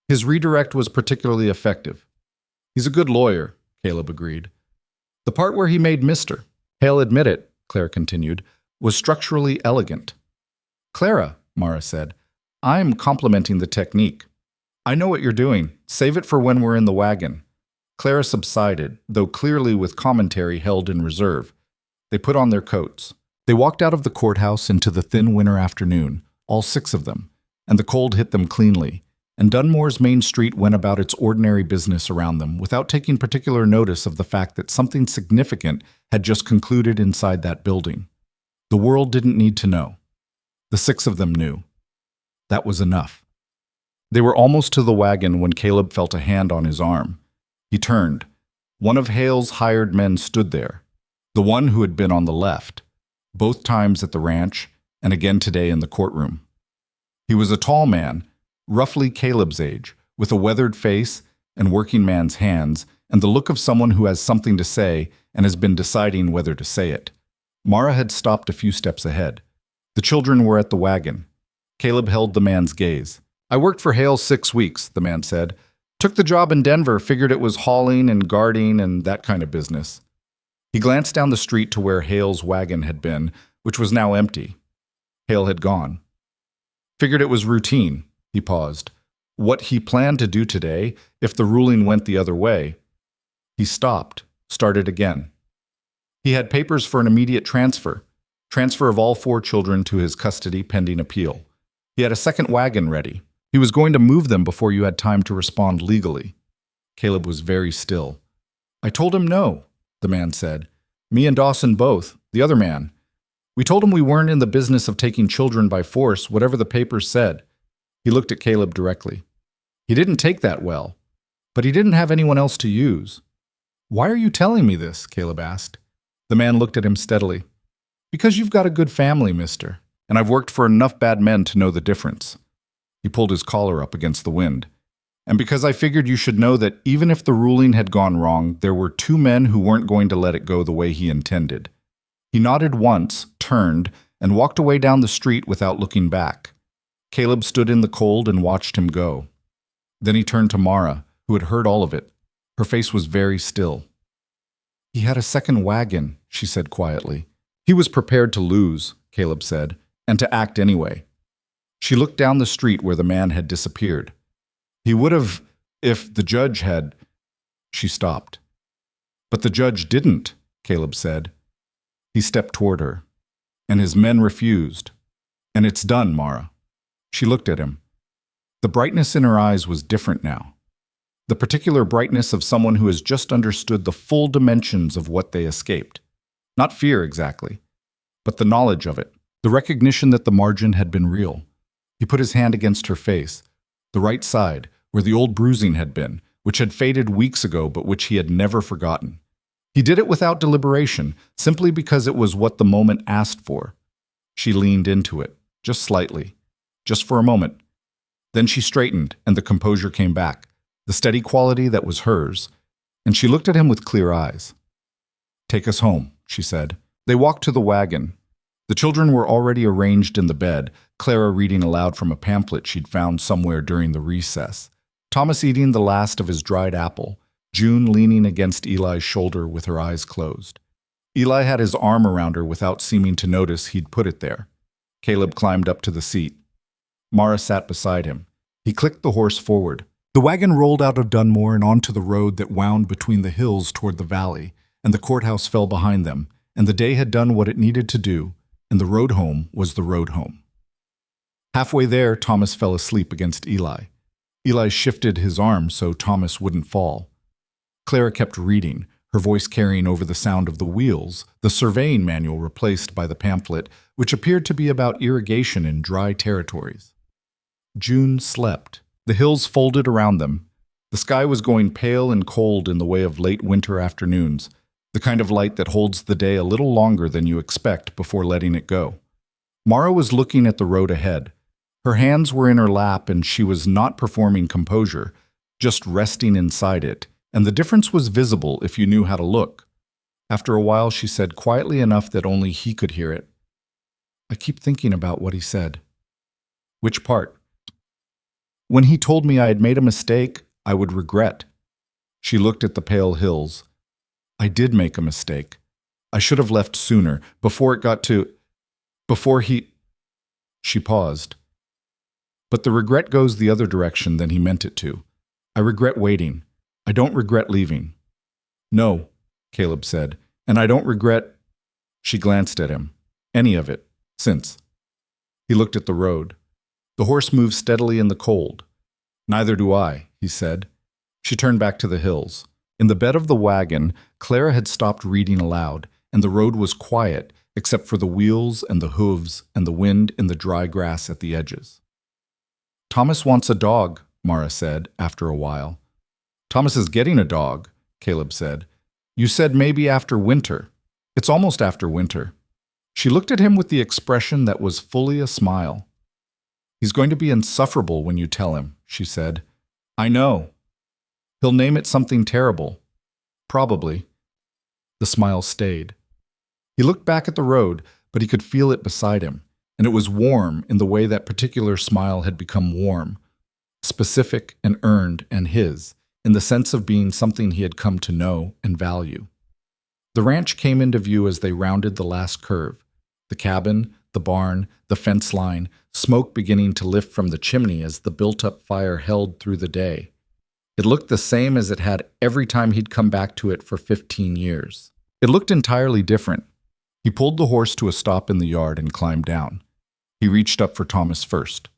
A: "His redirect was particularly effective." "He's a good lawyer," Caleb agreed. "The part where he made Mr. Hale admit it," Claire continued, "was structurally elegant." "Clara," Mara said, "I'm complimenting the technique. I know what you're doing. Save it for when we're in the wagon." Clara subsided, though clearly with commentary held in reserve. They put on their coats. They walked out of the courthouse into the thin winter afternoon, all 6 of them, and the cold hit them cleanly, and Dunmore's main street went about its ordinary business around them without taking particular notice of the fact that something significant had just concluded inside that building. The world didn't need to know. The 6 of them knew. That was enough. They were almost to the wagon when Caleb felt a hand on his arm. He turned. One of Hale's hired men stood there, the one who had been on the left, both times at the ranch and again today in the courtroom. He was a tall man, roughly Caleb's age, with a weathered face and working man's hands and the look of someone who has something to say and has been deciding whether to say it. Mara had stopped a few steps ahead. The children were at the wagon. Caleb held the man's gaze. "I worked for Hale 6 weeks, the man said. Took the job in Denver, figured it was hauling and guarding and that kind of business." He glanced down the street to where Hale's wagon had been, which was now empty. Hale had gone. Figured it was routine. He paused. What he planned to do today, if the ruling went the other way. He stopped, started again. He had papers for an immediate transfer of all 4 children to his custody pending appeal. He had a second wagon ready. He was going to move them before you had time to respond legally. Caleb was very still. "I told him no," the man said. "Me and Dawson both, the other man. We told him we weren't in the business of taking children by force, whatever the papers said." He looked at Caleb directly. "He didn't take that well, but he didn't have anyone else to use." "Why are you telling me this?" Caleb asked. The man looked at him steadily. "Because you've got a good family, mister, and I've worked for enough bad men to know the difference." He pulled his collar up against the wind. "And because I figured you should know that even if the ruling had gone wrong, there were 2 men who weren't going to let it go the way he intended." He nodded once, turned, and walked away down the street without looking back. Caleb stood in the cold and watched him go. Then he turned to Mara, who had heard all of it. Her face was very still. "He had a second wagon," she said quietly. "He was prepared to lose," Caleb said, "and to act anyway." She looked down the street where the man had disappeared. "He would have, if the judge had—" She stopped. "But the judge didn't," Caleb said. He stepped toward her. "And his men refused. And it's done, Mara." She looked at him. The brightness in her eyes was different now. The particular brightness of someone who has just understood the full dimensions of what they escaped. Not fear exactly, but the knowledge of it, the recognition that the margin had been real. He put his hand against her face, the right side, where the old bruising had been, which had faded weeks ago but which he had never forgotten. He did it without deliberation, simply because it was what the moment asked for. She leaned into it, just slightly, just for a moment. Then she straightened, and the composure came back, the steady quality that was hers, and she looked at him with clear eyes. "Take us home," she said. They walked to the wagon. The children were already arranged in the bed, Clara reading aloud from a pamphlet she'd found somewhere during the recess, Thomas eating the last of his dried apple, June leaning against Eli's shoulder with her eyes closed. Eli had his arm around her without seeming to notice he'd put it there. Caleb climbed up to the seat. Mara sat beside him. He clicked the horse forward. The wagon rolled out of Dunmore and onto the road that wound between the hills toward the valley, and the courthouse fell behind them, and the day had done what it needed to do, and the road home was the road home. Halfway there, Thomas fell asleep against Eli. Eli shifted his arm so Thomas wouldn't fall. Clara kept reading, her voice carrying over the sound of the wheels, the surveying manual replaced by the pamphlet, which appeared to be about irrigation in dry territories. June slept. The hills folded around them. The sky was going pale and cold in the way of late winter afternoons, the kind of light that holds the day a little longer than you expect before letting it go. Mara was looking at the road ahead. Her hands were in her lap and she was not performing composure, just resting inside it, and the difference was visible if you knew how to look. After a while, she said quietly enough that only he could hear it, "I keep thinking about what he said." "Which part?" "When he told me I had made a mistake, I would regret." She looked at the pale hills. "I did make a mistake. I should have left sooner, before it got to... before he..." She paused. "But the regret goes the other direction than he meant it to. I regret waiting. I don't regret leaving." "No," Caleb said, "and I don't regret..." She glanced at him. "Any of it, since..." He looked at the road. The horse moved steadily in the cold. "Neither do I," he said. She turned back to the hills. In the bed of the wagon, Clara had stopped reading aloud, and the road was quiet, except for the wheels and the hooves and the wind in the dry grass at the edges. "Thomas wants a dog," Mara said, after a while. "Thomas is getting a dog," Caleb said. "You said maybe after winter. It's almost after winter." She looked at him with the expression that was fully a smile. "He's going to be insufferable when you tell him," she said. "I know. He'll name it something terrible. Probably." The smile stayed. He looked back at the road, but he could feel it beside him, and it was warm in the way that particular smile had become warm, specific and earned and his, in the sense of being something he had come to know and value. The ranch came into view as they rounded the last curve. The cabin, the barn, the fence line, smoke beginning to lift from the chimney as the built-up fire held through the day. It looked the same as it had every time he'd come back to it for 15 years. It looked entirely different. He pulled the horse to a stop in the yard and climbed down. He reached up for Thomas first.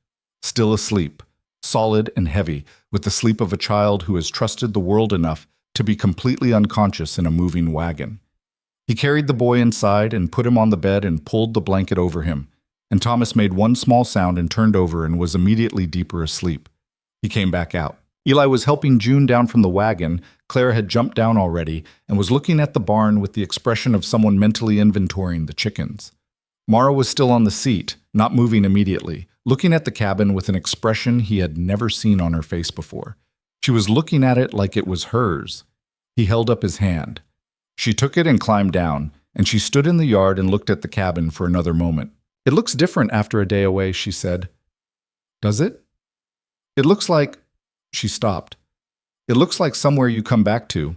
A: Still asleep, solid and heavy, with the sleep of a child who has trusted the world enough to be completely unconscious in a moving wagon. He carried the boy inside and put him on the bed and pulled the blanket over him, and Thomas made one small sound and turned over and was immediately deeper asleep. He came back out. Eli was helping June down from the wagon. Clara had jumped down already and was looking at the barn with the expression of someone mentally inventorying the chickens. Mara was still on the seat, not moving immediately, looking at the cabin with an expression he had never seen on her face before. She was looking at it like it was hers. He held up his hand. She took it and climbed down, and she stood in the yard and looked at the cabin for another moment. "It looks different after a day away," she said. "Does it?" "It looks like..." She stopped. "It looks like somewhere you come back to."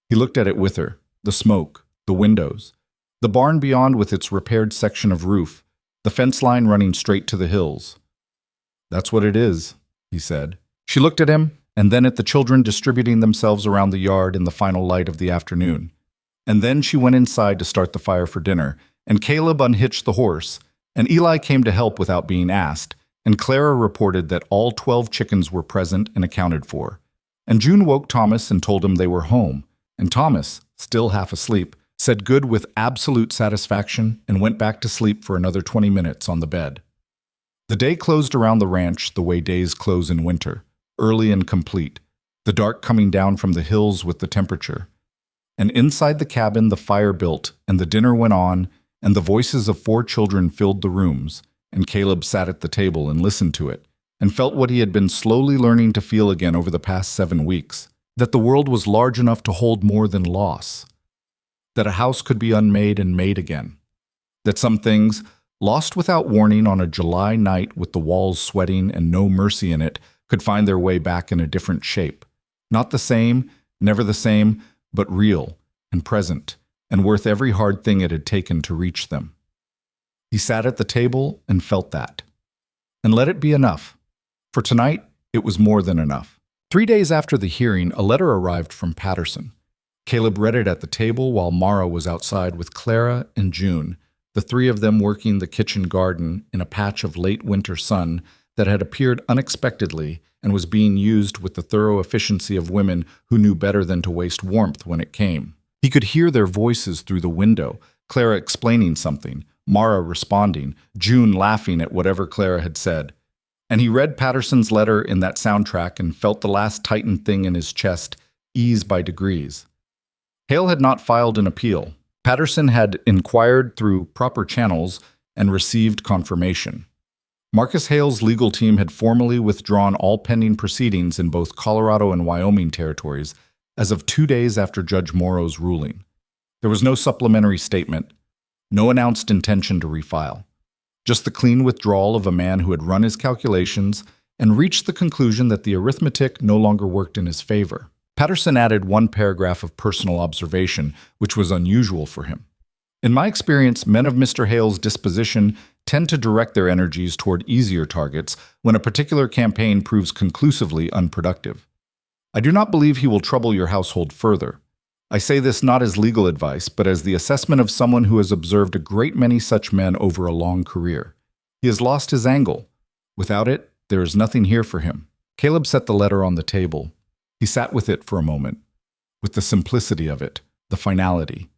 A: He looked at it with her, the smoke, the windows, the barn beyond with its repaired section of roof, the fence line running straight to the hills. "That's what it is," he said. She looked at him, and then at the children distributing themselves around the yard in the final light of the afternoon. And then she went inside to start the fire for dinner, and Caleb unhitched the horse, and Eli came to help without being asked, and Clara reported that all 12 chickens were present and accounted for. And June woke Thomas and told him they were home, and Thomas, still half asleep, said good with absolute satisfaction and went back to sleep for another 20 minutes on the bed. The day closed around the ranch the way days close in winter, early and complete, the dark coming down from the hills with the temperature. And inside the cabin the fire built, and the dinner went on, and the voices of 4 children filled the rooms, and Caleb sat at the table and listened to it, and felt what he had been slowly learning to feel again over the past 7 weeks, that the world was large enough to hold more than loss, that a house could be unmade and made again, that some things, lost without warning on a July night with the walls sweating and no mercy in it, could find their way back in a different shape, not the same, never the same, but real and present, and worth every hard thing it had taken to reach them. He sat at the table and felt that. And let it be enough. For tonight, it was more than enough. 3 days after the hearing, a letter arrived from Patterson. Caleb read it at the table while Mara was outside with Clara and June, the 3 of them working the kitchen garden in a patch of late winter sun that had appeared unexpectedly and was being used with the thorough efficiency of women who knew better than to waste warmth when it came. He could hear their voices through the window, Clara explaining something, Mara responding, June laughing at whatever Clara had said. And he read Patterson's letter in that soundtrack and felt the last tightened thing in his chest ease by degrees. Hale had not filed an appeal. Patterson had inquired through proper channels and received confirmation. Marcus Hale's legal team had formally withdrawn all pending proceedings in both Colorado and Wyoming territories as of 2 days after Judge Morrow's ruling. There was no supplementary statement, no announced intention to refile, just the clean withdrawal of a man who had run his calculations and reached the conclusion that the arithmetic no longer worked in his favor. Patterson added one paragraph of personal observation, which was unusual for him. In my experience, men of Mr. Hale's disposition tend to direct their energies toward easier targets when a particular campaign proves conclusively unproductive. I do not believe he will trouble your household further. I say this not as legal advice, but as the assessment of someone who has observed a great many such men over a long career. He has lost his angle. Without it, there is nothing here for him. Caleb set the letter on the table. He sat with it for a moment, with the simplicity of it, the finality.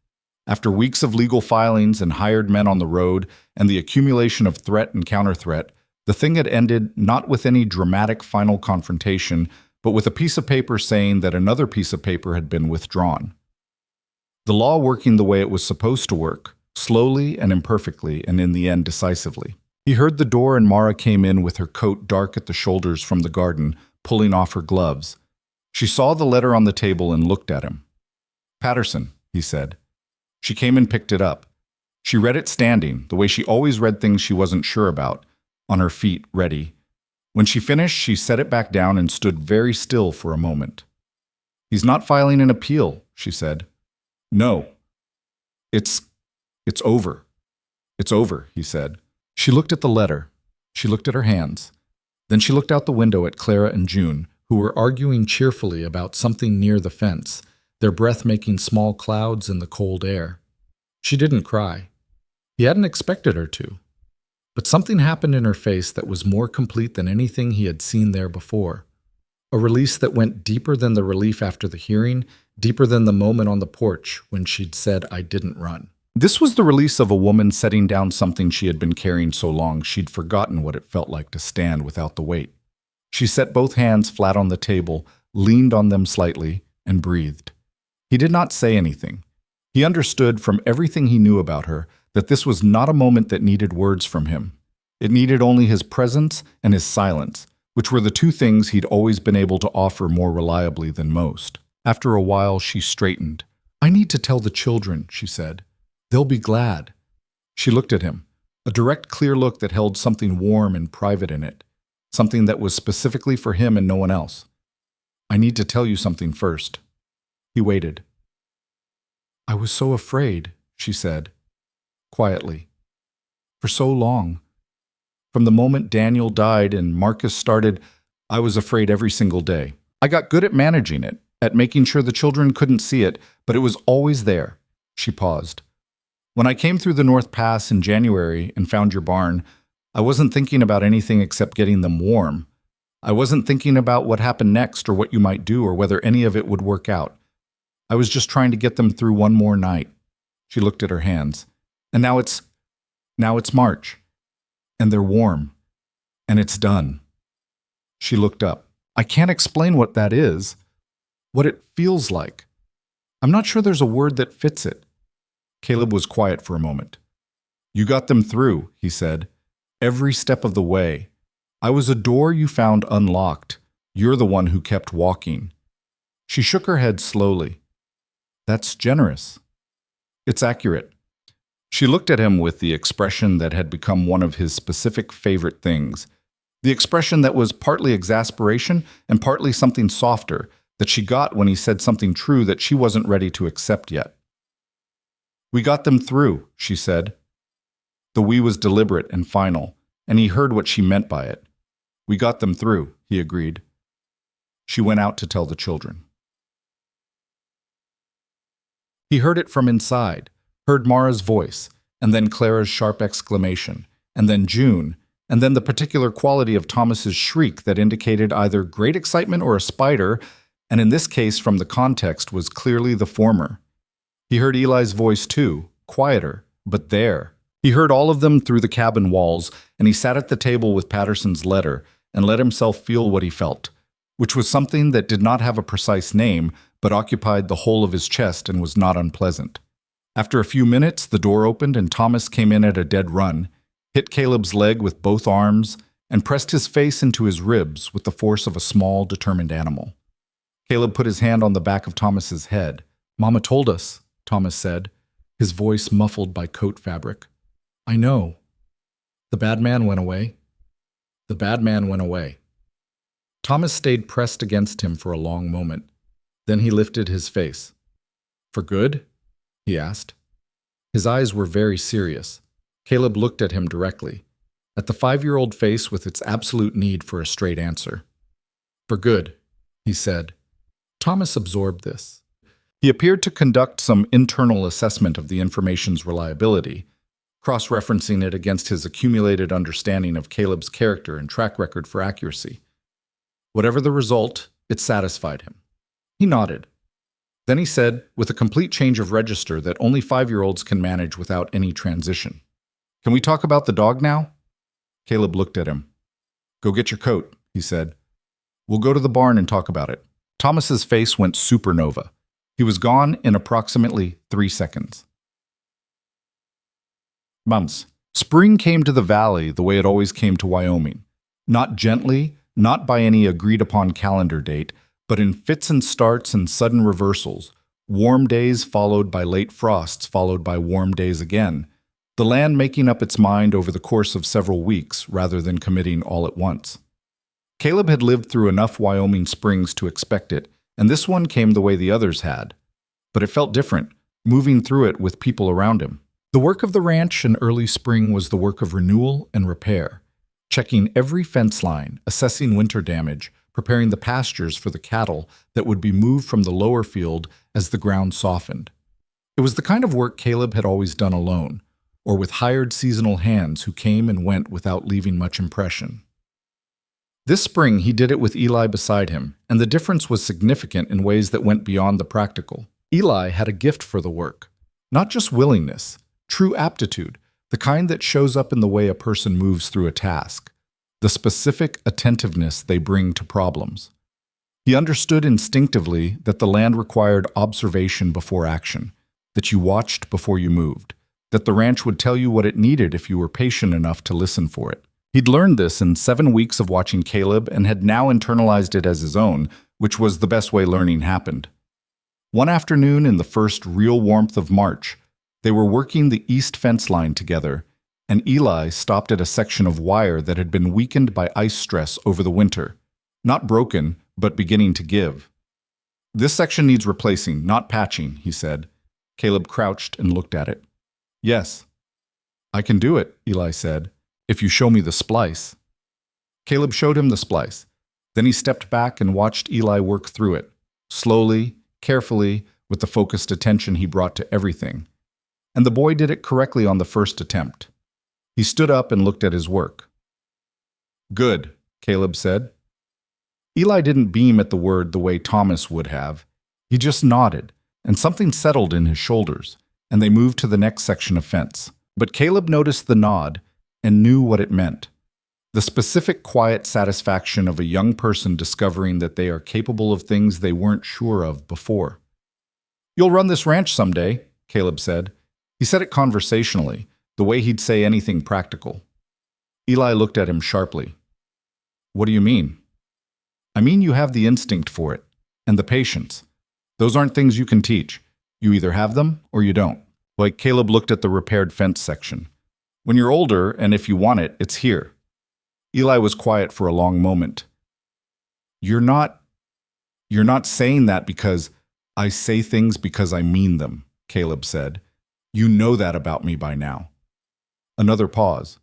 A: After weeks of legal filings and hired men on the road and the accumulation of threat and counter-threat, the thing had ended not with any dramatic final confrontation, but with a piece of paper saying that another piece of paper had been withdrawn. The law working the way it was supposed to work, slowly and imperfectly, and in the end decisively. He heard the door and Mara came in with her coat dark at the shoulders from the garden, pulling off her gloves. She saw the letter on the table and looked at him. "Patterson," he said. She came and picked it up. She read it standing, the way she always read things she wasn't sure about, on her feet, ready. When she finished, she set it back down and stood very still for a moment. "He's not filing an appeal," she said. "No. It's over. It's over," he said. She looked at the letter. She looked at her hands. Then she looked out the window at Clara and June, who were arguing cheerfully about something near the fence, their breath making small clouds in the cold air. She didn't cry. He hadn't expected her to. But something happened in her face that was more complete than anything he had seen there before. A release that went deeper than the relief after the hearing, deeper than the moment on the porch when she'd said, "I didn't run." This was the release of a woman setting down something she had been carrying so long she'd forgotten what it felt like to stand without the weight. She set both hands flat on the table, leaned on them slightly, and breathed. He did not say anything. He understood from everything he knew about her that this was not a moment that needed words from him. It needed only his presence and his silence, which were the two things he'd always been able to offer more reliably than most. After a while, she straightened. "I need to tell the children," she said. "They'll be glad." She looked at him, a direct, clear look that held something warm and private in it, something that was specifically for him and no one else. "I need to tell you something first." He waited. "I was so afraid," she said, quietly. "For so long. From the moment Daniel died and Marcus started, I was afraid every single day. I got good at managing it, at making sure the children couldn't see it, but it was always there." She paused. "When I came through the North Pass in January and found your barn, I wasn't thinking about anything except getting them warm. I wasn't thinking about what happened next or what you might do or whether any of it would work out. I was just trying to get them through one more night." She looked at her hands. "And now it's March. And they're warm. And it's done." She looked up. "I can't explain what that is. What it feels like. I'm not sure there's a word that fits it." Caleb was quiet for a moment. "You got them through," he said. "Every step of the way. I was a door you found unlocked. You're the one who kept walking." She shook her head slowly. "That's generous." "It's accurate." She looked at him with the expression that had become one of his specific favorite things, the expression that was partly exasperation and partly something softer that she got when he said something true that she wasn't ready to accept yet. "We got them through," she said. The "we" was deliberate and final, and he heard what she meant by it. "We got them through," he agreed. She went out to tell the children. He heard it from inside, heard Mara's voice, and then Clara's sharp exclamation, and then June, and then the particular quality of Thomas's shriek that indicated either great excitement or a spider, and in this case, from the context, was clearly the former. He heard Eli's voice too, quieter, but there. He heard all of them through the cabin walls, and he sat at the table with Patterson's letter and let himself feel what he felt, which was something that did not have a precise name, but occupied the whole of his chest and was not unpleasant. After a few minutes, the door opened and Thomas came in at a dead run, hit Caleb's leg with both arms, and pressed his face into his ribs with the force of a small, determined animal. Caleb put his hand on the back of Thomas's head. "Mama told us," Thomas said, his voice muffled by coat fabric. "I know." "The bad man went away." "The bad man went away." Thomas stayed pressed against him for a long moment. Then he lifted his face. "For good?" he asked. His eyes were very serious. Caleb looked at him directly, at the 5-year-old face with its absolute need for a straight answer. "For good," he said. Thomas absorbed this. He appeared to conduct some internal assessment of the information's reliability, cross-referencing it against his accumulated understanding of Caleb's character and track record for accuracy. Whatever the result, it satisfied him. He nodded. Then he said, with a complete change of register that only 5-year-olds can manage without any transition, "Can we talk about the dog now?" Caleb looked at him. "Go get your coat," he said. "We'll go to the barn and talk about it." Thomas's face went supernova. He was gone in approximately 3 seconds. Months. Spring came to the valley the way it always came to Wyoming. Not gently, not by any agreed-upon calendar date, but in fits and starts and sudden reversals, warm days followed by late frosts followed by warm days again, the land making up its mind over the course of several weeks rather than committing all at once. Caleb had lived through enough Wyoming springs to expect it, and this one came the way the others had. But it felt different, moving through it with people around him. The work of the ranch in early spring was the work of renewal and repair, checking every fence line, assessing winter damage, preparing the pastures for the cattle that would be moved from the lower field as the ground softened. It was the kind of work Caleb had always done alone, or with hired seasonal hands who came and went without leaving much impression. This spring he did it with Eli beside him, and the difference was significant in ways that went beyond the practical. Eli had a gift for the work, not just willingness, true aptitude, the kind that shows up in the way a person moves through a task, the specific attentiveness they bring to problems. He understood instinctively that the land required observation before action, that you watched before you moved, that the ranch would tell you what it needed if you were patient enough to listen for it. He'd learned this in 7 weeks of watching Caleb and had now internalized it as his own, which was the best way learning happened. One afternoon in the first real warmth of March, they were working the east fence line together, and Eli stopped at a section of wire that had been weakened by ice stress over the winter. Not broken, but beginning to give. "This section needs replacing, not patching," he said. Caleb crouched and looked at it. "Yes." "I can do it," Eli said, "if you show me the splice." Caleb showed him the splice. Then he stepped back and watched Eli work through it, slowly, carefully, with the focused attention he brought to everything. And the boy did it correctly on the first attempt. He stood up and looked at his work. "Good," Caleb said. Eli didn't beam at the word the way Thomas would have. He just nodded, and something settled in his shoulders, and they moved to the next section of fence. But Caleb noticed the nod and knew what it meant. The specific quiet satisfaction of a young person discovering that they are capable of things they weren't sure of before. "You'll run this ranch someday," Caleb said. He said it conversationally, the way he'd say anything practical. Eli looked at him sharply. "What do you mean?" "I mean you have the instinct for it, and the patience. Those aren't things you can teach. You either have them or you don't." Like Caleb looked at the repaired fence section. "When you're older, and if you want it, it's here." Eli was quiet for a long moment. You're not saying that because I say things because I mean them," Caleb said. "You know that about me by now." Another pause.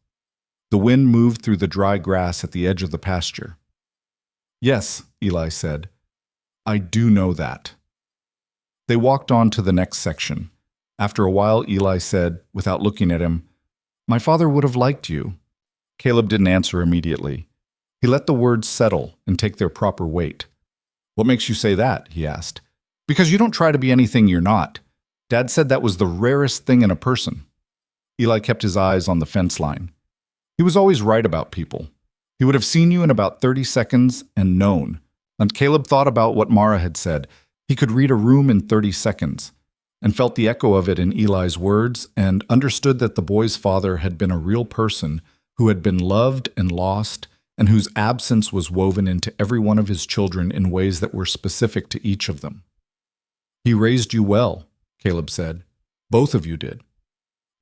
A: The wind moved through the dry grass at the edge of the pasture. "Yes," Eli said. "I do know that." They walked on to the next section. After a while, Eli said, without looking at him, "My father would have liked you." Caleb didn't answer immediately. He let the words settle and take their proper weight. "What makes you say that?" he asked. "Because you don't try to be anything you're not. Dad said that was the rarest thing in a person." Eli kept his eyes on the fence line. He was always right about people. He would have seen you in about 30 seconds and known. And Caleb thought about what Mara had said. He could read a room in 30 seconds, and felt the echo of it in Eli's words, and understood that the boy's father had been a real person who had been loved and lost, and whose absence was woven into every one of his children in ways that were specific to each of them. "He raised you well," Caleb said. "Both of you did."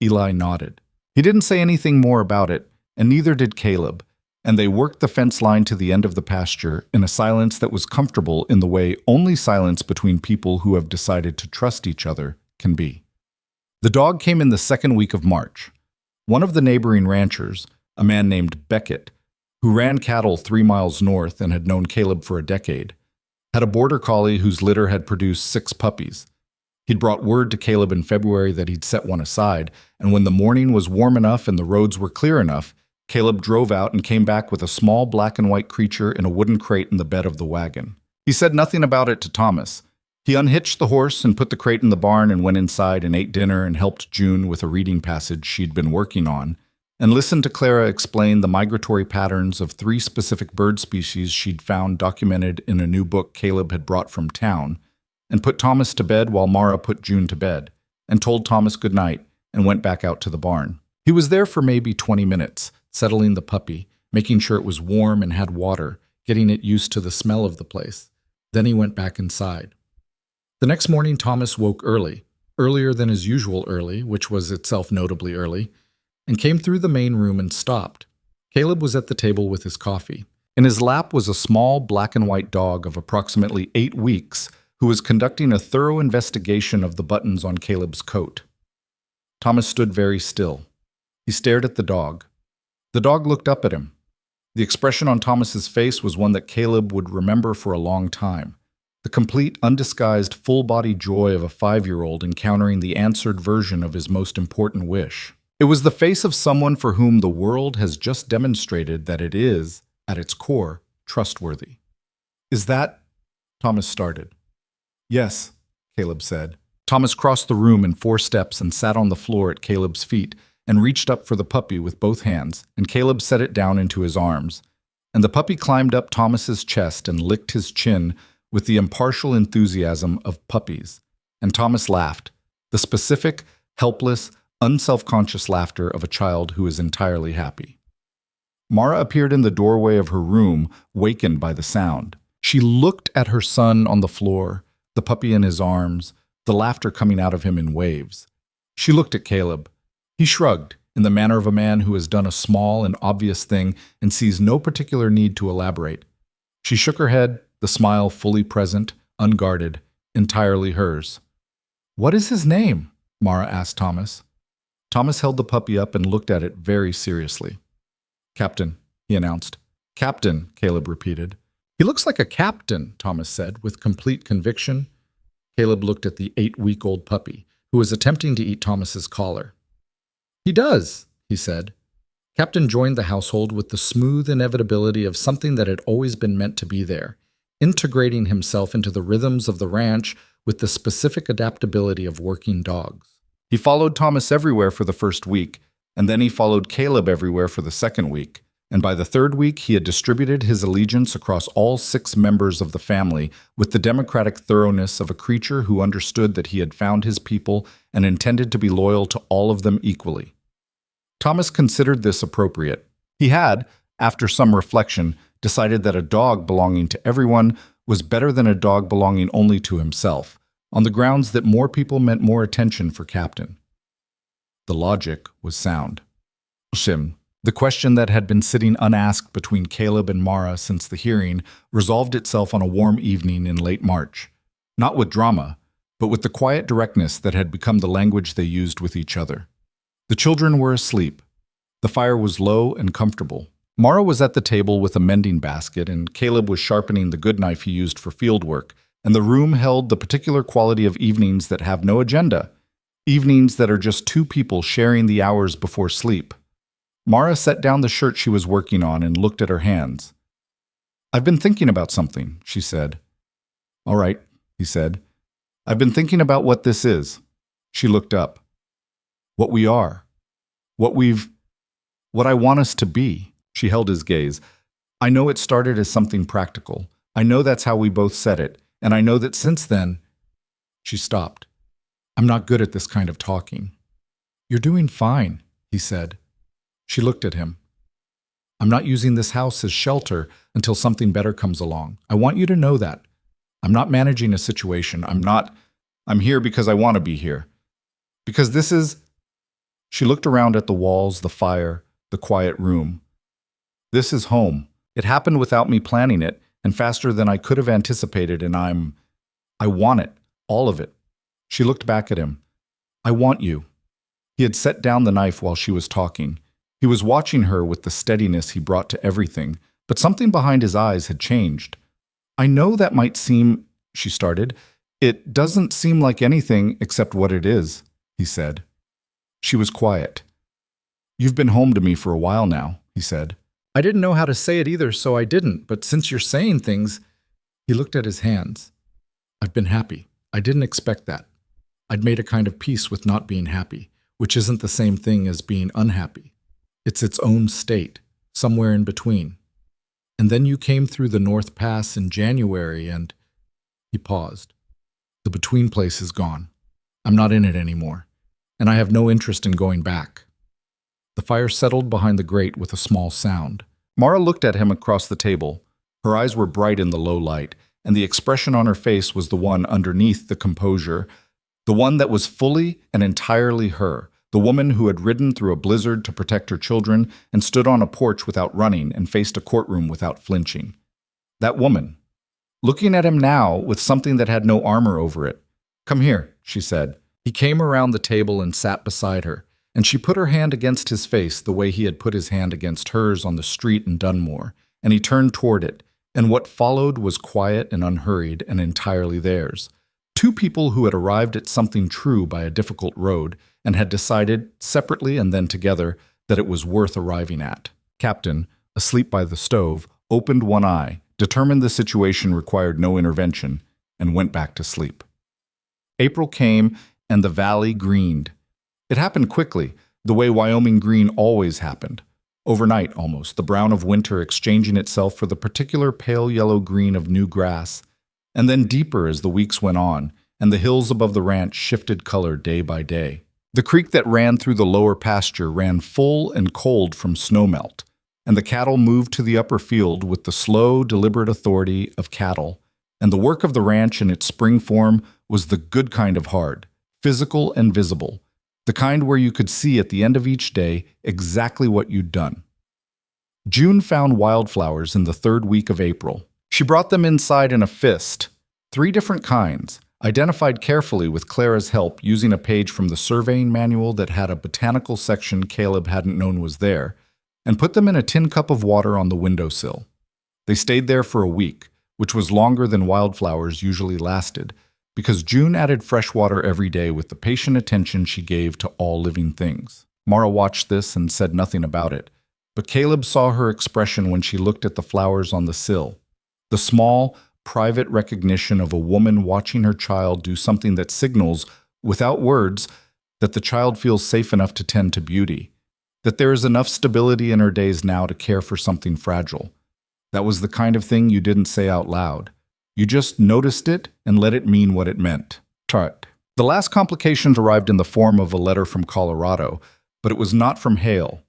A: Eli nodded. He didn't say anything more about it, and neither did Caleb, and they worked the fence line to the end of the pasture in a silence that was comfortable in the way only silence between people who have decided to trust each other can be. The dog came in the second week of March. One of the neighboring ranchers, a man named Beckett, who ran cattle 3 miles north and had known Caleb for a decade, had a border collie whose litter had produced 6 puppies. He'd brought word to Caleb in February that he'd set one aside, and when the morning was warm enough and the roads were clear enough, Caleb drove out and came back with a small black and white creature in a wooden crate in the bed of the wagon. He said nothing about it to Thomas. He unhitched the horse and put the crate in the barn and went inside and ate dinner and helped June with a reading passage she'd been working on, and listened to Clara explain the migratory patterns of 3 specific bird species she'd found documented in a new book Caleb had brought from town, and put Thomas to bed while Mara put June to bed, and told Thomas good night and went back out to the barn. He was there for maybe 20 minutes, settling the puppy, making sure it was warm and had water, getting it used to the smell of the place. Then he went back inside. The next morning Thomas woke early, earlier than his usual early, which was itself notably early, and came through the main room and stopped. Caleb was at the table with his coffee. In his lap was a small black and white dog of approximately 8 weeks who was conducting a thorough investigation of the buttons on Caleb's coat. Thomas stood very still. He stared at the dog. The dog looked up at him. The expression on Thomas's face was one that Caleb would remember for a long time. The complete, undisguised, full-body joy of a 5-year-old encountering the answered version of his most important wish. It was the face of someone for whom the world has just demonstrated that it is, at its core, trustworthy. "Is that—" Thomas started. "Yes," Caleb said. Thomas crossed the room in 4 steps and sat on the floor at Caleb's feet and reached up for the puppy with both hands, and Caleb set it down into his arms. And the puppy climbed up Thomas's chest and licked his chin with the impartial enthusiasm of puppies. And Thomas laughed, the specific, helpless, unself-conscious laughter of a child who is entirely happy. Mara appeared in the doorway of her room, wakened by the sound. She looked at her son on the floor, the puppy in his arms, the laughter coming out of him in waves. She looked at Caleb. He shrugged, in the manner of a man who has done a small and obvious thing and sees no particular need to elaborate. She shook her head, the smile fully present, unguarded, entirely hers. "What is his name?" Mara asked Thomas. Thomas held the puppy up and looked at it very seriously. "Captain," he announced. "Captain," Caleb repeated. "He looks like a captain," Thomas said, with complete conviction. Caleb looked at the 8-week-old puppy, who was attempting to eat Thomas's collar. "He does," he said. Captain joined the household with the smooth inevitability of something that had always been meant to be there, integrating himself into the rhythms of the ranch with the specific adaptability of working dogs. He followed Thomas everywhere for the first week, and then he followed Caleb everywhere for the second week, and by the third week he had distributed his allegiance across all 6 members of the family with the democratic thoroughness of a creature who understood that he had found his people and intended to be loyal to all of them equally. Thomas considered this appropriate. He had, after some reflection, decided that a dog belonging to everyone was better than a dog belonging only to himself, on the grounds that more people meant more attention for Captain. The logic was sound. The question that had been sitting unasked between Caleb and Mara since the hearing resolved itself on a warm evening in late March, not with drama, but with the quiet directness that had become the language they used with each other. The children were asleep. The fire was low and comfortable. Mara was at the table with a mending basket, and Caleb was sharpening the good knife he used for field work, and the room held the particular quality of evenings that have no agenda, evenings that are just 2 people sharing the hours before sleep. Mara set down the shirt she was working on and looked at her hands. "I've been thinking about something," she said. "All right," he said. "I've been thinking about what this is." She looked up. "What we are. What I want us to be." She held his gaze. "I know it started as something practical. I know that's how we both said it. And I know that since then—" She stopped. "I'm not good at this kind of talking." "You're doing fine," he said. She looked at him. "I'm not using this house as shelter until something better comes along. I want you to know that. I'm not managing a situation. I'm here because I want to be here. Because this is—" She looked around at the walls, the fire, the quiet room. "This is home. It happened without me planning it, and faster than I could have anticipated, and I want it. All of it." She looked back at him. "I want you." He had set down the knife while she was talking. He was watching her with the steadiness he brought to everything, but something behind his eyes had changed. "I know that might seem—" she started. "It doesn't seem like anything except what it is," he said. She was quiet. "You've been home to me for a while now," he said. "I didn't know how to say it either, so I didn't, but since you're saying things—" He looked at his hands. "I've been happy. I didn't expect that. I'd made a kind of peace with not being happy, which isn't the same thing as being unhappy. It's its own state, somewhere in between. And then you came through the North Pass in January and—" He paused. "The between place is gone. I'm not in it anymore, and I have no interest in going back." The fire settled behind the grate with a small sound. Mara looked at him across the table. Her eyes were bright in the low light, and the expression on her face was the one underneath the composure, the one that was fully and entirely her, the woman who had ridden through a blizzard to protect her children and stood on a porch without running and faced a courtroom without flinching. That woman, looking at him now with something that had no armor over it. "Come here," she said. He came around the table and sat beside her, and she put her hand against his face the way he had put his hand against hers on the street in Dunmore, and he turned toward it, and what followed was quiet and unhurried and entirely theirs. Two people who had arrived at something true by a difficult road and had decided, separately and then together, that it was worth arriving at. Captain, asleep by the stove, opened one eye, determined the situation required no intervention, and went back to sleep. April came, and the valley greened. It happened quickly, the way Wyoming green always happened. Overnight, almost, the brown of winter exchanging itself for the particular pale yellow green of new grass, and then deeper as the weeks went on, and the hills above the ranch shifted color day by day. The creek that ran through the lower pasture ran full and cold from snowmelt, and the cattle moved to the upper field with the slow, deliberate authority of cattle, and the work of the ranch in its spring form was the good kind of hard, physical and visible, the kind where you could see at the end of each day exactly what you'd done. June found wildflowers in the third week of April. She brought them inside in a fist, 3 different kinds, identified carefully with Clara's help using a page from the surveying manual that had a botanical section Caleb hadn't known was there, and put them in a tin cup of water on the windowsill. They stayed there for a week, which was longer than wildflowers usually lasted, because June added fresh water every day with the patient attention she gave to all living things. Mara watched this and said nothing about it, but Caleb saw her expression when she looked at the flowers on the sill. The small, private recognition of a woman watching her child do something that signals, without words, that the child feels safe enough to tend to beauty, that there is enough stability in her days now to care for something fragile. That was the kind of thing you didn't say out loud. You just noticed it and let it mean what it meant. Tart. The last complications arrived in the form of a letter from Colorado, but it was not from Hale.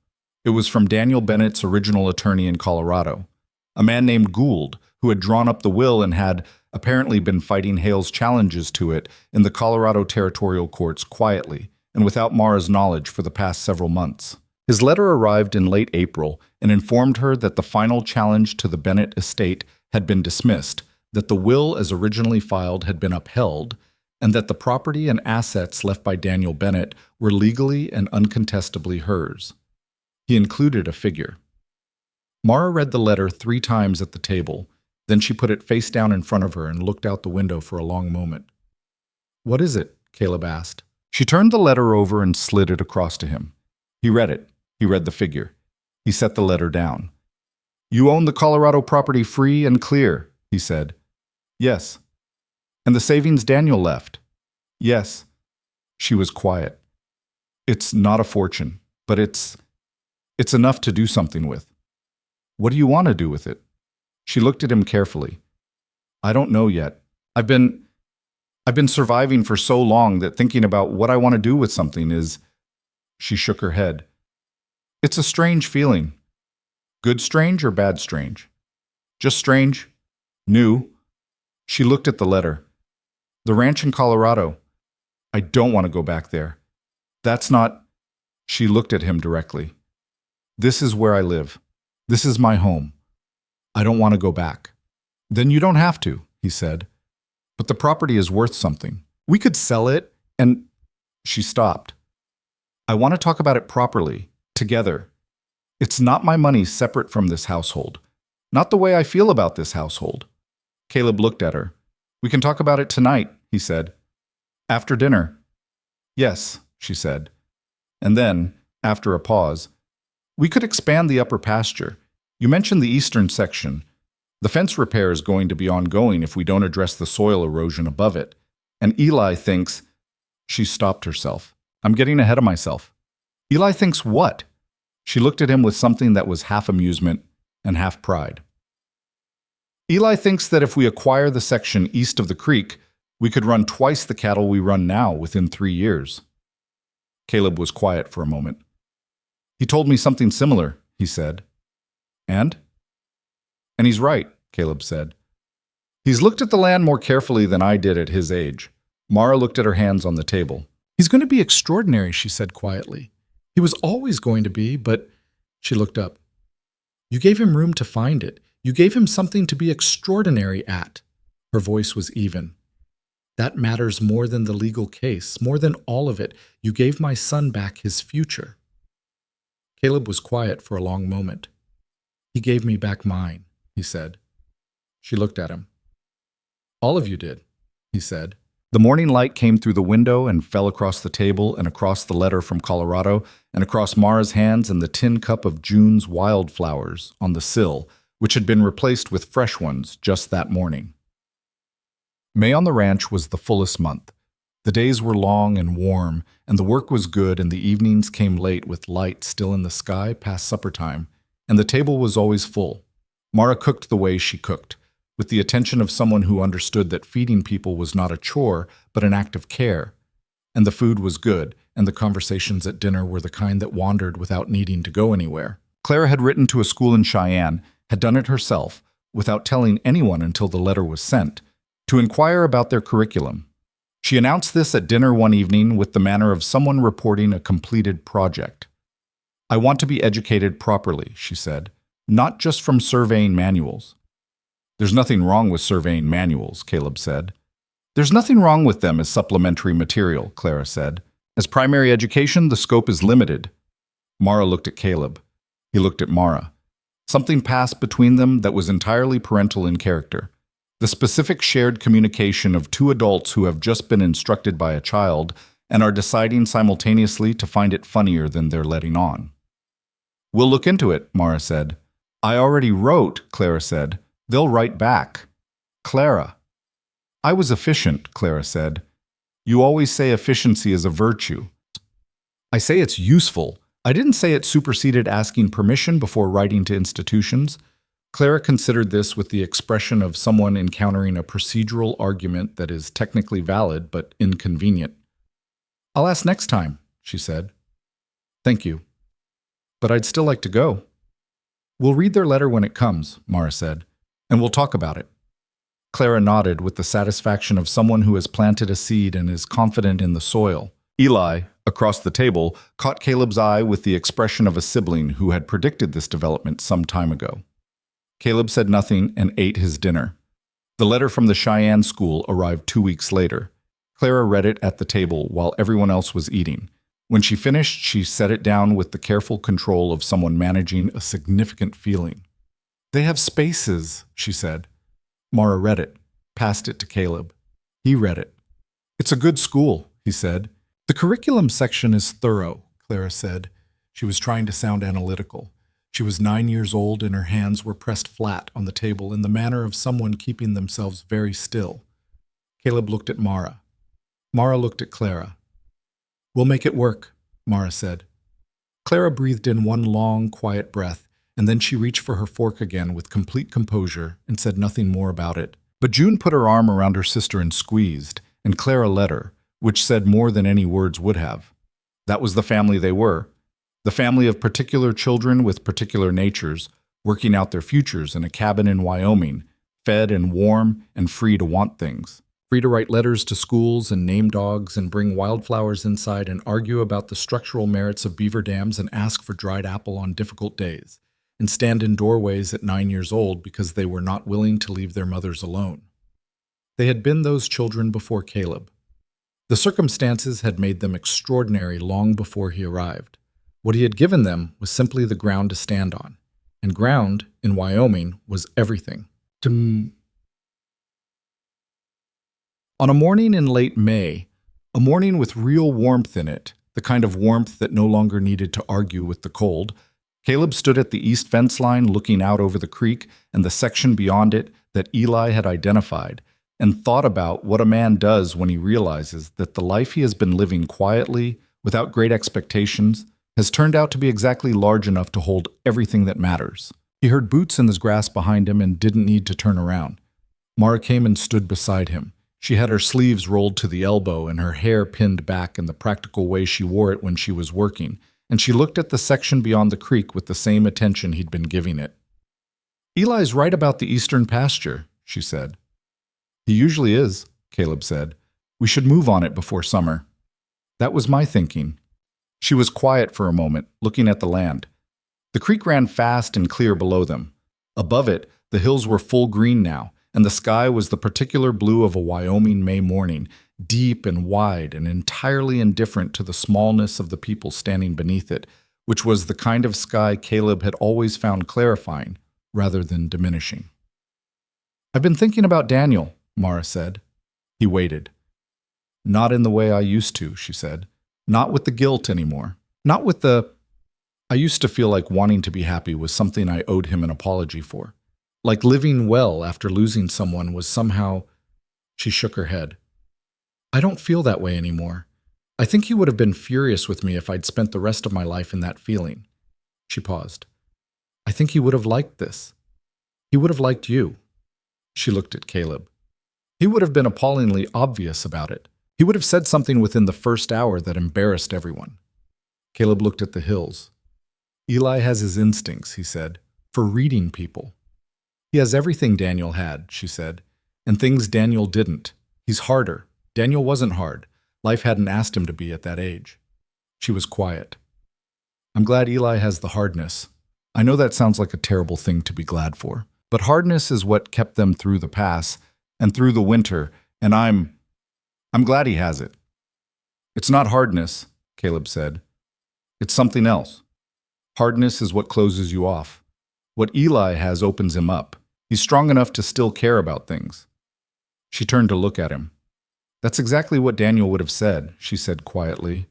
A: It was from Daniel Bennett's original attorney in Colorado, a man named Gould, who had drawn up the will and had apparently been fighting Hale's challenges to it in the Colorado territorial courts quietly and without Mara's knowledge for the past several months. His letter arrived in late April and informed her that the final challenge to the Bennett estate had been dismissed, that the will as originally filed had been upheld, and that the property and assets left by Daniel Bennett were legally and uncontestably hers. He included a figure. Mara read the letter 3 times at the table. Then she put it face down in front of her and looked out the window for a long moment. "What is it?" Caleb asked. She turned the letter over and slid it across to him. He read it. He read the figure. He set the letter down. You own the Colorado property free and clear, he said. Yes. And the savings Daniel left? Yes. She was quiet. It's not a fortune, but it's enough to do something with. What do you want to do with it? She looked at him carefully. I don't know yet. I've been surviving for so long that thinking about what I want to do with something is... She shook her head. It's a strange feeling. Good strange or bad strange? Just strange. New. She looked at the letter. The ranch in Colorado. I don't want to go back there. That's not... She looked at him directly. This is where I live. This is my home. I don't want to go back. Then you don't have to, he said. But the property is worth something. We could sell it and... She stopped. I want to talk about it properly, together. It's not my money separate from this household. Not the way I feel about this household. Caleb looked at her. We can talk about it tonight, he said. After dinner. Yes, she said. And then, after a pause, we could expand the upper pasture. You mentioned the eastern section. The fence repair is going to be ongoing if we don't address the soil erosion above it. And Eli thinks... She stopped herself. I'm getting ahead of myself. Eli thinks what? She looked at him with something that was half amusement and half pride. Eli thinks that if we acquire the section east of the creek, we could run twice the cattle we run now within 3 years. Caleb was quiet for a moment. He told me something similar, he said. And? And he's right, Caleb said. He's looked at the land more carefully than I did at his age. Mara looked at her hands on the table. He's going to be extraordinary, she said quietly. He was always going to be, but... She looked up. You gave him room to find it. You gave him something to be extraordinary at. Her voice was even. That matters more than the legal case, more than all of it. You gave my son back his future. Caleb was quiet for a long moment. He gave me back mine, he said. She looked at him. All of you did, he said. The morning light came through the window and fell across the table and across the letter from Colorado and across Mara's hands and the tin cup of June's wildflowers on the sill, which had been replaced with fresh ones just that morning. May on the ranch was the fullest month. The days were long and warm, and the work was good, and the evenings came late with light still in the sky past supper time, and the table was always full. Mara cooked the way she cooked, with the attention of someone who understood that feeding people was not a chore, but an act of care. And the food was good, and the conversations at dinner were the kind that wandered without needing to go anywhere. Clara had written to a school in Cheyenne, had done it herself, without telling anyone until the letter was sent, to inquire about their curriculum. She announced this at dinner one evening with the manner of someone reporting a completed project. I want to be educated properly, she said, not just from surveying manuals. There's nothing wrong with surveying manuals, Caleb said. There's nothing wrong with them as supplementary material, Clara said. As primary education, the scope is limited. Mara looked at Caleb. He looked at Mara. Something passed between them that was entirely parental in character. The specific shared communication of two adults who have just been instructed by a child and are deciding simultaneously to find it funnier than they're letting on. We'll look into it, Mara said. I already wrote, Clara said. They'll write back. Clara. I was efficient, Clara said. You always say efficiency is a virtue. I say it's useful. I didn't say it superseded asking permission before writing to institutions. Clara considered this with the expression of someone encountering a procedural argument that is technically valid but inconvenient. I'll ask next time, she said. Thank you. But I'd still like to go. We'll read their letter when it comes, Mara said. And we'll talk about it. Clara nodded with the satisfaction of someone who has planted a seed and is confident in the soil. Eli, across the table, caught Caleb's eye with the expression of a sibling who had predicted this development some time ago. Caleb said nothing and ate his dinner. The letter from the Cheyenne school arrived 2 weeks later. Clara read it at the table while everyone else was eating. When she finished, she set it down with the careful control of someone managing a significant feeling. They have spaces, she said. Mara read it, passed it to Caleb. He read it. It's a good school, he said. The curriculum section is thorough, Clara said. She was trying to sound analytical. She was 9 years old, and her hands were pressed flat on the table in the manner of someone keeping themselves very still. Caleb looked at Mara. Mara looked at Clara. "We'll make it work," Mara said. Clara breathed in one long, quiet breath, and then she reached for her fork again with complete composure and said nothing more about it. But June put her arm around her sister and squeezed, and Clara let her, which said more than any words would have. That was the family they were. The family of particular children with particular natures, working out their futures in a cabin in Wyoming, fed and warm and free to want things. Free to write letters to schools and name dogs and bring wildflowers inside and argue about the structural merits of beaver dams and ask for dried apple on difficult days, and stand in doorways at 9 years old because they were not willing to leave their mothers alone. They had been those children before Caleb. The circumstances had made them extraordinary long before he arrived. What he had given them was simply the ground to stand on, and ground, in Wyoming, was everything. On a morning in late May, a morning with real warmth in it, the kind of warmth that no longer needed to argue with the cold, Caleb stood at the east fence line looking out over the creek and the section beyond it that Eli had identified, and thought about what a man does when he realizes that the life he has been living quietly, without great expectations, has turned out to be exactly large enough to hold everything that matters. He heard boots in the grass behind him and didn't need to turn around. Mara came and stood beside him. She had her sleeves rolled to the elbow and her hair pinned back in the practical way she wore it when she was working, and she looked at the section beyond the creek with the same attention he'd been giving it. "Eli's right about the eastern pasture," she said. "He usually is," Caleb said. "We should move on it before summer." "That was my thinking." She was quiet for a moment, looking at the land. The creek ran fast and clear below them. Above it, the hills were full green now, and the sky was the particular blue of a Wyoming May morning, deep and wide and entirely indifferent to the smallness of the people standing beneath it, which was the kind of sky Caleb had always found clarifying rather than diminishing. "I've been thinking about Daniel," Mara said. He waited. "Not in the way I used to," she said. "Not with the guilt anymore. Not with the... I used to feel like wanting to be happy was something I owed him an apology for. Like living well after losing someone was somehow..." She shook her head. "I don't feel that way anymore. I think he would have been furious with me if I'd spent the rest of my life in that feeling." She paused. "I think he would have liked this. He would have liked you." She looked at Caleb. He would have been appallingly obvious about it. He would have said something within the first hour that embarrassed everyone. Caleb looked at the hills. "Eli has his instincts," he said, "for reading people." "He has everything Daniel had," she said, "and things Daniel didn't. He's harder. Daniel wasn't hard. Life hadn't asked him to be at that age." She was quiet. "I'm glad Eli has the hardness. I know that sounds like a terrible thing to be glad for, but hardness is what kept them through the pass and through the winter, and I'm glad he has it." "It's not hardness," Caleb said. "It's something else. Hardness is what closes you off. What Eli has opens him up. He's strong enough to still care about things." She turned to look at him. "That's exactly what Daniel would have said," she said quietly,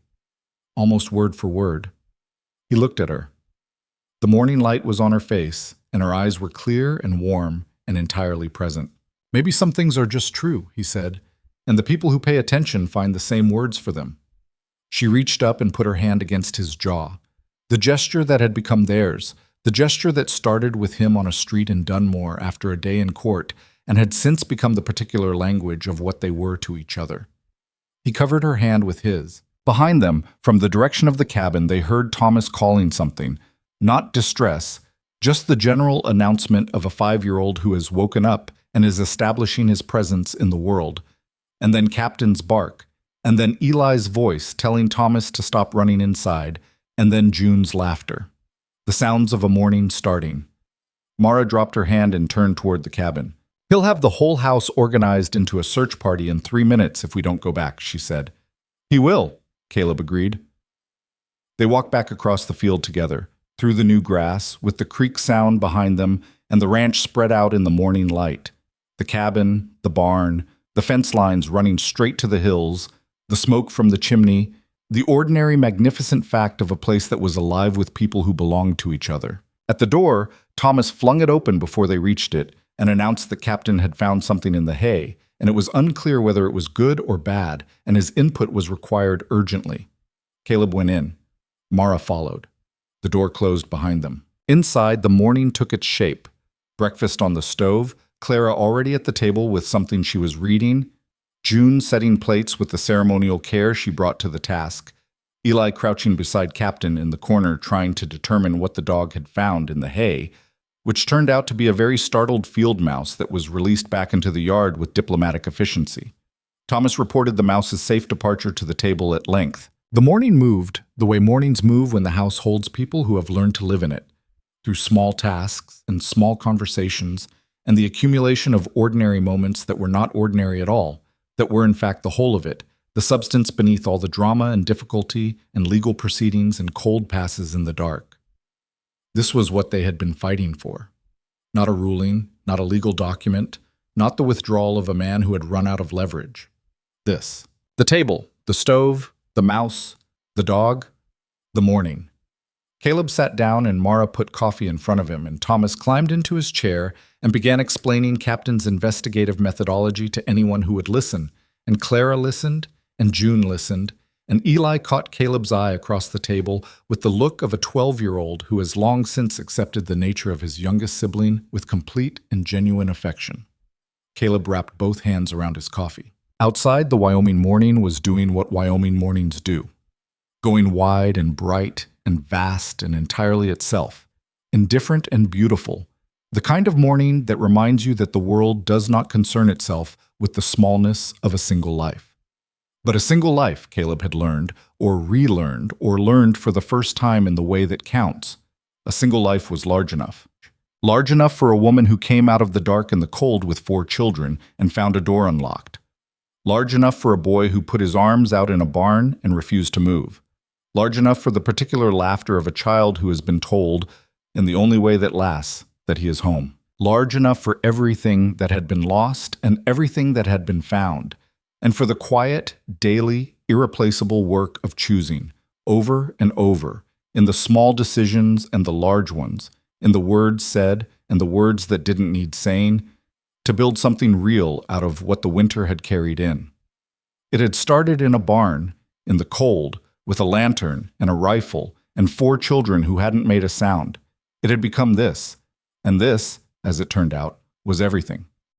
A: almost word for word. He looked at her. The morning light was on her face, and her eyes were clear and warm and entirely present. "Maybe some things are just true," he said, "and the people who pay attention find the same words for them." She reached up and put her hand against his jaw. The gesture that had become theirs, the gesture that started with him on a street in Dunmore after a day in court and had since become the particular language of what they were to each other. He covered her hand with his. Behind them, from the direction of the cabin, they heard Thomas calling something. Not distress, just the general announcement of a 5-year-old who has woken up and is establishing his presence in the world. And then Captain's bark, and then Eli's voice telling Thomas to stop running inside, and then June's laughter. The sounds of a morning starting. Mara dropped her hand and turned toward the cabin. "He'll have the whole house organized into a search party in 3 minutes if we don't go back," she said. "He will," Caleb agreed. They walked back across the field together, through the new grass, with the creek sound behind them and the ranch spread out in the morning light. The cabin, the barn, the fence lines running straight to the hills, the smoke from the chimney, the ordinary magnificent fact of a place that was alive with people who belonged to each other. At the door, Thomas flung it open before they reached it and announced that Captain had found something in the hay, and it was unclear whether it was good or bad, and his input was required urgently. Caleb went in. Mara followed. The door closed behind them. Inside, the morning took its shape. Breakfast on the stove, Clara already at the table with something she was reading, June setting plates with the ceremonial care she brought to the task, Eli crouching beside Captain in the corner trying to determine what the dog had found in the hay, which turned out to be a very startled field mouse that was released back into the yard with diplomatic efficiency. Thomas reported the mouse's safe departure to the table at length. The morning moved the way mornings move when the house holds people who have learned to live in it, through small tasks and small conversations and the accumulation of ordinary moments that were not ordinary at all, that were in fact the whole of it, the substance beneath all the drama and difficulty and legal proceedings and cold passes in the dark. This was what they had been fighting for. Not a ruling, not a legal document, not the withdrawal of a man who had run out of leverage. This. The table, the stove, the mouse, the dog, the morning. Caleb sat down and Mara put coffee in front of him, and Thomas climbed into his chair and began explaining Captain's investigative methodology to anyone who would listen, and Clara listened, and June listened, and Eli caught Caleb's eye across the table with the look of a 12-year-old who has long since accepted the nature of his youngest sibling with complete and genuine affection. Caleb wrapped both hands around his coffee. Outside, the Wyoming morning was doing what Wyoming mornings do, going wide and bright and vast and entirely itself, indifferent and beautiful, the kind of morning that reminds you that the world does not concern itself with the smallness of a single life. But a single life, Caleb had learned, or relearned, or learned for the first time in the way that counts. A single life was large enough. Large enough for a woman who came out of the dark and the cold with 4 children and found a door unlocked. Large enough for a boy who put his arms out in a barn and refused to move. Large enough for the particular laughter of a child who has been told, in the only way that lasts, that he is home. Large enough for everything that had been lost and everything that had been found, and for the quiet, daily, irreplaceable work of choosing, over and over, in the small decisions and the large ones, in the words said and the words that didn't need saying, to build something real out of what the winter had carried in. It had started in a barn, in the cold, with a lantern and a rifle and 4 children who hadn't made a sound. It had become this, and this, as it turned out, was everything.